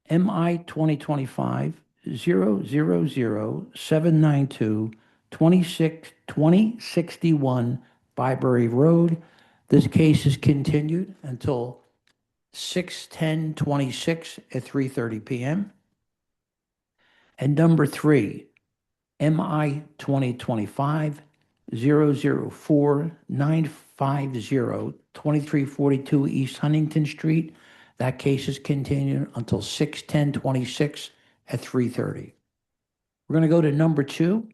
MI 2025-000-792 2061 Byberry Road. This case is continued until 6/10/26 at 3:30 p.m. And number 3, MI 2025-004-950 2342 East Huntington Street. That case is continued until 6/10/26 at 3:30. We're going to go to number 2,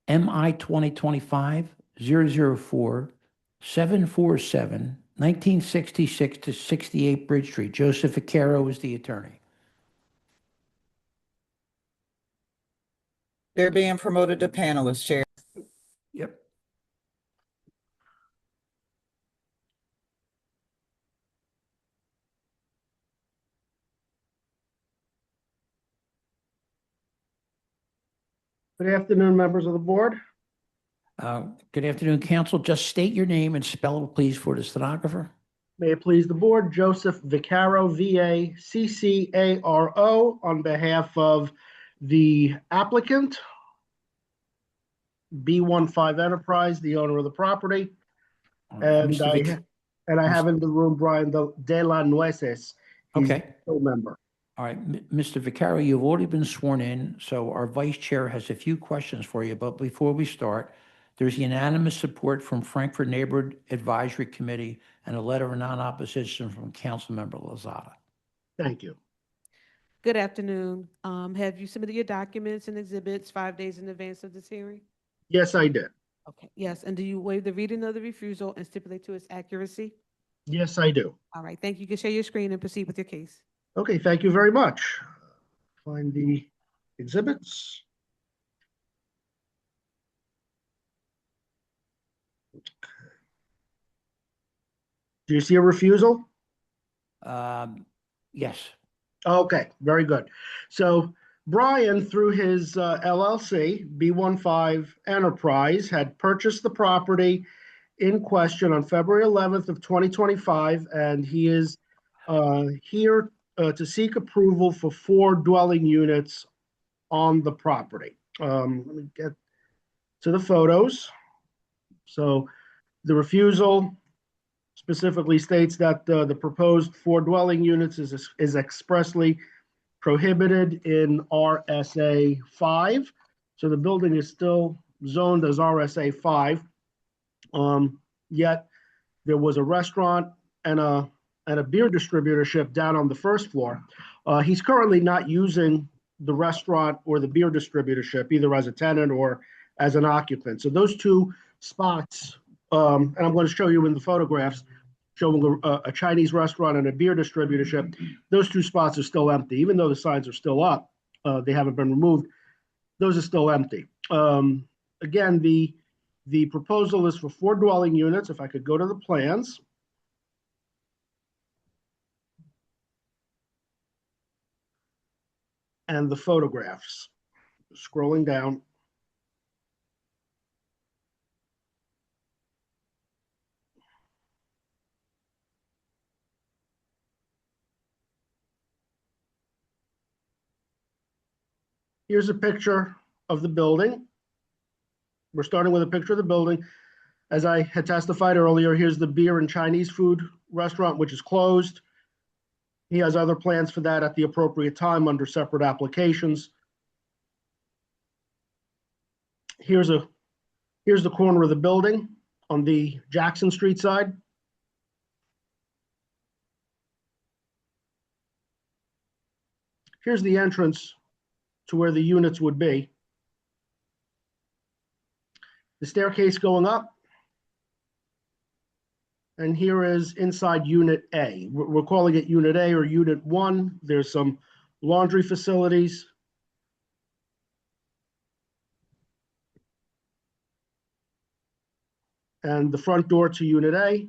MI 2025-004-747 1966 to 68 Bridge Street. Joseph Vaccaro is the attorney. They're being promoted to panelist, Chair. Yep. Good afternoon, members of the board. Good afternoon, counsel. Just state your name and spell it, please, for the stenographer. May it please the board, Joseph Vaccaro, V-A-C-C-A-R-O, on behalf of the applicant, B15 Enterprise, the owner of the property. And I have in the room Brian De La Nueces. He's Okay. a co-member. All right, Mr. Vaccaro, you've already been sworn in, so our vice chair has a few questions for you. But before we start, there's unanimous support from Frankfurt Neighborhood Advisory Committee and a letter of non-opposition from Councilmember Lozada. Thank you. Good afternoon. Have you submitted your documents and exhibits 5 days in advance of this hearing? Yes, I did. Okay, yes. And do you waive the reading of the refusal and stipulate to its accuracy? Yes, I do. All right, thank you. You can share your screen and proceed with your case. Okay, thank you very much. Find the exhibits. Do you see a refusal? Yes. Okay, very good. So Brian, through his LLC, B15 Enterprise, had purchased the property in question on February 11th of 2025, and he is here to seek approval for 4 dwelling units on the property. Let me get to the photos. So the refusal specifically states that the proposed 4 dwelling units is expressly prohibited in RSA 5. So the building is still zoned as RSA 5. Yet there was a restaurant and a beer distributorship down on the first floor. He's currently not using the restaurant or the beer distributorship, either as a tenant or as an occupant. So those two spots, and I'm going to show you in the photographs, showing a Chinese restaurant and a beer distributorship, those two spots are still empty. Even though the signs are still up, they haven't been removed, those are still empty. Again, the proposal is for 4 dwelling units. If I could go to the plans. And the photographs. Scrolling down. Here's a picture of the building. We're starting with a picture of the building. As I had testified earlier, here's the beer and Chinese food restaurant, which is closed. He has other plans for that at the appropriate time under separate applications. Here's the corner of the building on the Jackson Street side. Here's the entrance to where the units would be. The staircase going up. And here is inside Unit A. We're calling it Unit A or Unit 1. There's some laundry facilities. And the front door to Unit A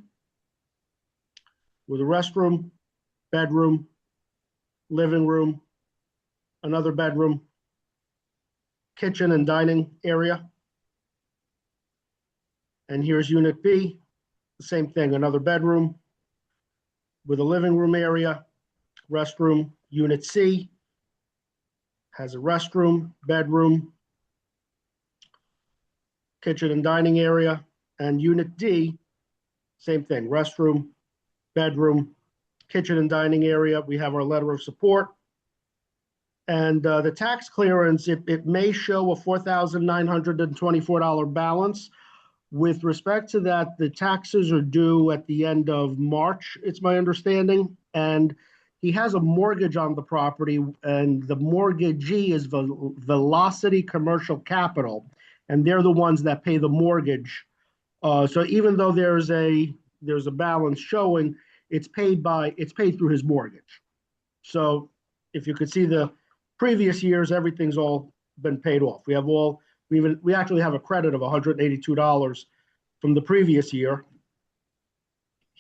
with a restroom, bedroom, living room, another bedroom, kitchen and dining area. And here's Unit B, the same thing, another bedroom with a living room area, restroom. Unit C has a restroom, bedroom, kitchen and dining area. And Unit D, same thing, restroom, bedroom, kitchen and dining area. We have our letter of support. And the tax clearance, it may show a $4,924 balance. With respect to that, the taxes are due at the end of March, it's my understanding. And he has a mortgage on the property, and the mortgagee is Velocity Commercial Capital, and they're the ones that pay the mortgage. So even though there's a balance showing, it's paid through his mortgage. So if you could see the previous years, everything's all been paid off. We actually have a credit of $182 from the previous year.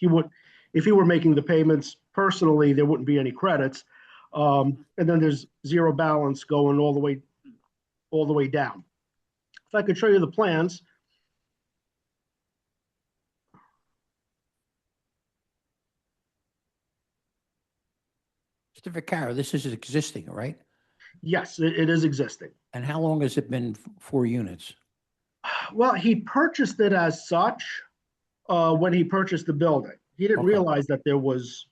If he were making the payments personally, there wouldn't be any credits. And then there's zero balance going all the way down. If I could show you the plans. Mr. Vaccaro, this is existing, right? Yes, it is existing. And how long has it been 4 units? Well, he purchased it as such when he purchased the building. He didn't realize that there was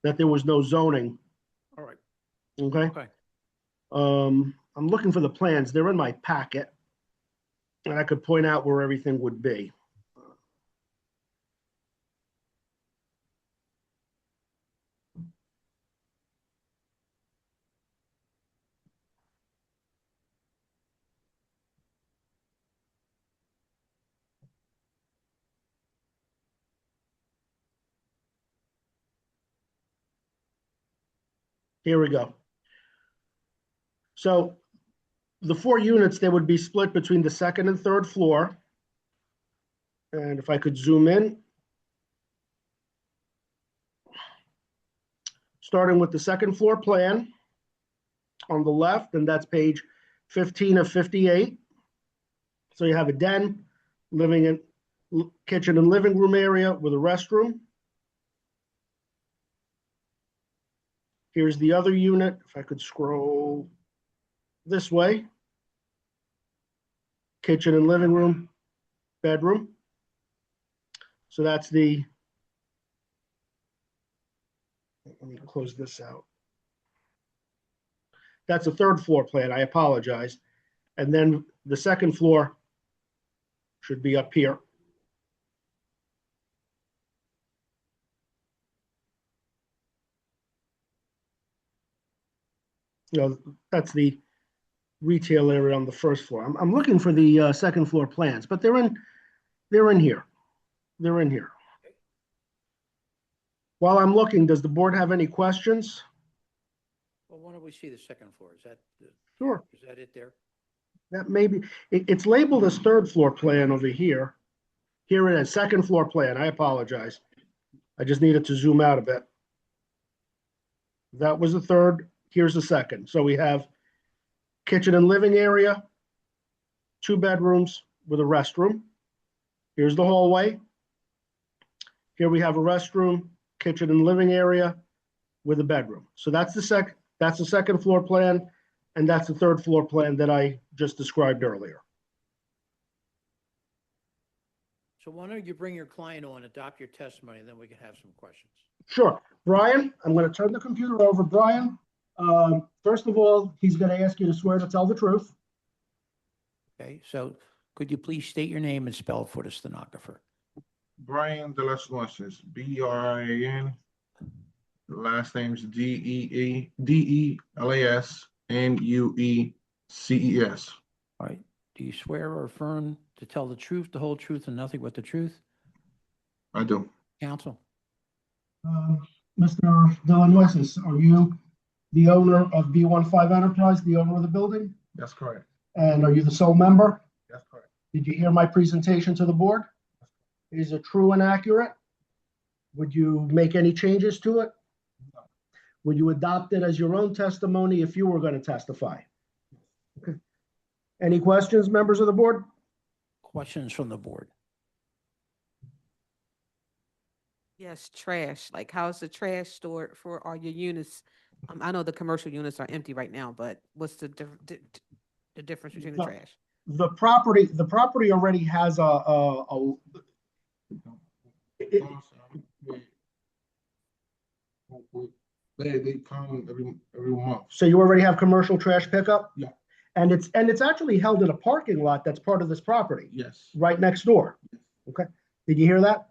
no zoning. All right. Okay. I'm looking for the plans. They're in my packet, and I could point out where everything would be. Here we go. So the 4 units, they would be split between the second and third floor. And if I could zoom in, starting with the second floor plan on the left, and that's page 15 of 58. So you have a den, kitchen and living room area with a restroom. Here's the other unit. If I could scroll this way. Kitchen and living room, bedroom. So that's let me close this out. That's a third floor plan. I apologize. And then the second floor should be up here. that's the retail area on the first floor. I'm looking for the second floor plans, but they're in here. They're in here. While I'm looking, does the board have any questions? Well, why don't we see the second floor? Is that, Sure. is that it there? That may be, it's labeled as third floor plan over here. Here it is, second floor plan. I apologize. I just needed to zoom out a bit. That was the third. Here's the second. So we have kitchen and living area, 2 bedrooms with a restroom. Here's the hallway. Here we have a restroom, kitchen and living area with a bedroom. So that's the second floor plan, and that's the third floor plan that I just described earlier. So why don't you bring your client on, adopt your testimony, and then we can have some questions. Sure. Brian, I'm going to turn the computer over. Brian, first of all, he's going to ask you to swear to tell the truth. Okay, so could you please state your name and spell it for the stenographer? Brian De Las Nueces, Brian. The last name's DeLasNueces. All right. Do you swear or affirm to tell the truth, the whole truth, and nothing but the truth? I do. Counsel? Mr. De Las Nueces, are you the owner of B15 Enterprise, the owner of the building? That's correct. And are you the sole member? That's correct. Did you hear my presentation to the board? Is it true and accurate? Would you make any changes to it? No. Would you adopt it as your own testimony if you were going to testify? Okay. Any questions, members of the board? Questions from the board? Yes, trash. Like, how's the trash stored for all your units? I know the commercial units are empty right now, but what's the difference between the trash? The property already has They come every month. So you already have commercial trash pickup? Yeah. And it's actually held in a parking lot that's part of this property, Yes. right next door. Okay. Did you hear that?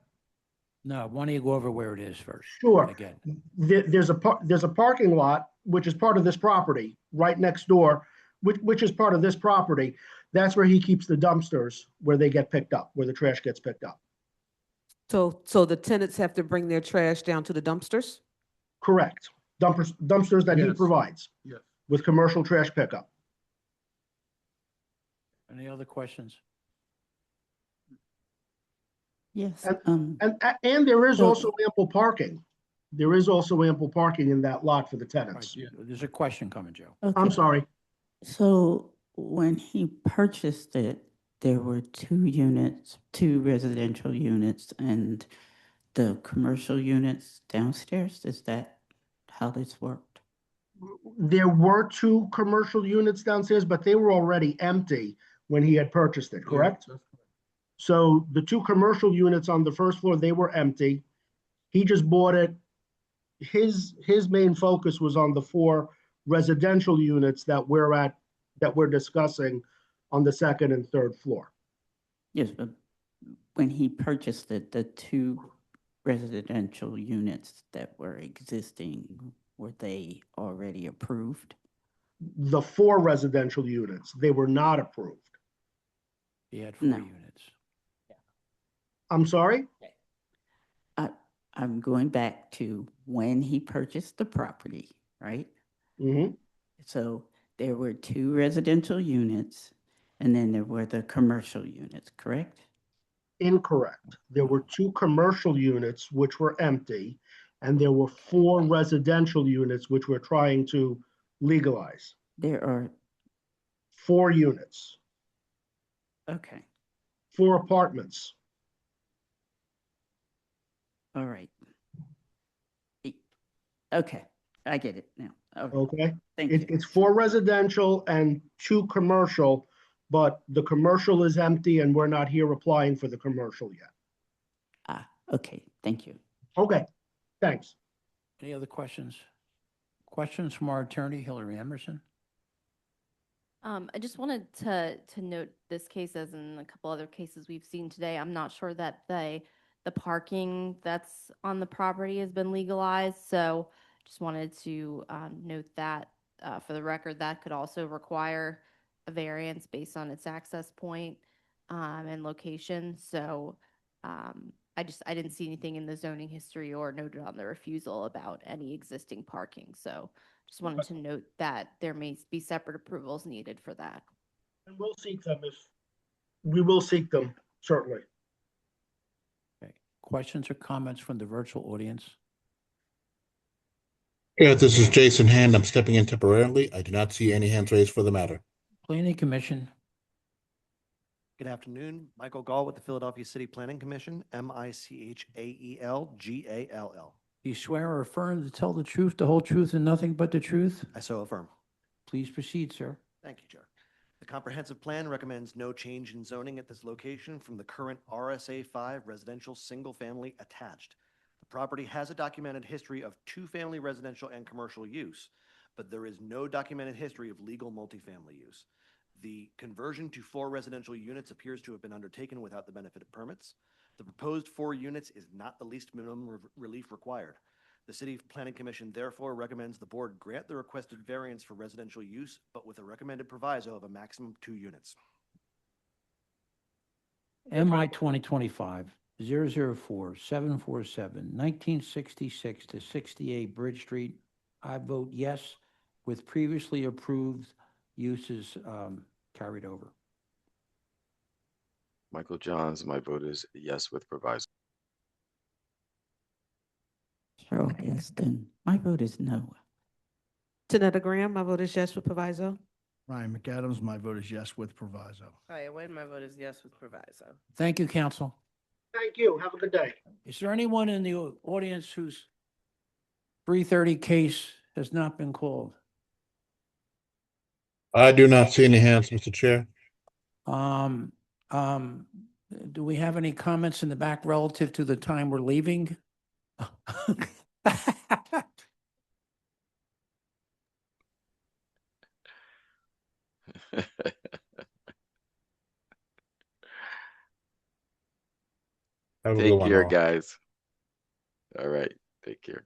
No, why don't you go over where it is first? Sure. Again. There's a parking lot, which is part of this property, right next door, which is part of this property. That's where he keeps the dumpsters, where they get picked up, where the trash gets picked up. So the tenants have to bring their trash down to the dumpsters? Correct. Dumpsters that he Yes. provides Yes. with commercial trash pickup. Any other questions? Yes. And there is also ample parking. There is also ample parking in that lot for the tenants. There's a question coming, Joe. I'm sorry. So when he purchased it, there were 2 units, 2 residential units, and the commercial units downstairs. Is that how this worked? There were 2 commercial units downstairs, but they were already empty when he had purchased it, correct? Yes, that's correct. So the 2 commercial units on the first floor, they were empty. He just bought it. His main focus was on the 4 residential units that we're discussing on the second and third floor. Yes, but when he purchased it, the 2 residential units that were existing, were they already approved? The 4 residential units, they were not approved. He had 4 units. I'm sorry? I'm going back to when he purchased the property, right? Mm-hmm. So there were 2 residential units, and then there were the commercial units, correct? Incorrect. There were 2 commercial units which were empty, and there were 4 residential units which we're trying to legalize. There are 4 units, Okay, 4 apartments. all right. Okay, I get it now. Okay, Okay? thank you. It's 4 residential and 2 commercial, but the commercial is empty and we're not here applying for the commercial yet. Okay, thank you. Okay, thanks. Any other questions? Questions from our attorney, Hillary Emerson? I just wanted to note this case, as in a couple other cases we've seen today. I'm not sure that the parking that's on the property has been legalized, so just wanted to note that for the record, that could also require a variance based on its access point and location. So I didn't see anything in the zoning history or noted on the refusal about any existing parking. So just wanted to note that there may be separate approvals needed for that. And we'll seek them we will seek them, certainly. Okay. Questions or comments from the virtual audience? Yeah, this is Jason Hand. I'm stepping in temporarily. I do not see any hands raised for the matter. Planning Commission. Good afternoon. Michael Gall with the Philadelphia City Planning Commission, MICHAELGALL. Do you swear or affirm to tell the truth, the whole truth, and nothing but the truth? I so affirm. Please proceed, sir. Thank you, Chair. The comprehensive plan recommends no change in zoning at this location from the current RSA 5 residential single-family attached. The property has a documented history of two-family residential and commercial use, but there is no documented history of legal multifamily use. The conversion to 4 residential units appears to have been undertaken without the benefit of permits. The proposed 4 units is not the least minimum relief required. The City Planning Commission therefore recommends the board grant the requested variance for residential use, but with a recommended proviso of a maximum 2 units. MI 2025-004-747, 1966 to 68 Bridge Street. I vote yes, with previously approved uses carried over. Michael Johns, my vote is yes with proviso. Cheryl Gaston, my vote is no. Janetta Graham, my vote is yes with proviso. Ryan McAdams, my vote is yes with proviso. Ryan Wade, my vote is yes with proviso. Thank you, council. Thank you. Have a good day. Is there anyone in the audience whose 330 case has not been called? I do not see any hands, Mr. Chair. Do we have any comments in the back relative to the time we're leaving? Have a good Take one, care, all. guys. All right. Take care.